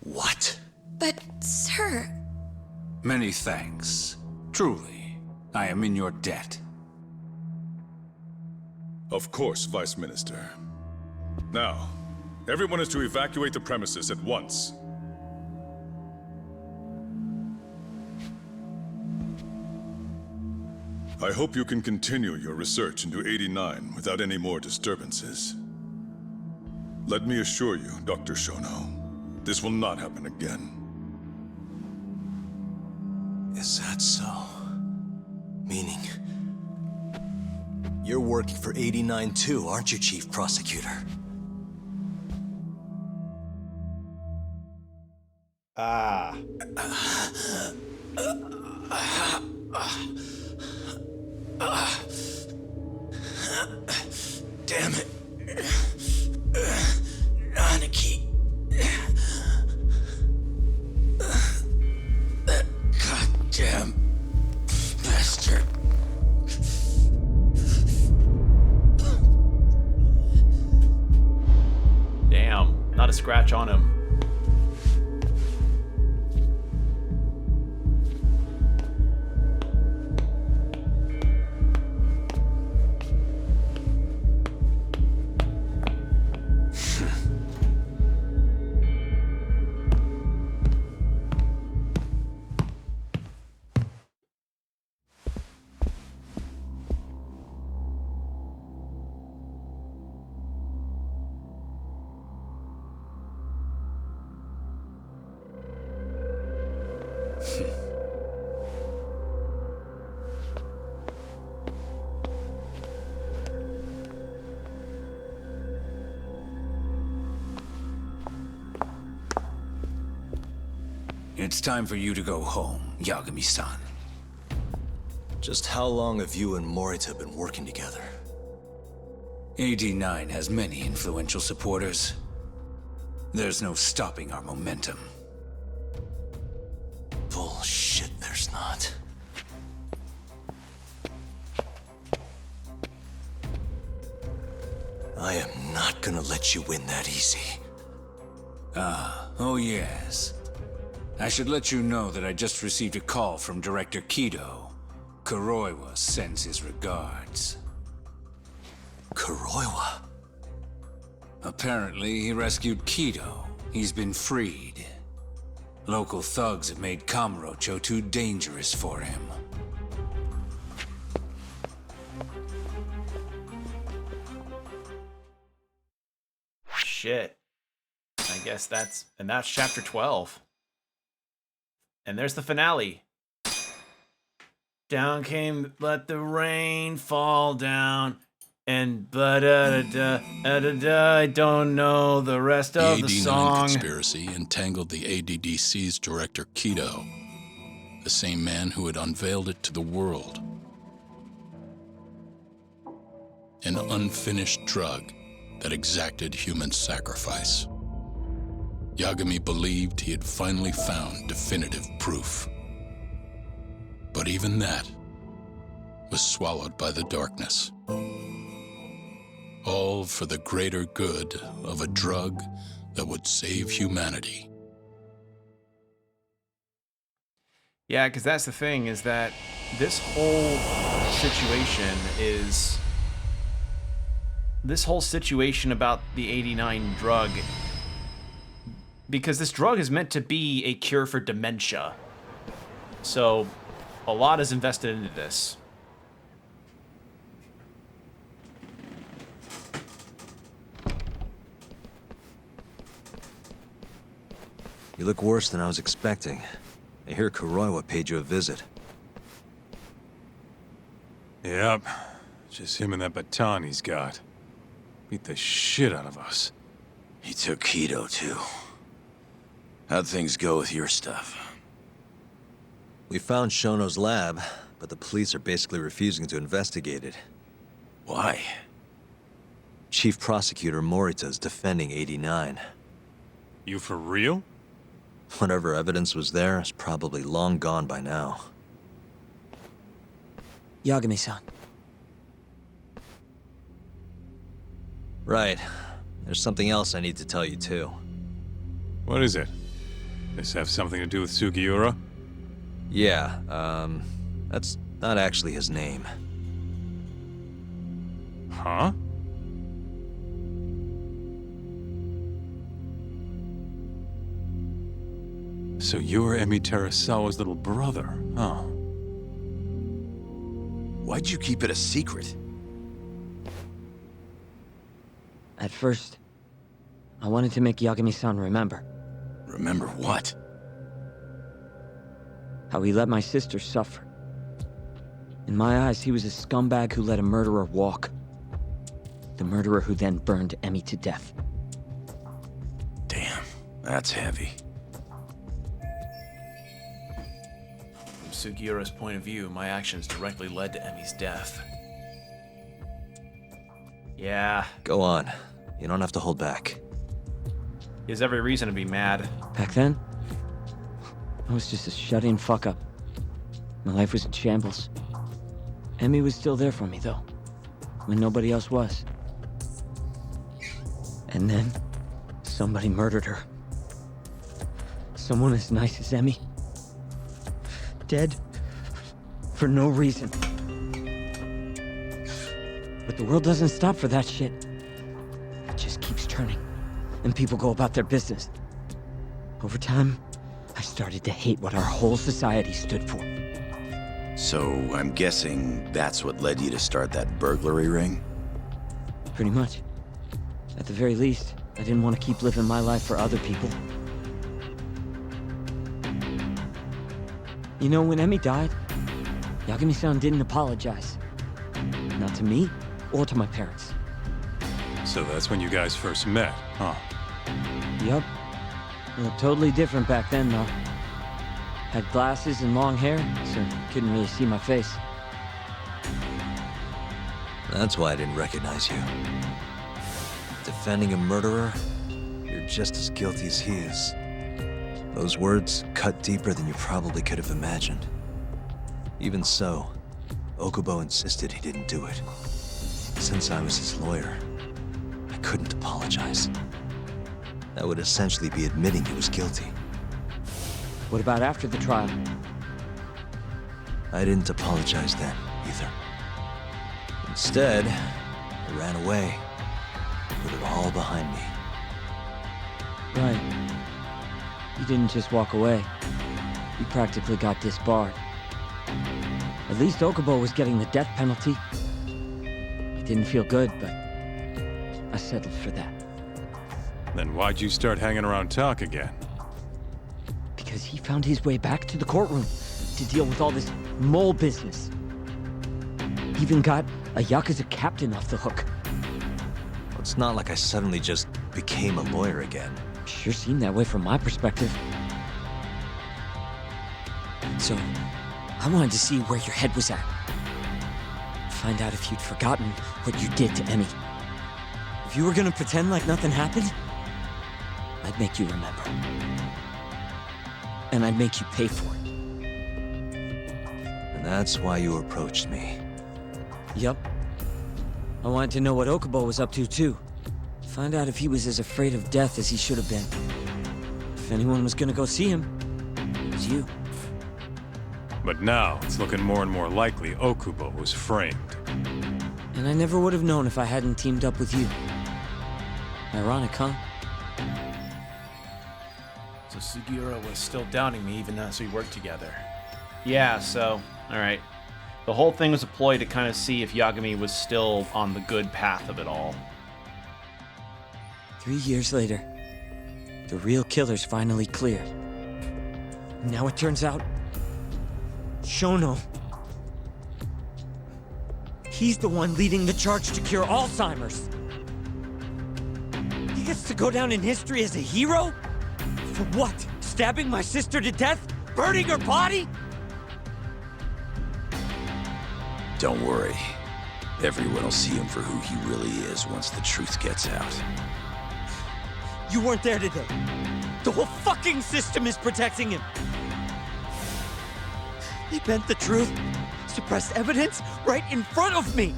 What? But, sir... Many thanks. Truly, I am in your debt. Of course, Vice Minister. Now, everyone is to evacuate the premises at once. I hope you can continue your research into AD-9 without any more disturbances. Let me assure you, Dr. Shono, this will not happen again. Is that so? Meaning... you're working for AD-9 too, aren't you, Chief Prosecutor? Ah. Damn it. Aniki. That goddamn bastard. Damn. Not a scratch on him. It's time for you to go home, Yagami-san. Just how long have you and Morita been working together? AD-9 has many influential supporters. There's no stopping our momentum. Bullshit, there's not. I am not gonna let you win that easy. Oh yes. I should let you know that I just received a call from Director Kido. Kuroiwa sends his regards. Kuroiwa? Apparently, he rescued Kido. He's been freed. Local thugs have made Kamurocho too dangerous for him. Shit. I guess that's chapter 12. And there's the finale. Down came, let the rain fall down. And da da da da da. I don't know the rest of the AD-9 song. conspiracy entangled the ADDC's director Kido, the same man who had unveiled it to the world. An unfinished drug that exacted human sacrifice. Yagami believed he had finally found definitive proof. But even that was swallowed by the darkness. All for the greater good of a drug that would save humanity. Yeah, because that's the thing, is that this whole situation is... This whole situation about the 89 drug... Because this drug is meant to be a cure for dementia. So, a lot is invested into this. You look worse than I was expecting. I hear Kuroiwa paid you a visit. Yep. Just him and that baton he's got. Beat the shit out of us. He took Kido, too. How'd things go with your stuff? We found Shono's lab, but the police are basically refusing to investigate it. Why? Chief Prosecutor Morita's defending 89. You for real? Whatever evidence was there is probably long gone by now. Yagami-san. Right. There's something else I need to tell you, too. What is it? This have something to do with Sugiura? Yeah, that's not actually his name. Huh? So you're Emi Terasawa's little brother, huh? Why'd you keep it a secret? At first, I wanted to make Yagami-san remember. Remember what? How he let my sister suffer. In my eyes, he was a scumbag who let a murderer walk. The murderer who then burned Emi to death. Damn, that's heavy. From Sugiura's point of view, my actions directly led to Emi's death. Yeah. Go on. You don't have to hold back. He has every reason to be mad. Back then, I was just a shut-in fuck-up. My life was in shambles. Emi was still there for me, though, when nobody else was. And then, somebody murdered her. Someone as nice as Emi. Dead. For no reason. But the world doesn't stop for that shit. It just keeps turning. And people go about their business. Over time, I started to hate what our whole society stood for. So, I'm guessing that's what led you to start that burglary ring? Pretty much. At the very least, I didn't want to keep living my life for other people. You know, when Emi died, Yagami-san didn't apologize. Not to me, or to my parents. So that's when you guys first met, huh? Yup. You looked totally different back then, though. Had glasses and long hair, so couldn't really see my face. That's why I didn't recognize you. Defending a murderer, you're just as guilty as he is. Those words cut deeper than you probably could have imagined. Even so, Okubo insisted he didn't do it. Since I was his lawyer, I couldn't apologize. That would essentially be admitting he was guilty. What about after the trial? I didn't apologize then, either. Instead, I ran away, put it all behind me. Right. You didn't just walk away. You practically got disbarred. At least Okubo was getting the death penalty. It didn't feel good, but I settled for that. Then why'd you start hanging around talk again? Because he found his way back to the courtroom to deal with all this mole business. He even got a Yakuza captain off the hook. It's not like I suddenly just became a lawyer again. Sure seemed that way from my perspective. So, I wanted to see where your head was at. Find out if you'd forgotten what you did to Emi. If you were gonna pretend like nothing happened, I'd make you remember. And I'd make you pay for it. And that's why you approached me. Yup. I wanted to know what Okubo was up to, too. Find out if he was as afraid of death as he should have been. If anyone was gonna go see him, it was you. But now, it's looking more and more likely Okubo was framed. And I never would have known if I hadn't teamed up with you. Ironic, huh? So Sugiura was still doubting me even as we worked together. Yeah, so, alright. The whole thing was a ploy to kind of see if Yagami was still on the good path of it all. 3 years later, the real killer's finally cleared. Now it turns out, Shono, he's the one leading the charge to cure Alzheimer's. He gets to go down in history as a hero? For what? Stabbing my sister to death? Burning her body? Don't worry. Everyone will see him for who he really is once the truth gets out. You weren't there today. The whole fucking system is protecting him. They bent the truth, suppressed evidence right in front of me.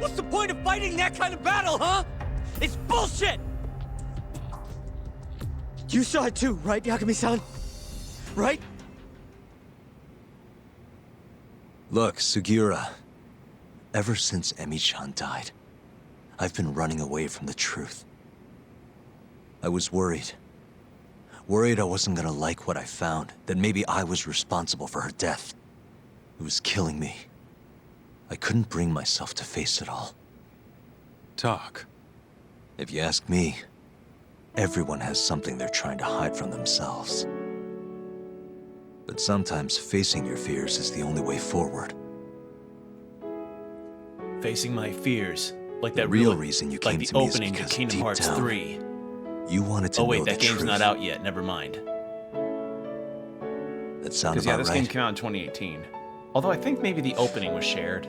What's the point of fighting that kind of battle, huh? It's bullshit! You saw it too, right, Yagami-san? Right? Look, Sugiura. Ever since Emi-chan died, I've been running away from the truth. I was worried. Worried I wasn't gonna like what I found, that maybe I was responsible for her death. It was killing me. I couldn't bring myself to face it all. Talk. If you ask me, everyone has something they're trying to hide from themselves. But sometimes facing your fears is the only way forward. Facing my fears. Like The that real reason you came like to the me is opening to because Kingdom deep Hearts down, 3. you wanted to Oh know wait, the that game's truth. not out yet. Never mind. That sound Because about this right? game came out in 2018. Although I think maybe the opening was shared.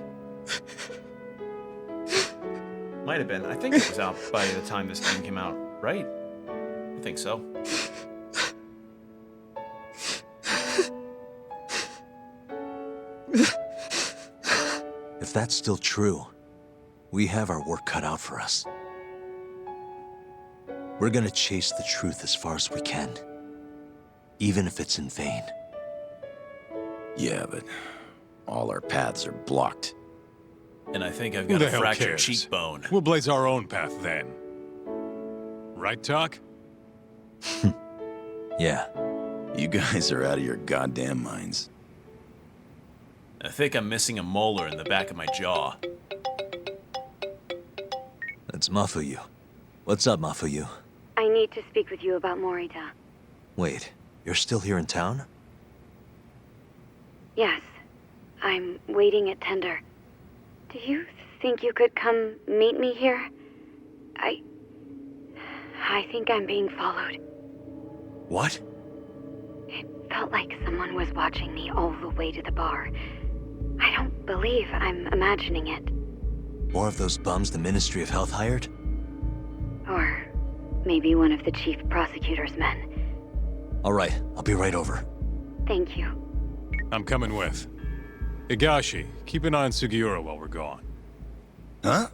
Might have been. I think it was out by the time this game came out, right? I think so. If that's still true, we have our work cut out for us. We're gonna chase the truth as far as we can, even if it's in vain. Yeah, but all our paths are blocked. And I think I've Who got the a hell fractured cares? cheekbone. We'll blaze our own path then. Right, Talk? Yeah. You guys are out of your goddamn minds. I think I'm missing a molar in the back of my jaw. That's Mafuyu. What's up, Mafuyu? I need to speak with you about Morita. Wait, you're still here in town? Yes. I'm waiting at Tender. Do you think you could come meet me here? I think I'm being followed. What? It felt like someone was watching me all the way to the bar. I don't believe I'm imagining it. More of those bums the Ministry of Health hired? Or maybe one of the chief prosecutor's men. All right, I'll be right over. Thank you. I'm coming with. Higashi, keep an eye on Sugiura while we're gone. Huh?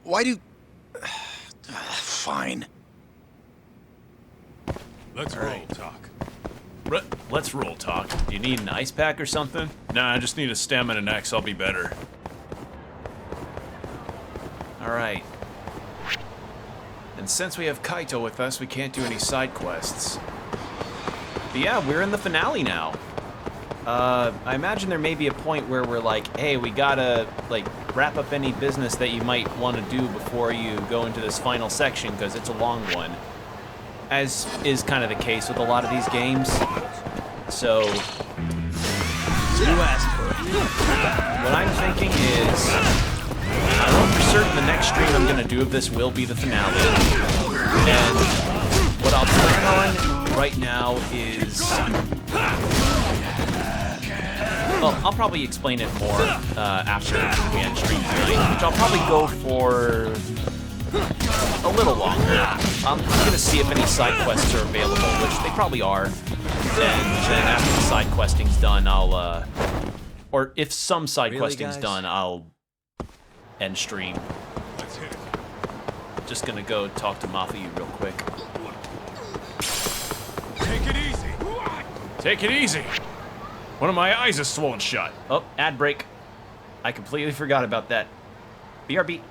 Why do... Fine. Let's roll, Talk. Let's roll, Talk. Do you need an ice pack or something? Nah, I just need a stem and an axe. I'll be better. Alright. And since we have Kaito with us, we can't do any side quests. But yeah, we're in the finale now. I imagine there may be a point where we're like, hey, we gotta, like, wrap up any business that you might want to do before you go into this final section, because it's a long one. As is kind of the case with a lot of these games. So you asked for it. What I'm thinking is, I know for certain the next stream I'm going to do of this will be the finale. And what I'll plan on right now is... Well, I'll probably explain it more after we end stream tonight, which I'll probably go for a little longer. I'm going to see if any side quests are available, which they probably are. And then after the side questing's done, I'll... or if some side questing's done, I'll end stream. Let's hit it. Just gonna go talk to Mafuyu real quick. Take it easy. Take it easy. One of my eyes is swollen shut. Oh, ad break. I completely forgot about that. BRB.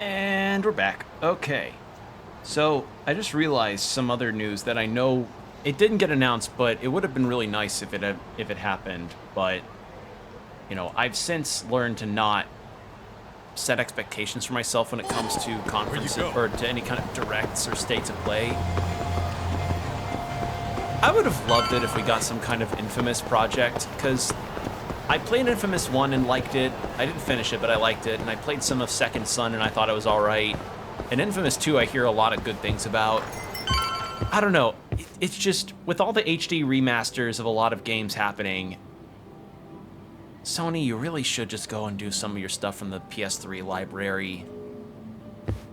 And we're back. Okay. So, I just realized some other news that I know it didn't get announced, but it would have been really nice if it happened, but you know, I've since learned to not set expectations for myself when it comes to conferences or to any kind of directs or states of play. I would have loved it if we got some kind of Infamous project, because I played Infamous 1 and liked it. I didn't finish it, but I liked it. And I played some of Second Son and I thought it was alright. And Infamous 2 I hear a lot of good things about. I don't know. It's just, with all the HD remasters of a lot of games happening, Sony, you really should just go and do some of your stuff from the PS3 library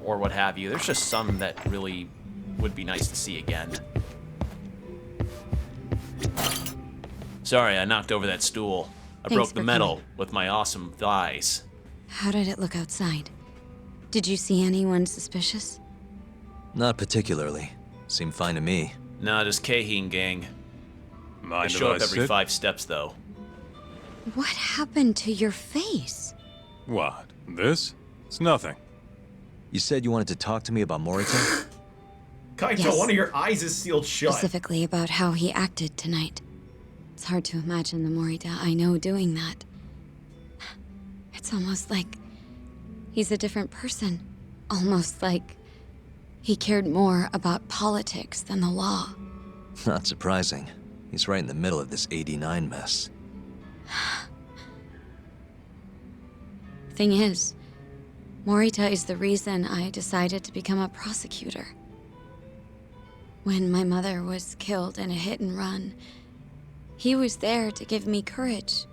or what have you. There's just some that really would be nice to see again. Sorry, I knocked over that stool. I broke the metal with my awesome thighs. How did it look outside? Did you see anyone suspicious? Not particularly. Seemed fine to me. Nah, just Kaheen gang. Mind They show up every 5 steps, though. What happened to your face? What? This? It's nothing. You said you wanted to talk to me about Morita? Kaito, Yes. one of your eyes is sealed shut. Specifically about how he acted tonight. It's hard to imagine the Morita I know doing that. It's almost like he's a different person. Almost like he cared more about politics than the law. Not surprising. He's right in the middle of this 89 mess. Thing is, Morita is the reason I decided to become a prosecutor. When my mother was killed in a hit and run, he was there to give me courage,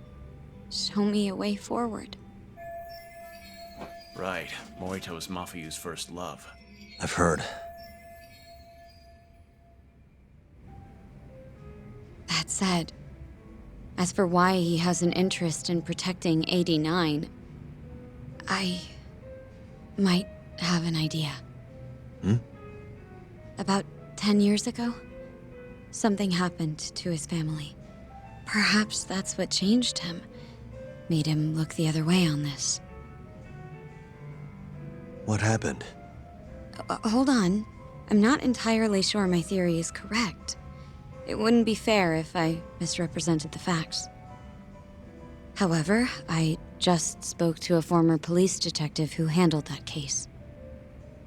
show me a way forward. Right. Morita was Mafuyu's first love. I've heard. That said, as for why he has an interest in protecting 89, I might have an idea. About 10 years ago, something happened to his family. Perhaps that's what changed him, made him look the other way on this. What happened? Hold on. I'm not entirely sure my theory is correct. It wouldn't be fair if I misrepresented the facts. However, I just spoke to a former police detective who handled that case.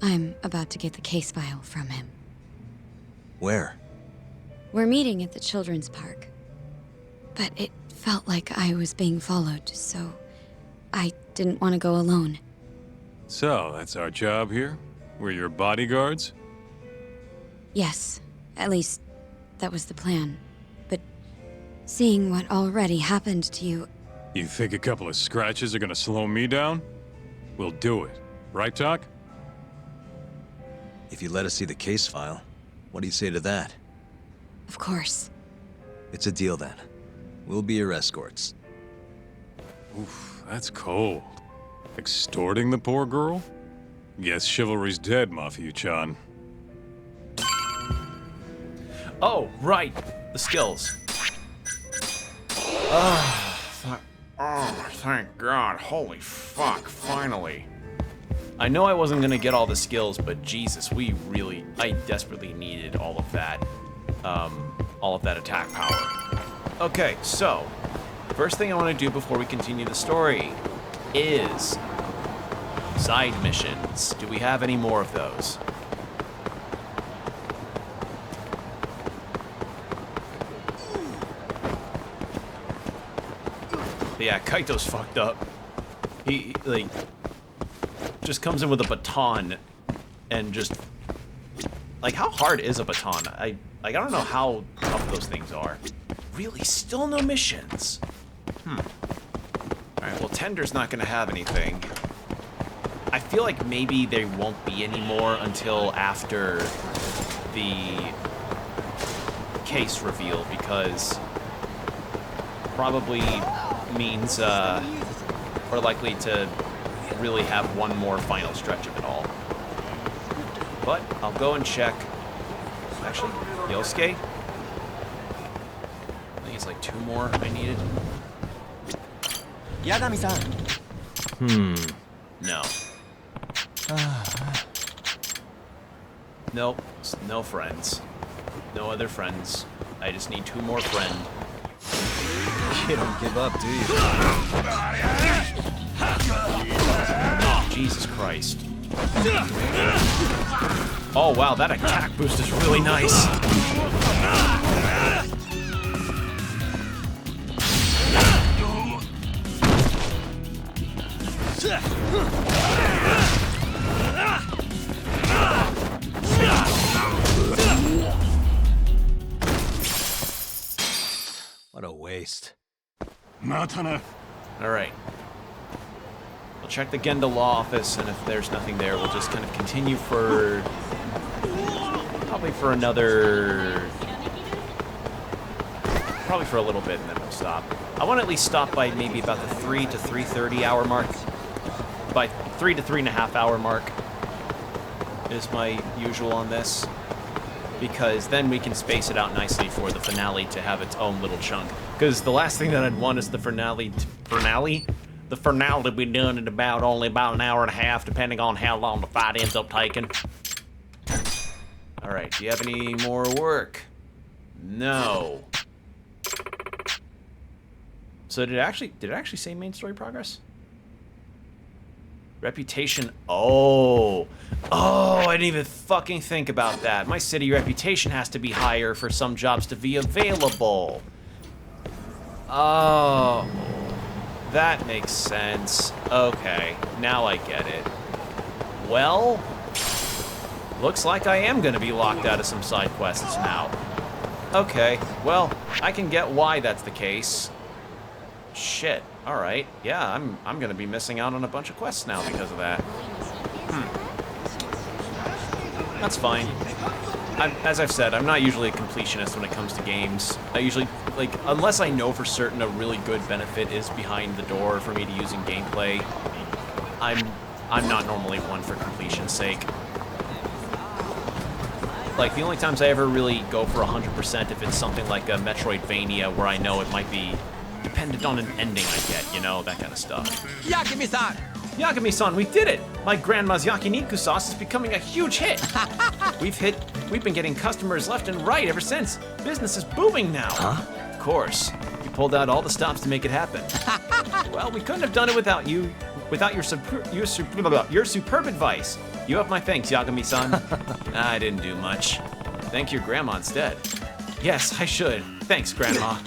I'm about to get the case file from him. Where? We're meeting at the children's park. But it felt like I was being followed, so I didn't want to go alone. So, that's our job here? We're your bodyguards? Yes, at least that was the plan. But seeing what already happened to you, You think a couple of scratches are gonna slow me down? We'll do it. Right, Doc? If you let us see the case file, what do you say to that? of course. It's a deal then. We'll be your escorts. Oof, that's cold. Extorting the poor girl? Guess chivalry's dead, Mafuyu-chan. Oh, right. The skills. Thank God. Holy fuck, finally. I know I wasn't gonna get all the skills, but Jesus, I desperately needed all of that attack power. Okay, so, first thing I want to do before we continue the story is side missions. Do we have any more of those? Yeah, Kaito's fucked up. He, like, just comes in with a baton and just... Like, how hard is a baton? I don't know how tough those things are. Really? Still no missions? Alright, well, Tender's not gonna have anything. I feel like maybe there won't be any more until after the case reveal, because probably means we're likely to really have one more final stretch of it all. But I'll go and check. Actually, Yosuke? I think it's like 2 more I needed. Yagami-san. No. Nope, no friends. No other friends. I just need 2 more friends. You don't give up, do you? Oh, Jesus Christ. Oh, wow, that attack boost is really nice. What a waste. Alright. We'll check the Genda Law office, and if there's nothing there, we'll just kind of continue for... Probably for another... Probably for a little bit, and then we'll stop. I want to at least stop by maybe about the 3 to 3:30 hour mark. By 3 to 3.5 hour mark is my usual on this. Because then we can space it out nicely for the finale to have its own little chunk. Because the last thing that I'd want is the finale? The finale to be done in only about an hour and a half, depending on how long the fight ends up taking. Alright, do you have any more work? No. So did it actually say main story progress? Reputation. Oh, I didn't even fucking think about that. My city reputation has to be higher for some jobs to be available. Oh, that makes sense. Okay, now I get it. Well, looks like I am gonna be locked out of some side quests now. Okay, well, I can get why that's the case. Shit. All right. Yeah, I'm gonna be missing out on a bunch of quests now because of that. That's fine. As I've said, I'm not usually a completionist when it comes to games. I usually, like, unless I know for certain a really good benefit is behind the door for me to use in gameplay, I'm not normally one for completion's sake. Like, the only times I ever really go for 100% if it's something like a Metroidvania where I know it might be dependent on an ending I get, you know, that kind of stuff. Yakimi-san! Yakimi-san, we did it! My grandma's yakiniku sauce is becoming a huge hit! We've been getting customers left and right ever since. Business is booming now. Huh? Of course. You pulled out all the stops to make it happen. Well, we couldn't have done it without you, without your superb advice. You have my thanks, Yagami-san. I didn't do much. Thank your grandma instead. Yes, I should. Thanks, Grandma.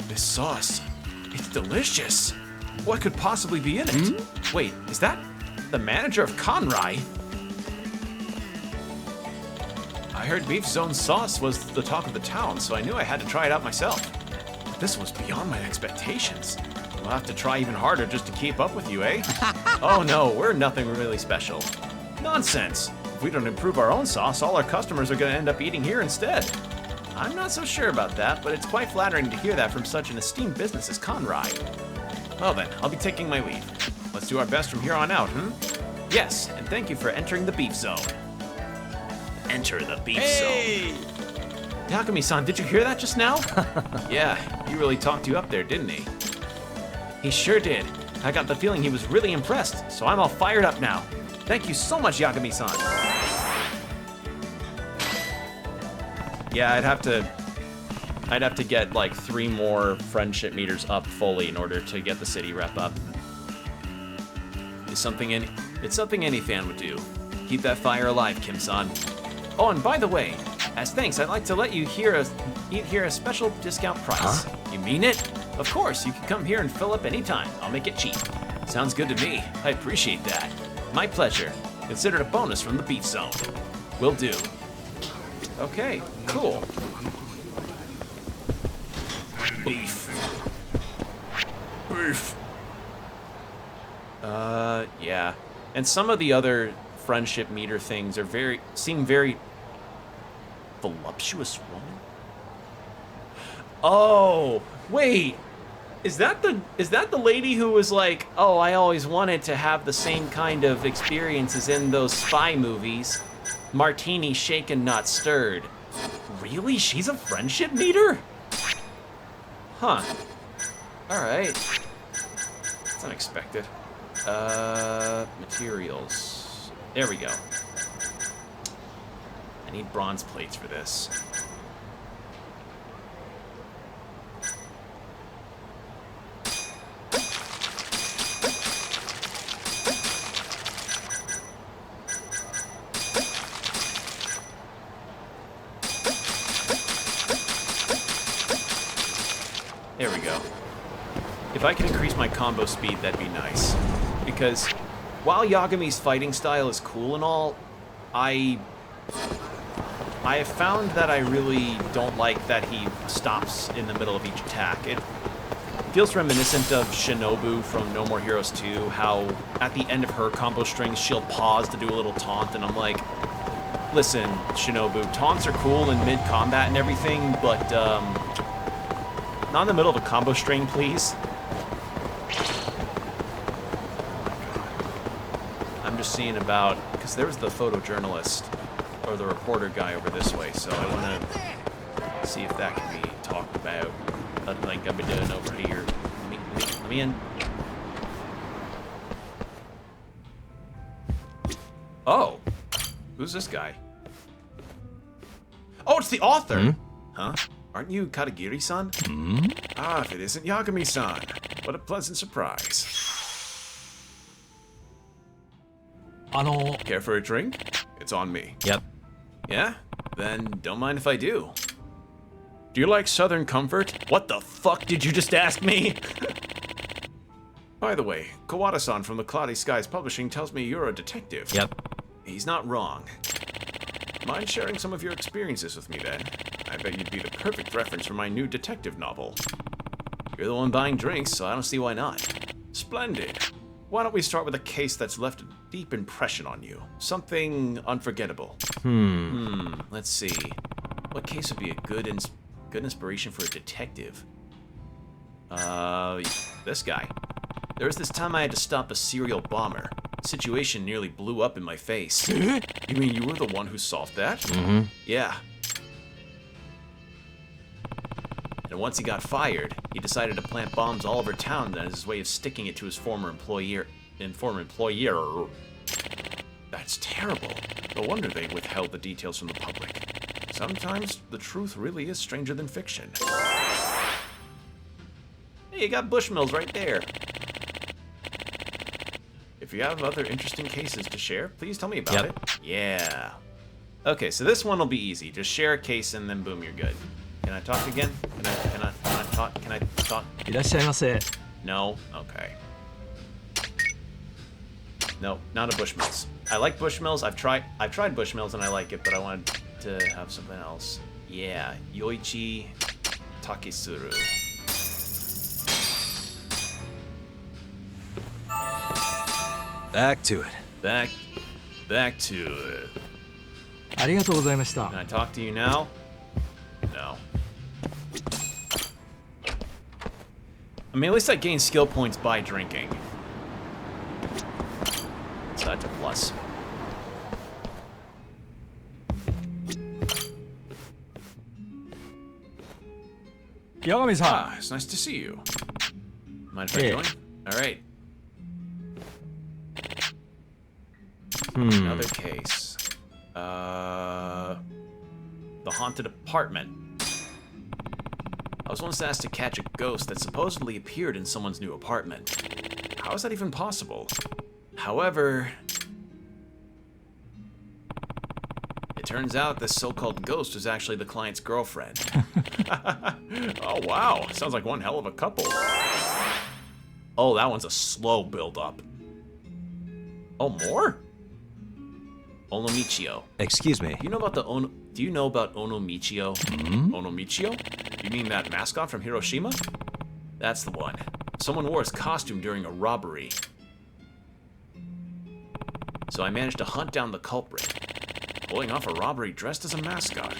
This sauce, it's delicious. What could possibly be in it? Wait, is that the manager of Conrai? I heard Beef Zone sauce was the talk of the town, so I knew I had to try it out myself. This was beyond my expectations. We'll have to try even harder just to keep up with you, eh? Oh no, we're nothing really special. Nonsense. If we don't improve our own sauce, all our customers are going to end up eating here instead. I'm not so sure about that, but it's quite flattering to hear that from such an esteemed business as Conrai. Well then, I'll be taking my leave. Let's do our best from here on out, Yes, and thank you for entering the Beef Zone. Enter the Beef Zone. Takumi-san, did you hear that just now? Yeah, he really talked you up there, didn't he? He sure did. I got the feeling he was really impressed, so I'm all fired up now. Thank you so much, Yagami-san. Yeah, I'd have to get like 3 more friendship meters up fully in order to get the city rep up. It's something any fan would do. Keep that fire alive, Kim-san. Oh, and by the way, as thanks, I'd like to let you hear a special discount price. Huh? You mean it? Of course, you can come here and fill up anytime. I'll make it cheap. Sounds good to me. I appreciate that. My pleasure. Consider it a bonus from the Beef Zone. Will do. Okay, cool. Beef. Beef. Yeah. And some of the other friendship meter things are seem very voluptuous woman. Oh, wait. Is that the lady who was like, "Oh, I always wanted to have the same kind of experiences in those spy movies. Martini shaken, not stirred." Really? She's a friendship meter? Huh. All right. That's unexpected. Materials. There we go. I need bronze plates for this. There we go. If I can increase my combo speed, that'd be nice. Because while Yagami's fighting style is cool and all, I have found that I really don't like that he stops in the middle of each attack. It feels reminiscent of Shinobu from No More Heroes 2, how at the end of her combo strings, she'll pause to do a little taunt, and I'm like, listen, Shinobu, taunts are cool in mid-combat and everything, but, not in the middle of a combo string, please. I'm just seeing about, because there was the photojournalist, or the reporter guy over this way, so I want to see if that can be talked about. Like I've been doing over here. Let me in. Oh, who's this guy? Oh, it's the author. Huh? Aren't you Katagiri-san? Ah, if it isn't Yagami-san. What a pleasant surprise. Care for a drink? It's on me. Yep. Yeah? Then don't mind if I do. Do you like Southern Comfort? What the fuck did you just ask me? By the way, Kawada-san from the Cloudy Skies Publishing tells me you're a detective. Yep. He's not wrong. Mind sharing some of your experiences with me then? I bet you'd be the perfect reference for my new detective novel. You're the one buying drinks, so I don't see why not. Splendid. Why don't we start with a case that's left a deep impression on you? Something unforgettable. Let's see. What case would be a good inspiration for a detective? This guy. There was this time I had to stop a serial bomber. The situation nearly blew up in my face. You mean you were the one who solved that? Yeah. And once he got fired, he decided to plant bombs all over town as his way of sticking it to his former employer. That's terrible. No wonder they withheld the details from the public. Sometimes the truth really is stranger than fiction. Hey, you got Bushmills right there. If you have other interesting cases to share, please tell me about it. Yeah. Okay, so this one will be easy. Just share a case and then boom, you're good. Can I talk again? Can I talk? Can I talk? いらっしゃいませ。 No? Okay. No, not a Bushmills. I like Bushmills. I've tried Bushmills and I like it, but I wanted to have something else. Yeah, Yoichi Takesuru. Back to it. Back to it. ありがとうございました。 Can I talk to you now? No. I mean, at least I gain skill points by drinking. So that's a plus. Yagami-san. Ah, it's nice to see you. Mind if I join? Alright. Another case. The haunted apartment. I was once asked to catch a ghost that supposedly appeared in someone's new apartment. How is that even possible? However, it turns out this so-called ghost was actually the client's girlfriend. Oh wow, sounds like one hell of a couple. Oh, that one's a slow build-up. Oh, more? Onomichio. Excuse me. Do you know about Onomichio? Onomichio? You mean that mascot from Hiroshima? That's the one. Someone wore his costume during a robbery. So I managed to hunt down the culprit. Pulling off a robbery dressed as a mascot.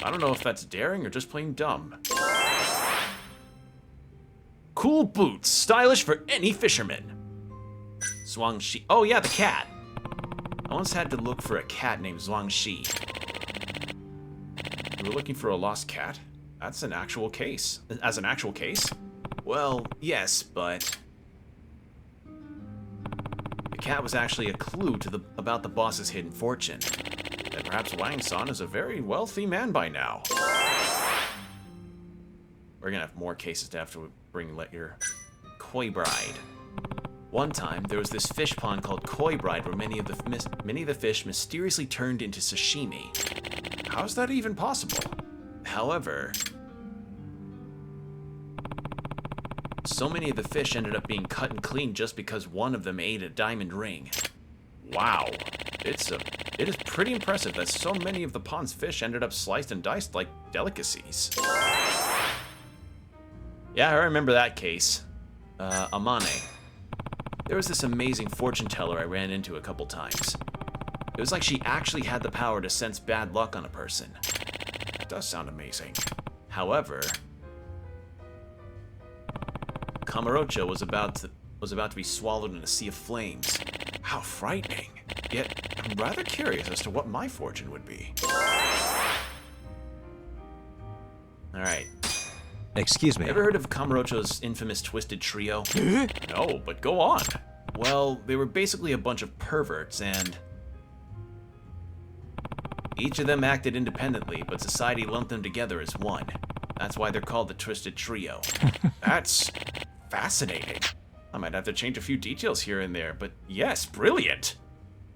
I don't know if that's daring or just plain dumb. Cool boots, stylish for any fisherman. Zhuangxi. Oh yeah, the cat. I once had to look for a cat named Zhuangxi. You were looking for a lost cat? That's an actual case. As an actual case? Well, yes, but... The cat was actually a clue to about the boss's hidden fortune. That perhaps Wang-san is a very wealthy man by now. We're gonna have more cases to have to bring later. Koi Bride. One time, there was this fish pond called Koi Bride where many of the fish mysteriously turned into sashimi. How's that even possible? However, so many of the fish ended up being cut and cleaned just because one of them ate a diamond ring. Wow. It is pretty impressive that so many of the pond's fish ended up sliced and diced like delicacies. Yeah, I remember that case. Amane. There was this amazing fortune teller I ran into a couple times. It was like she actually had the power to sense bad luck on a person. It does sound amazing. However, Kamurocho was about to be swallowed in a sea of flames. How frightening. Yet, I'm rather curious as to what my fortune would be. Alright. Excuse me. Ever heard of Kamurocho's infamous Twisted Trio? No, but go on. Well, they were basically a bunch of perverts, and each of them acted independently, but society lumped them together as one. That's why they're called the Twisted Trio. That's fascinating. I might have to change a few details here and there, but yes, brilliant.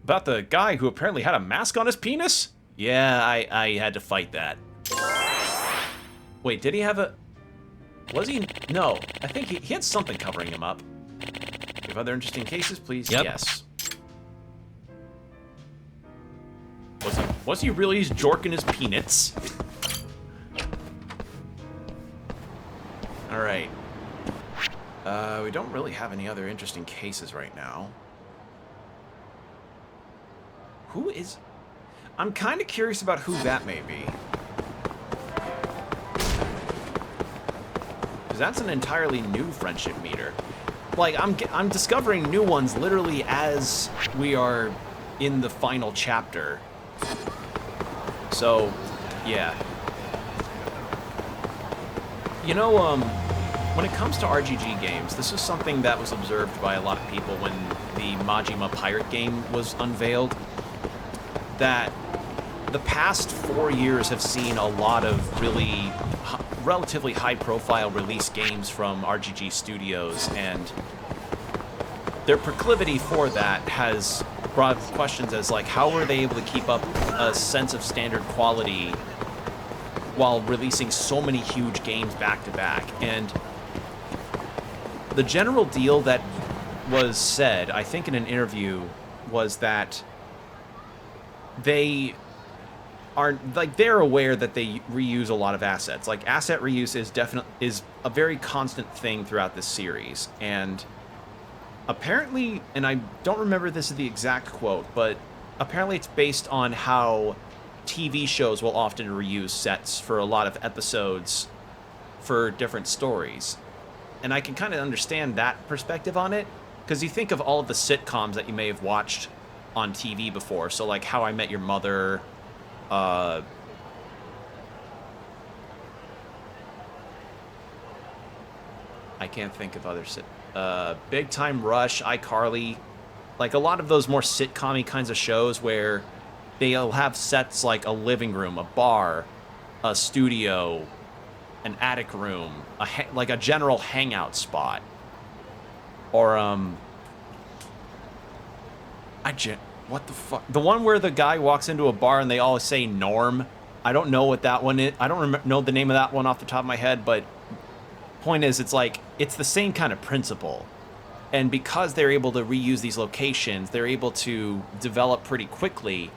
About the guy who apparently had a mask on his penis? Yeah, I had to fight that. Wait, did he have a... Was he? No. I think he had something covering him up. Do you have other interesting cases, please? Yep. Yes. Was he really jorking his peanuts? Alright. We don't really have any other interesting cases right now. Who is... I'm kind of curious about who that may be. That's an entirely new friendship meter. Like, I'm discovering new ones literally as we are in the final chapter. So, yeah. You know, when it comes to RGG games, this is something that was observed by a lot of people when the Majima Pirate game was unveiled. That the past 4 years have seen a lot of really relatively high-profile release games from RGG Studios, and their proclivity for that has brought questions as like, how were they able to keep up a sense of standard quality while releasing so many huge games back-to-back? And the general deal that was said, I think in an interview, was that they are like, they're aware that they reuse a lot of assets. Like, asset reuse is a very constant thing throughout this series, and apparently, and I don't remember this is the exact quote, but apparently it's based on how TV shows will often reuse sets for a lot of episodes for different stories. And I can kind of understand that perspective on it, because you think of all of the sitcoms that you may have watched on TV before, so like How I Met Your Mother, I can't think of other Big Time Rush, iCarly, like a lot of those more sitcom-y kinds of shows where they'll have sets like a living room, a bar, a studio, an attic room, like a general hangout spot, or what the fuck? The one where the guy walks into a bar and they all say Norm. I don't know what that one is. I don't know the name of that one off the top of my head, but point is, it's like, it's the same kind of principle. And because they're able to reuse these locations, they're able to develop pretty quickly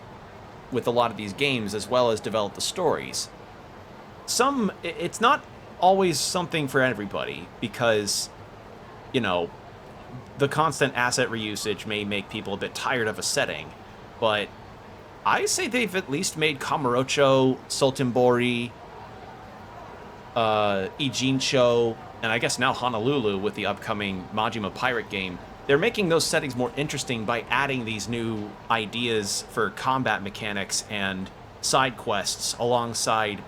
with a lot of these games, as well as develop the stories. It's not always something for everybody, because, you know, the constant asset reusage may make people a bit tired of a setting, but I say they've at least made Kamurocho, Sultanbori, Ijincho, and I guess now Honolulu with the upcoming Majima Pirate game. They're making those settings more interesting by adding these new ideas for combat mechanics and side quests, alongside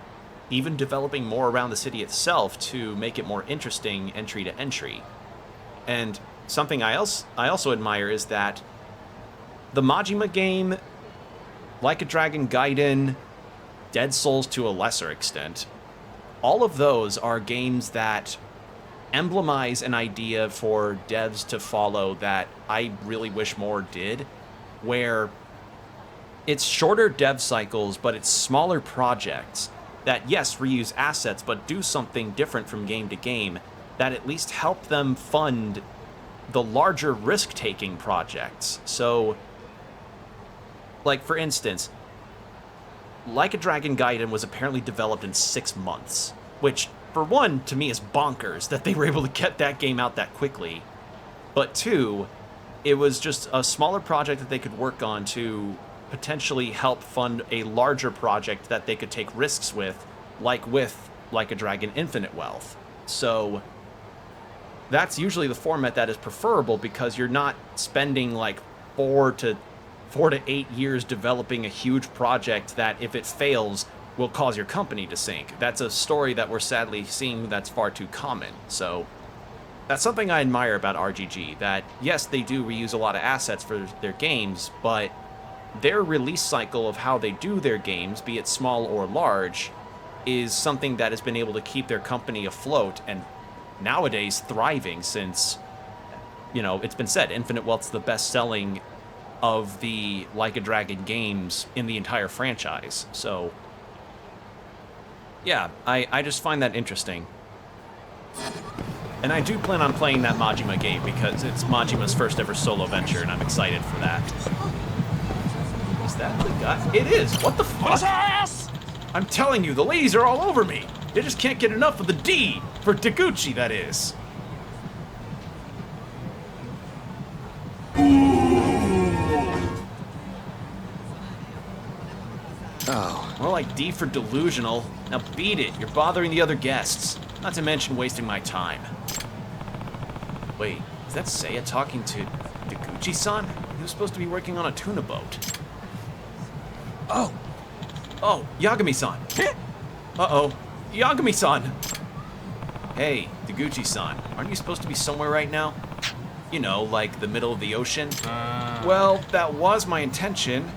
even developing more around the city itself to make it more interesting entry to entry. And something I also admire is that the Majima game, Like a Dragon Gaiden, Dead Souls to a lesser extent, all of those are games that emblemize an idea for devs to follow that I really wish more did, where it's shorter dev cycles, but it's smaller projects that, yes, reuse assets, but do something different from game to game that at least help them fund the larger risk-taking projects. So, like, for instance, Like a Dragon Gaiden was apparently developed in 6 months, which, for one, to me is bonkers that they were able to get that game out that quickly. But two, it was just a smaller project that they could work on to potentially help fund a larger project that they could take risks with Like a Dragon Infinite Wealth. So that's usually the format that is preferable because you're not spending like 4 to 8 years developing a huge project that, if it fails, will cause your company to sink. That's a story that we're sadly seeing that's far too common. So that's something I admire about RGG, that yes, they do reuse a lot of assets for their games, but their release cycle of how they do their games, be it small or large, is something that has been able to keep their company afloat and nowadays thriving since, you know, it's been said, Infinite Wealth's the best-selling of the Like a Dragon games in the entire franchise. So, yeah, I just find that interesting. And I do plan on playing that Majima game because it's Majima's first ever solo venture, and I'm excited for that. Is that the guy? It is! What the fuck? I'm telling you, the ladies are all over me! They just can't get enough of the D for Deguchi, that is. Oh. More like D for delusional. Now beat it, you're bothering the other guests. Not to mention wasting my time. Wait, is that Seiya talking to Deguchi-san? He was supposed to be working on a tuna boat. Oh, Yagami-san. Uh-oh, Yagami-san. Hey, Deguchi-san, aren't you supposed to be somewhere right now? You know, like the middle of the ocean? Well, that was my intention,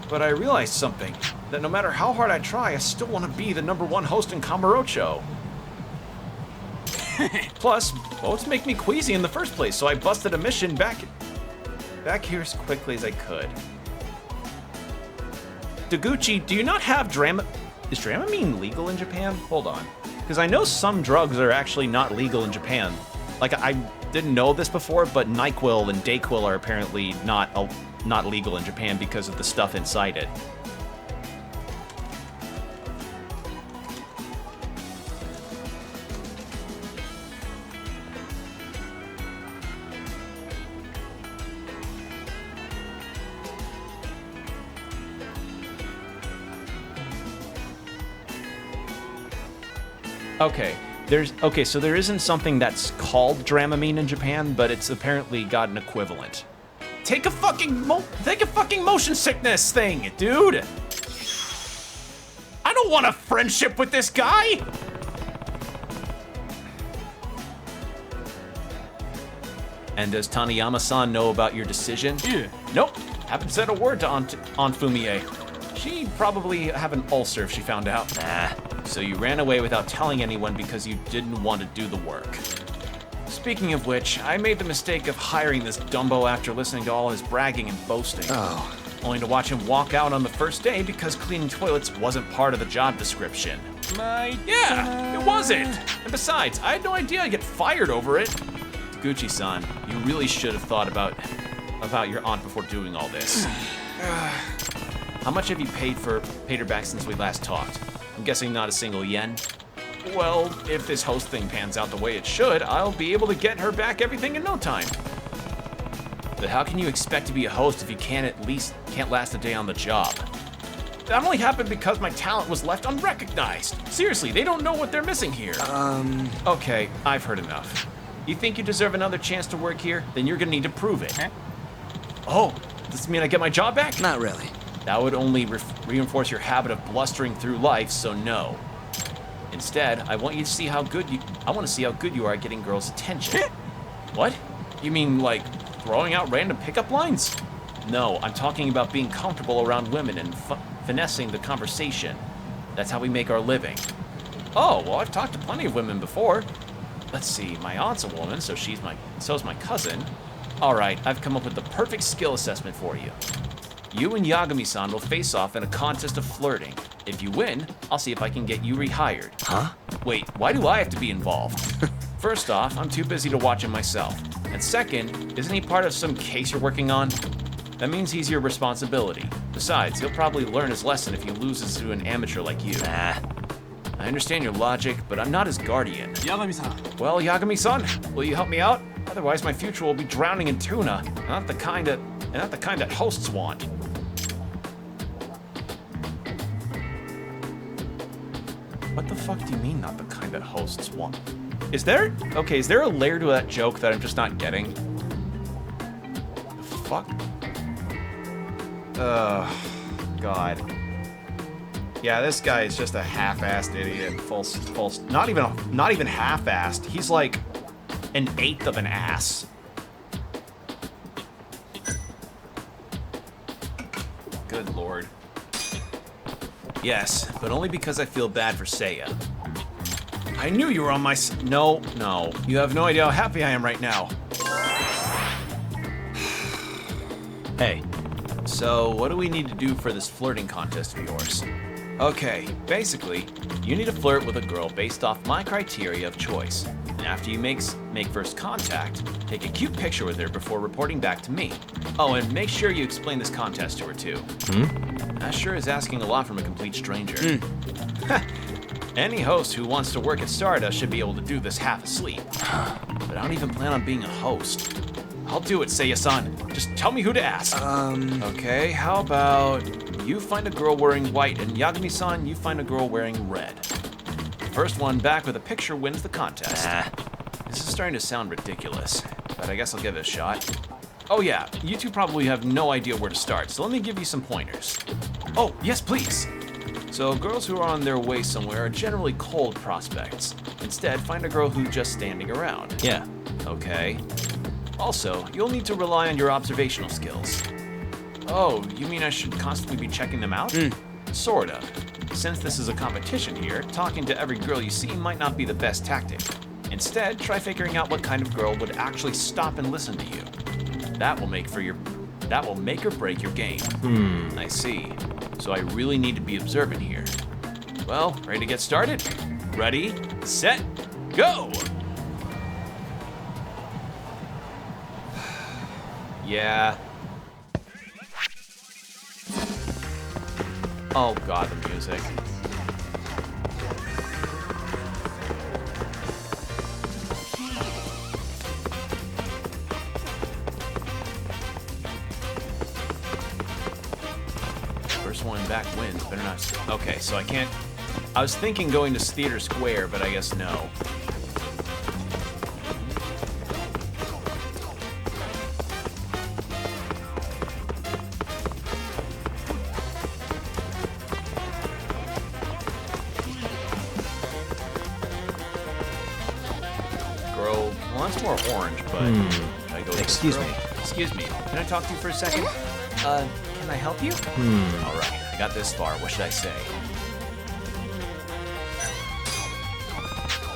but I realized something. That no matter how hard I try, I still want to be the #1 host in Kamurocho. Plus, boats make me queasy in the first place, so I busted a mission back here as quickly as I could. Deguchi, do you not have Is Dramamine legal in Japan? Hold on. Because I know some drugs are actually not legal in Japan. Like, I didn't know this before, but NyQuil and Dayquil are apparently not legal in Japan because of the stuff inside it. Okay, so there isn't something that's called Dramamine in Japan, but it's apparently got an equivalent. Take a fucking motion sickness thing, dude! I don't want a friendship with this guy! And does Taniyama-san know about your decision? Yeah. Nope, haven't said a word to Aunt Fumie. She'd probably have an ulcer if she found out. Nah. So you ran away without telling anyone because you didn't want to do the work. Speaking of which, I made the mistake of hiring this Dumbo after listening to all his bragging and boasting. Oh. Only to watch him walk out on the first day because cleaning toilets wasn't part of the job description. Yeah, it wasn't. And besides, I had no idea I'd get fired over it. Gucci-san, you really should have thought about your aunt before doing all this. How much have you paid her back since we last talked? I'm guessing not a single yen. Well, if this host thing pans out the way it should, I'll be able to get her back everything in no time. But how can you expect to be a host if you can't last a day on the job? That only happened because my talent was left unrecognized. Seriously, they don't know what they're missing here. Okay, I've heard enough. You think you deserve another chance to work here? Then you're gonna need to prove it. Huh? Oh, does this mean I get my job back? Not really. That would only reinforce your habit of blustering through life, so no. Instead, I want you to see how good you are at getting girls' attention. What? You mean like throwing out random pickup lines? No, I'm talking about being comfortable around women and finessing the conversation. That's how we make our living. Oh, well, I've talked to plenty of women before. Let's see, my aunt's a woman, so so's my cousin. All right, I've come up with the perfect skill assessment for you. You and Yagami-san will face off in a contest of flirting. If you win, I'll see if I can get you rehired. Huh? Wait, why do I have to be involved? First off, I'm too busy to watch him myself. And second, isn't he part of some case you're working on? That means he's your responsibility. Besides, he'll probably learn his lesson if he loses to an amateur like you. Nah. I understand your logic, but I'm not his guardian. Yagami-san. Well, Yagami-san, will you help me out? Otherwise, my future will be drowning in tuna. Not the kind that hosts want. What the fuck do you mean, not the kind that hosts want? Is there a layer to that joke that I'm just not getting? The fuck? God. Yeah, this guy is just a half-assed idiot. Not even half-assed. He's like an eighth of an ass. Good lord. Yes, but only because I feel bad for Seiya. I knew you were on my No. You have no idea how happy I am right now. Hey. So, what do we need to do for this flirting contest of yours? Okay, basically, you need to flirt with a girl based off my criteria of choice. And after you make first contact, take a cute picture with her before reporting back to me. Oh, and make sure you explain this contest to her too. That sure is asking a lot from a complete stranger. Any host who wants to work at Stardust should be able to do this half asleep. But I don't even plan on being a host. I'll do it, Seiya-san. Just tell me who to ask. Okay, how about you find a girl wearing white, and Yagami-san, you find a girl wearing red. The first one back with a picture wins the contest. This is starting to sound ridiculous, but I guess I'll give it a shot. Oh yeah, you two probably have no idea where to start, so let me give you some pointers. Oh, yes, please. So girls who are on their way somewhere are generally cold prospects. Instead, find a girl who's just standing around. Yeah. Okay. Also, you'll need to rely on your observational skills. Oh, you mean I should constantly be checking them out? Sorta. Since this is a competition here, talking to every girl you see might not be the best tactic. Instead, try figuring out what kind of girl would actually stop and listen to you. That will make or break your game. I see. So I really need to be observant here. Well, ready to get started? Ready, set, go! Yeah. Oh god, the music. First one back wins. Better not. Okay, so I can't. I was thinking going to Theater Square, but I guess no. Girl, well, that's more orange, but should I go with Excuse this me. girl? Excuse me. Can I talk to you for a second? Can I help you? All right, I got this far. What should I say?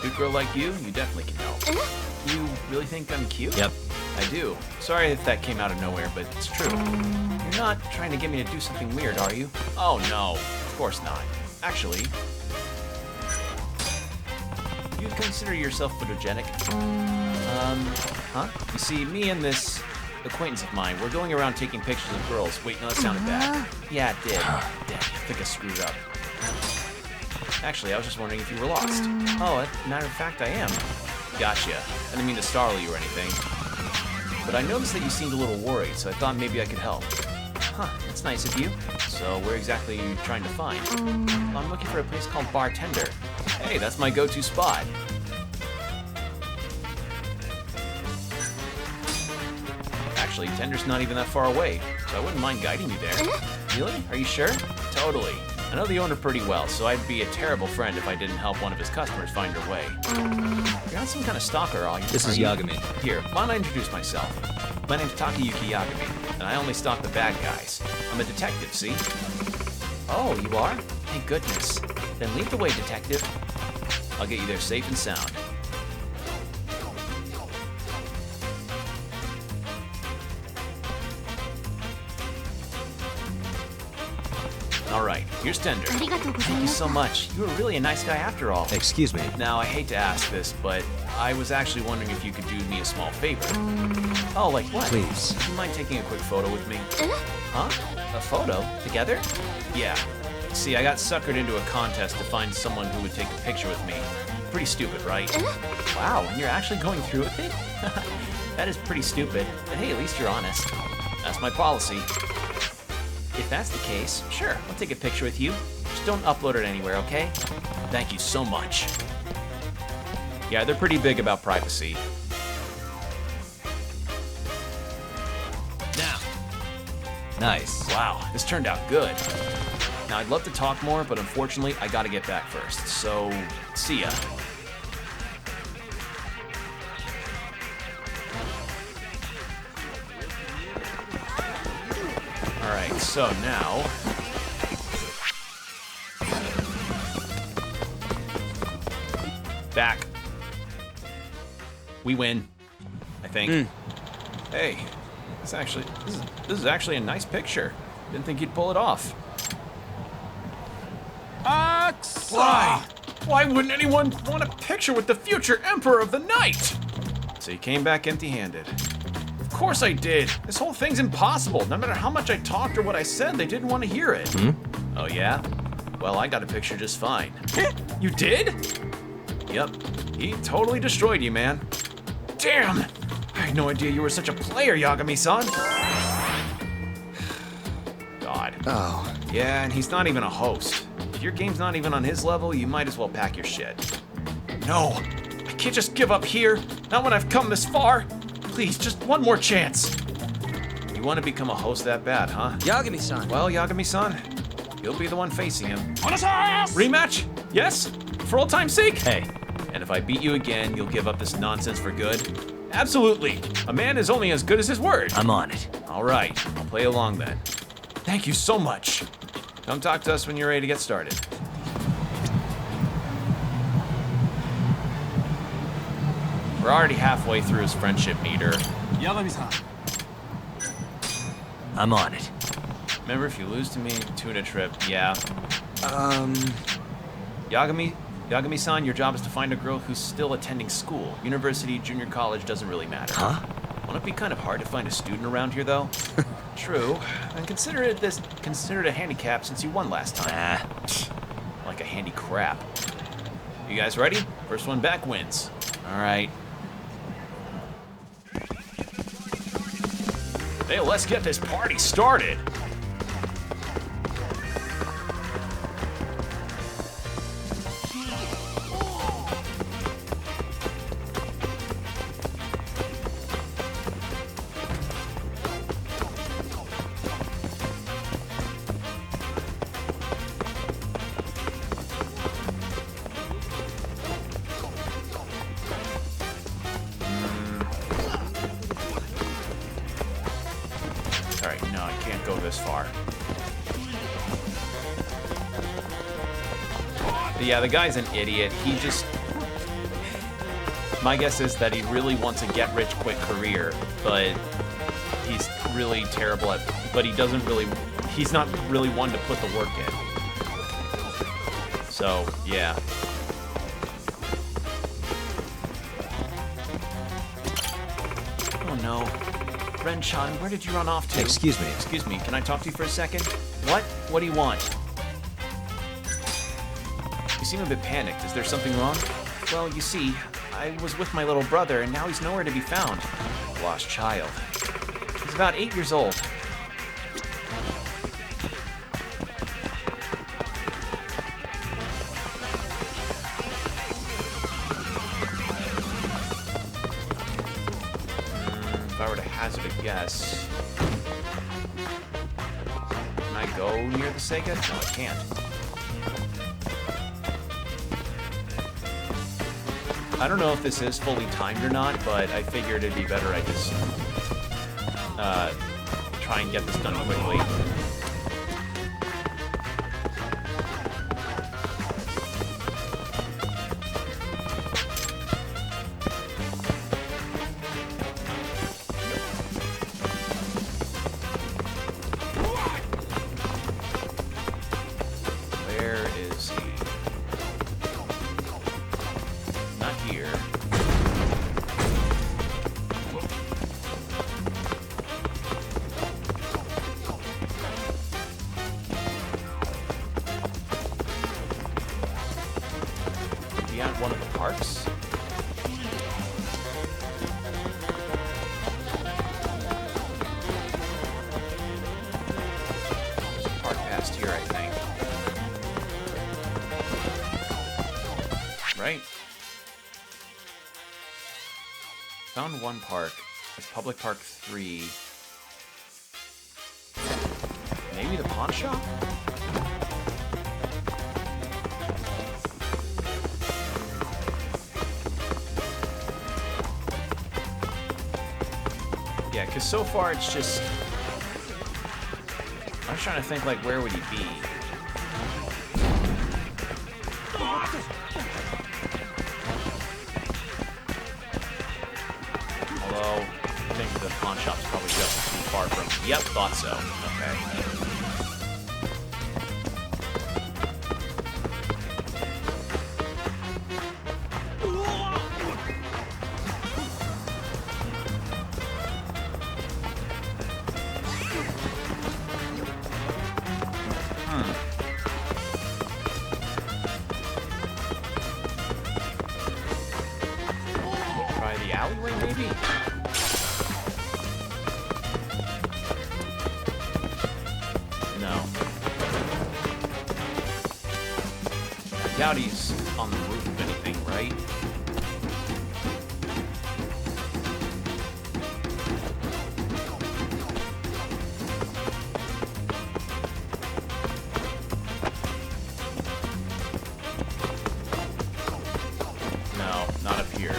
Good girl like you definitely can help. You really think I'm cute? Yep. I do. Sorry if that came out of nowhere, but it's true. You're not trying to get me to do something weird, are you? Oh, no. Of course not. Actually, you consider yourself photogenic? Huh? You see, me and this acquaintance of mine, we're going around taking pictures of girls. Wait, no, that sounded bad. Yeah, it did. Damn, I think I screwed up. Actually, I was just wondering if you were lost. Oh, as a matter of fact, I am. Gotcha. I didn't mean to startle you or anything. But I noticed that you seemed a little worried, so I thought maybe I could help. Huh, that's nice of you. So, where exactly are you trying to find? Well, I'm looking for a place called Bartender. Hey, that's my go-to spot. Actually, Tender's not even that far away, so I wouldn't mind guiding you there. Really? Are you sure? Totally. I know the owner pretty well, so I'd be a terrible friend if I didn't help one of his customers find her way. You're not some kind of stalker, are you? This is Yagami. Here, why don't I introduce myself? My name's Takayuki Yagami, and I only stalk the bad guys. I'm a detective, see? Oh, you are? Thank goodness. Then lead the way, detective. I'll get you there safe and sound. Alright, here's Tender. Thank you so much. You were really a nice guy after all. Excuse me. Now, I hate to ask this, but I was actually wondering if you could do me a small favor. Oh, like what? Please. Do you mind taking a quick photo with me? Huh? A photo? Together? Yeah. See, I got suckered into a contest to find someone who would take a picture with me. Pretty stupid, right? Wow, and you're actually going through with it? That is pretty stupid, but hey, at least you're honest. That's my policy. If that's the case, sure, I'll take a picture with you. Just don't upload it anywhere, okay? Thank you so much. Yeah, they're pretty big about privacy. Now. Nice. Wow, this turned out good. Now, I'd love to talk more, but unfortunately, I gotta get back first. So, see ya. Alright, so now... back. We win, I think. Hey, this is actually a nice picture. Didn't think you'd pull it off. Why? Why wouldn't anyone want a picture with the future Emperor of the Night? So you came back empty-handed. Of course I did. This whole thing's impossible. No matter how much I talked or what I said, they didn't want to hear it. Oh yeah? Well, I got a picture just fine. You did? Yep. He totally destroyed you, man. Damn! I had no idea you were such a player, Yagami-san. God. Oh. Yeah, and he's not even a host. If your game's not even on his level, you might as well pack your shit. No, I can't just give up here. Not when I've come this far. Please, just one more chance. You want to become a host that bad, huh? Yagami-san. Well, Yagami-san, you'll be the one facing him. Rematch? Yes? For old time's sake? Hey. And if I beat you again, you'll give up this nonsense for good? Absolutely. A man is only as good as his word. I'm on it. All right, I'll play along then. Thank you so much. Come talk to us when you're ready to get started. We're already halfway through his friendship meter. Yagami-san. I'm on it. Remember, if you lose to me, tuna trip, yeah. Yagami-san, your job is to find a girl who's still attending school. University, junior college, doesn't really matter. Huh? Won't it be kind of hard to find a student around here, though? True. And consider it a handicap since you won last time. Like a handy crap. You guys ready? First one back wins. All right. Hey, let's get this party started. Alright, no, I can't go this far. But yeah, the guy's an idiot. He just... My guess is that he really wants a get-rich-quick career, but he's really terrible at... But he doesn't really... He's not really one to put the work in. So, yeah. Oh no. Ren-chan, where did you run off to? Excuse me. Excuse me, can I talk to you for a second? What? What do you want? You seem a bit panicked. Is there something wrong? Well, you see, I was with my little brother, and now he's nowhere to be found. A lost child. He's about 8 years old. If I were to hazard a guess... Can I go near the Sega? No, I can't. I don't know if this is fully timed or not, but I figured it'd be better I just try and get this done quickly. Where is he? Not here. Be at one of the parks? There's a park past here, I think. Right? Found one park. It's Public Park 3. Maybe the pawn shop? Yeah, because so far it's just... I was trying to think, like, where would he be? Although, I think the pawn shop's probably just too far from... Yep, thought so. Okay. Try the alleyway, maybe? No. I doubt he's on the roof of anything, right? No, not up here.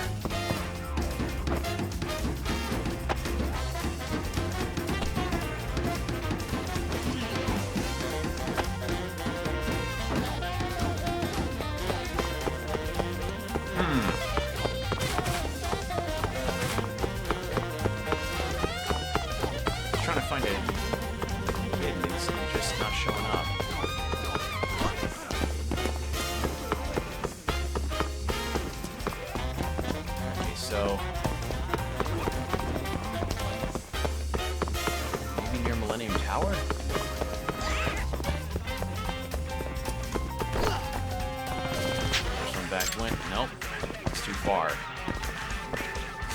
Trying to find it hidden, it's just not showing up. Okay, so maybe near Millennium Tower? There's one back went. Nope, it's too far.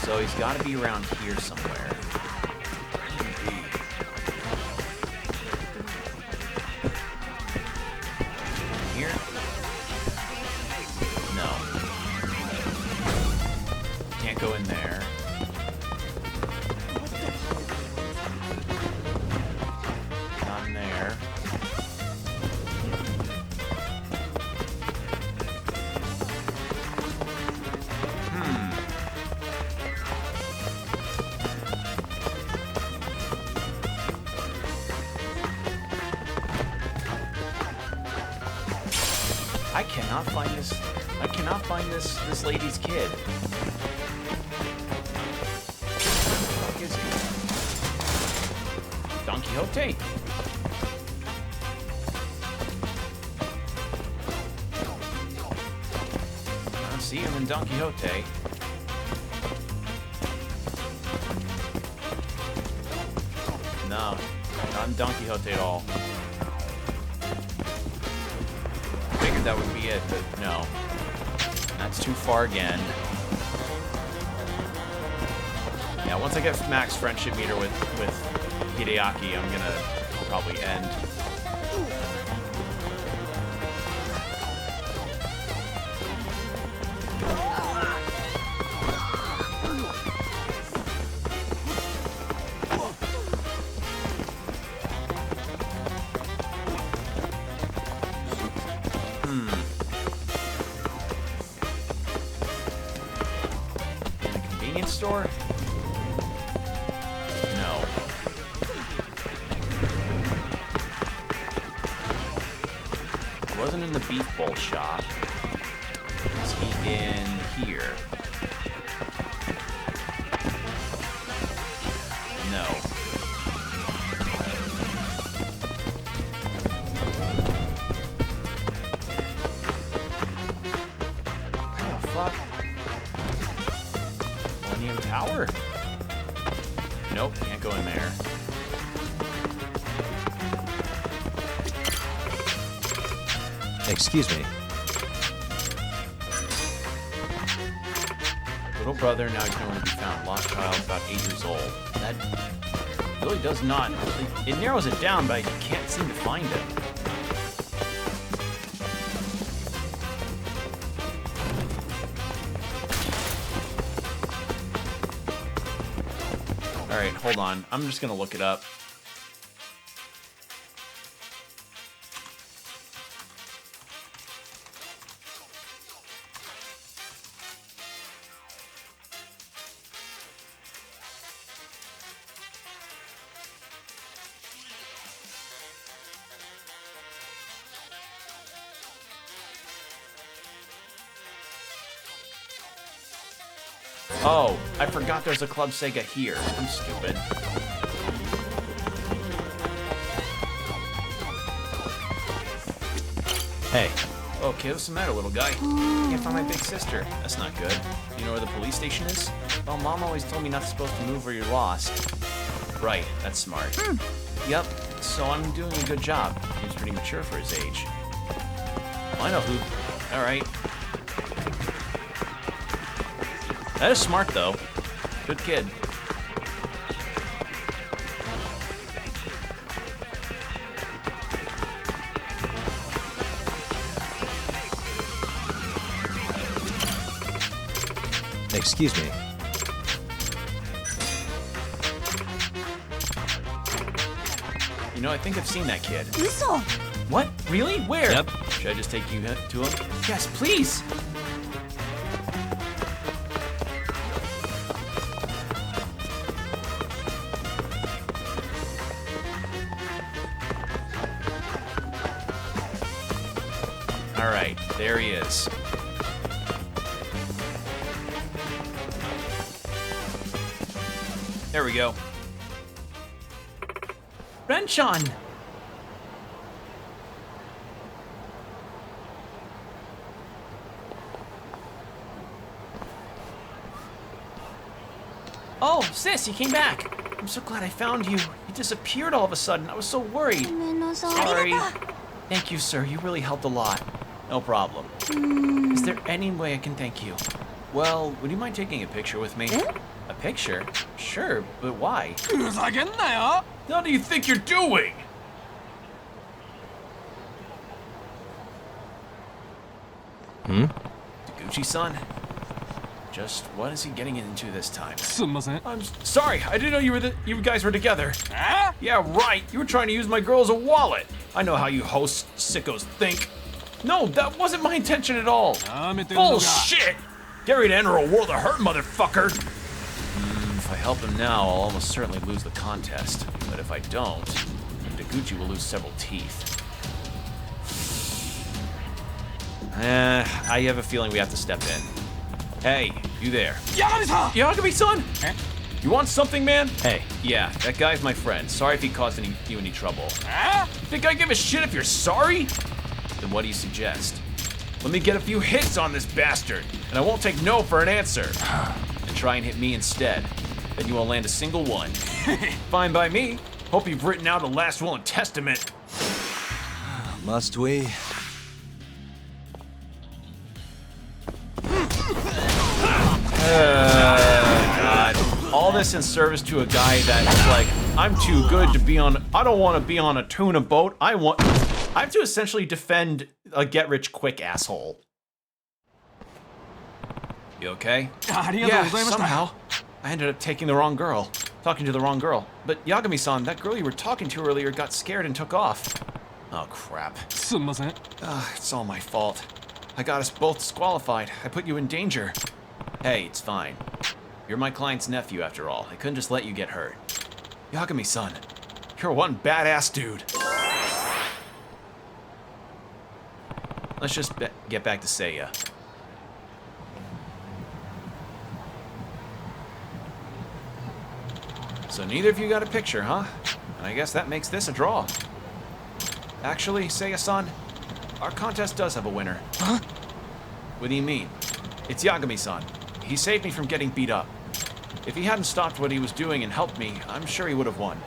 So he's got to be around here somewhere. Here? No. Can't go in there. Not in there. I cannot find this. I cannot find this lady's kid. Where the fuck is he? Don Quixote. I don't see him in Don Quixote. No, not in Don Quixote at all. Figured that would be it, but no. That's too far again. Yeah, once I get max friendship meter with Hideaki, I'm gonna probably end. In a convenience store? No. wasn't in the beef bowl shop. Is he in here? No. What the fuck? Millennium Tower? Nope, can't go in there. Excuse me. Little brother, now he's nowhere to be found. Lost child, about 8 years old. That really does not... It narrows it down, but I can't seem to find him. Alright, hold on. I'm just gonna look it up. Oh, I forgot there's a Club Sega here. I'm stupid. Hey. Okay, what's the matter, little guy? Can't find my big sister. That's not good. You know where the police station is? Well, Mom always told me not supposed to move or you're lost. Right, that's smart. Yep, so I'm doing a good job. He's pretty mature for his age. Well, I know who. Alright. That is smart, though. Good kid. Excuse me. You know, I think I've seen that kid. Uso. What? Really? Where? Yep. Should I just take you to him? Yes, please! Alright, there he is. There we go. Renchon! Oh, sis, you came back. I'm so glad I found you. You disappeared all of a sudden. I was so worried. Sorry. Thank you, sir. You really helped a lot. No problem. Is there any way I can thank you? Well, would you mind taking a picture with me? A picture? Sure, but why? What do you think you're doing? Taguchi-san? Just what is he getting into this time? すんません。 I'm sorry. I didn't know you guys were together. Huh? Yeah, right. You were trying to use my girl as a wallet. I know how you host sickos think. No, that wasn't my intention at all. Bullshit! Get ready to enter a world of hurt, motherfucker. If I help him now, I'll almost certainly lose the contest. But if I don't, Taguchi will lose several teeth. I have a feeling we have to step in. Hey, you there. Yagami-san! Yagami-san! You want something, man? Hey, yeah, that guy's my friend. Sorry if he caused you any trouble. Think I give a shit if you're sorry? Then what do you suggest? Let me get a few hits on this bastard, and I won't take no for an answer. And try and hit me instead. Then you won't land a single one. Fine by me. Hope you've written out a last will and testament. Must we? God. All this in service to a guy that's like, I'm too good to be on, I don't want to be on a tuna boat. I have to essentially defend a get-rich-quick asshole. You okay? Yeah, somehow. I ended up taking the wrong girl. Talking to the wrong girl. But Yagami-san, that girl you were talking to earlier got scared and took off. Oh, crap. It's all my fault. I got us both disqualified. I put you in danger. Hey, it's fine. You're my client's nephew, after all. I couldn't just let you get hurt. Yagami-san, you're one badass dude. let's just get back to Seiya. So neither of you got a picture, huh? And I guess that makes this a draw. Actually, Seiya-san, our contest does have a winner. Huh? What do you mean? It's Yagami-san. He saved me from getting beat up. If he hadn't stopped what he was doing and helped me, I'm sure he would have won.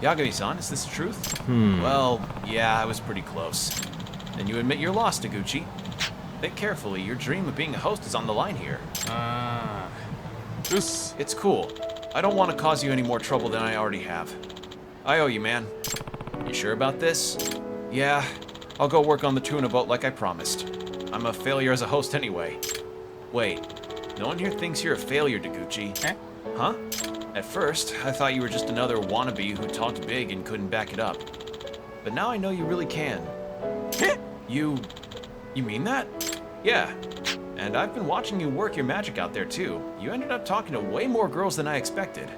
Yagami-san, is this the truth? Well, yeah, I was pretty close. Then you admit your loss, Taguchi. Think carefully, your dream of being a host is on the line here. It's cool. I don't want to cause you any more trouble than I already have. I owe you, man. You sure about this? Yeah, I'll go work on the tuna boat like I promised. I'm a failure as a host anyway. Wait, no one here thinks you're a failure, Taguchi. Huh? At first, I thought you were just another wannabe who talked big and couldn't back it up. But now I know you really can. You mean that? Yeah. And I've been watching you work your magic out there too. You ended up talking to way more girls than I expected.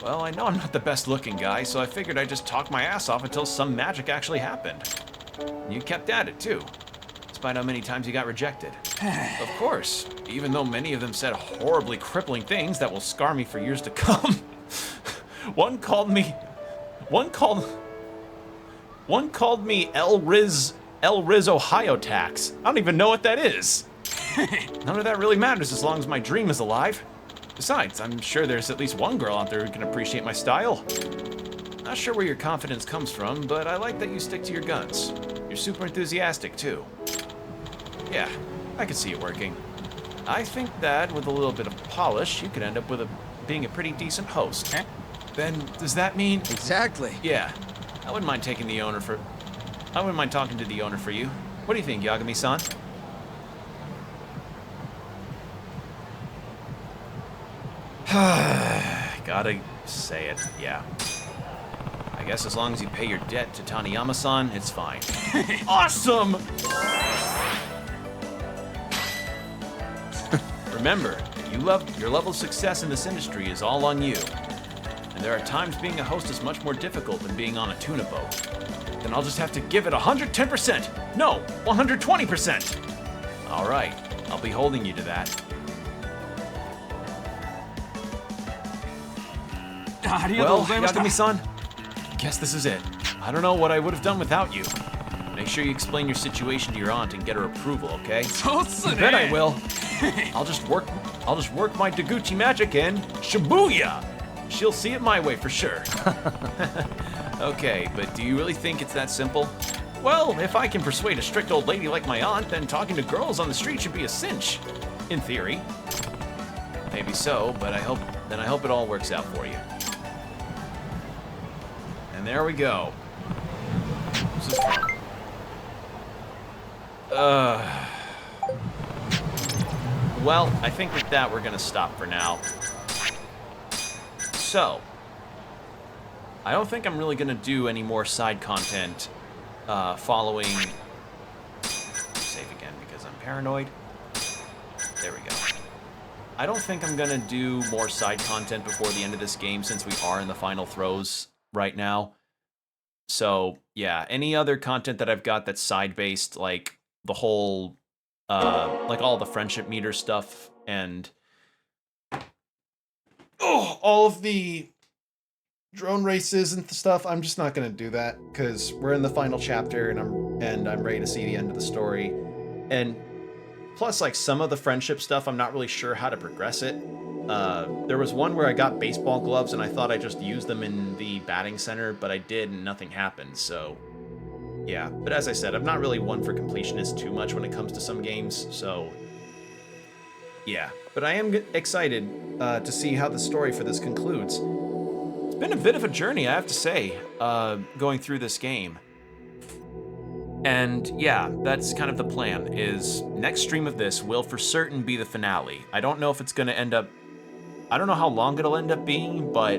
Well, I know I'm not the best looking guy, so I figured I'd just talk my ass off until some magic actually happened. And you kept at it too, despite how many times you got rejected. Of course, even though many of them said horribly crippling things that will scar me for years to come. One called me El Riz Ohio Tax. I don't even know what that is. None of that really matters as long as my dream is alive. Besides, I'm sure there's at least one girl out there who can appreciate my style. Not sure where your confidence comes from, but I like that you stick to your guns. You're super enthusiastic, too. Yeah, I could see it working. I think that, with a little bit of polish, you could end up with being a pretty decent host. Then, does that mean... Exactly. Yeah, I wouldn't mind talking to the owner for you. What do you think, Yagami-san? Gotta say it, yeah. I guess as long as you pay your debt to Taniyama-san, it's fine. Awesome! Remember, your level of success in this industry is all on you. And there are times being a host is much more difficult than being on a tuna boat. Then I'll just have to give it 110%! No, 120%! Alright, I'll be holding you to that. Well, Yagami-san, guess this is it. I don't know what I would have done without you. Make sure you explain your situation to your aunt and get her approval, okay? You bet I will. I'll just work my Taguchi magic and Shibuya! She'll see it my way for sure. Okay, but do you really think it's that simple? Well, if I can persuade a strict old lady like my aunt, then talking to girls on the street should be a cinch. In theory. Maybe so, but I hope it all works out for you. And there we go. This is fun. Well, I think with that we're gonna stop for now. So, I don't think I'm really gonna do any more side content following... Save again because I'm paranoid. There we go. I don't think I'm gonna do more side content before the end of this game since we are in the final throes right now. So, yeah, any other content that I've got that's side-based, like the whole, like all the friendship meter stuff and all of the drone races and stuff, I'm just not gonna do that because we're in the final chapter and I'm ready to see the end of the story. And plus, like some of the friendship stuff, I'm not really sure how to progress it. There was one where I got baseball gloves and I thought I just used them in the batting center, but I did and nothing happened, so yeah. But as I said, I'm not really one for completionist too much when it comes to some games, so yeah. But I am excited to see how the story for this concludes. It's been a bit of a journey, I have to say, going through this game. And yeah, that's kind of the plan, is next stream of this will for certain be the finale. I don't know if it's going to end up... I don't know how long it'll end up being, but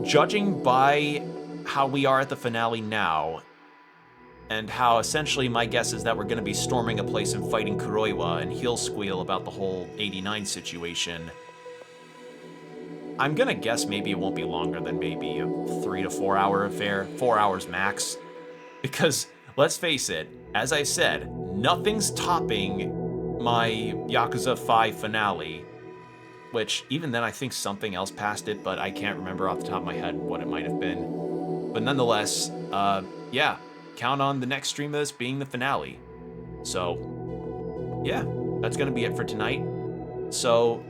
judging by how we are at the finale now, and how essentially my guess is that we're going to be storming a place and fighting Kuroiwa, and he'll squeal about the whole 89 situation, I'm going to guess maybe it won't be longer than maybe a 3 to 4 hour affair, 4 hours max, because... let's face it, as I said, nothing's topping my Yakuza 5 finale, which even then I think something else passed it, but I can't remember off the top of my head what it might have been. But nonetheless, yeah, count on the next stream of this being the finale. So, yeah, that's going to be it for tonight. So,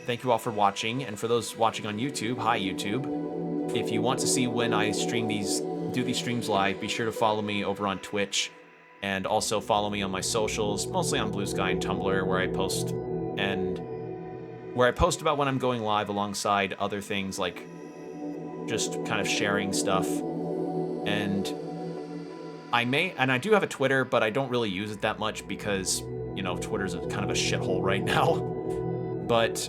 thank you all for watching, and for those watching on YouTube, hi YouTube. If you want to see when I do these streams live, be sure to follow me over on Twitch, and also follow me on my socials, mostly on Blue Sky and Tumblr, where I post about when I'm going live alongside other things like just kind of sharing stuff. And I do have a Twitter, but I don't really use it that much because, you know, Twitter's kind of a shithole right now. But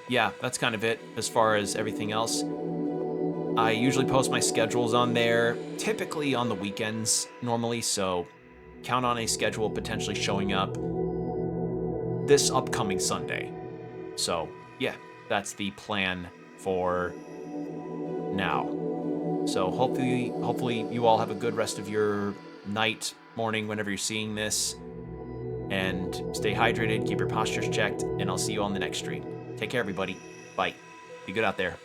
yeah, that's kind of it as far as everything else. I usually post my schedules on there, typically on the weekends normally, so count on a schedule potentially showing up this upcoming Sunday. So yeah, that's the plan for now. So hopefully you all have a good rest of your night, morning, whenever you're seeing this, and stay hydrated, keep your postures checked, and I'll see you on the next stream. Take care, everybody. Bye. Be good out there.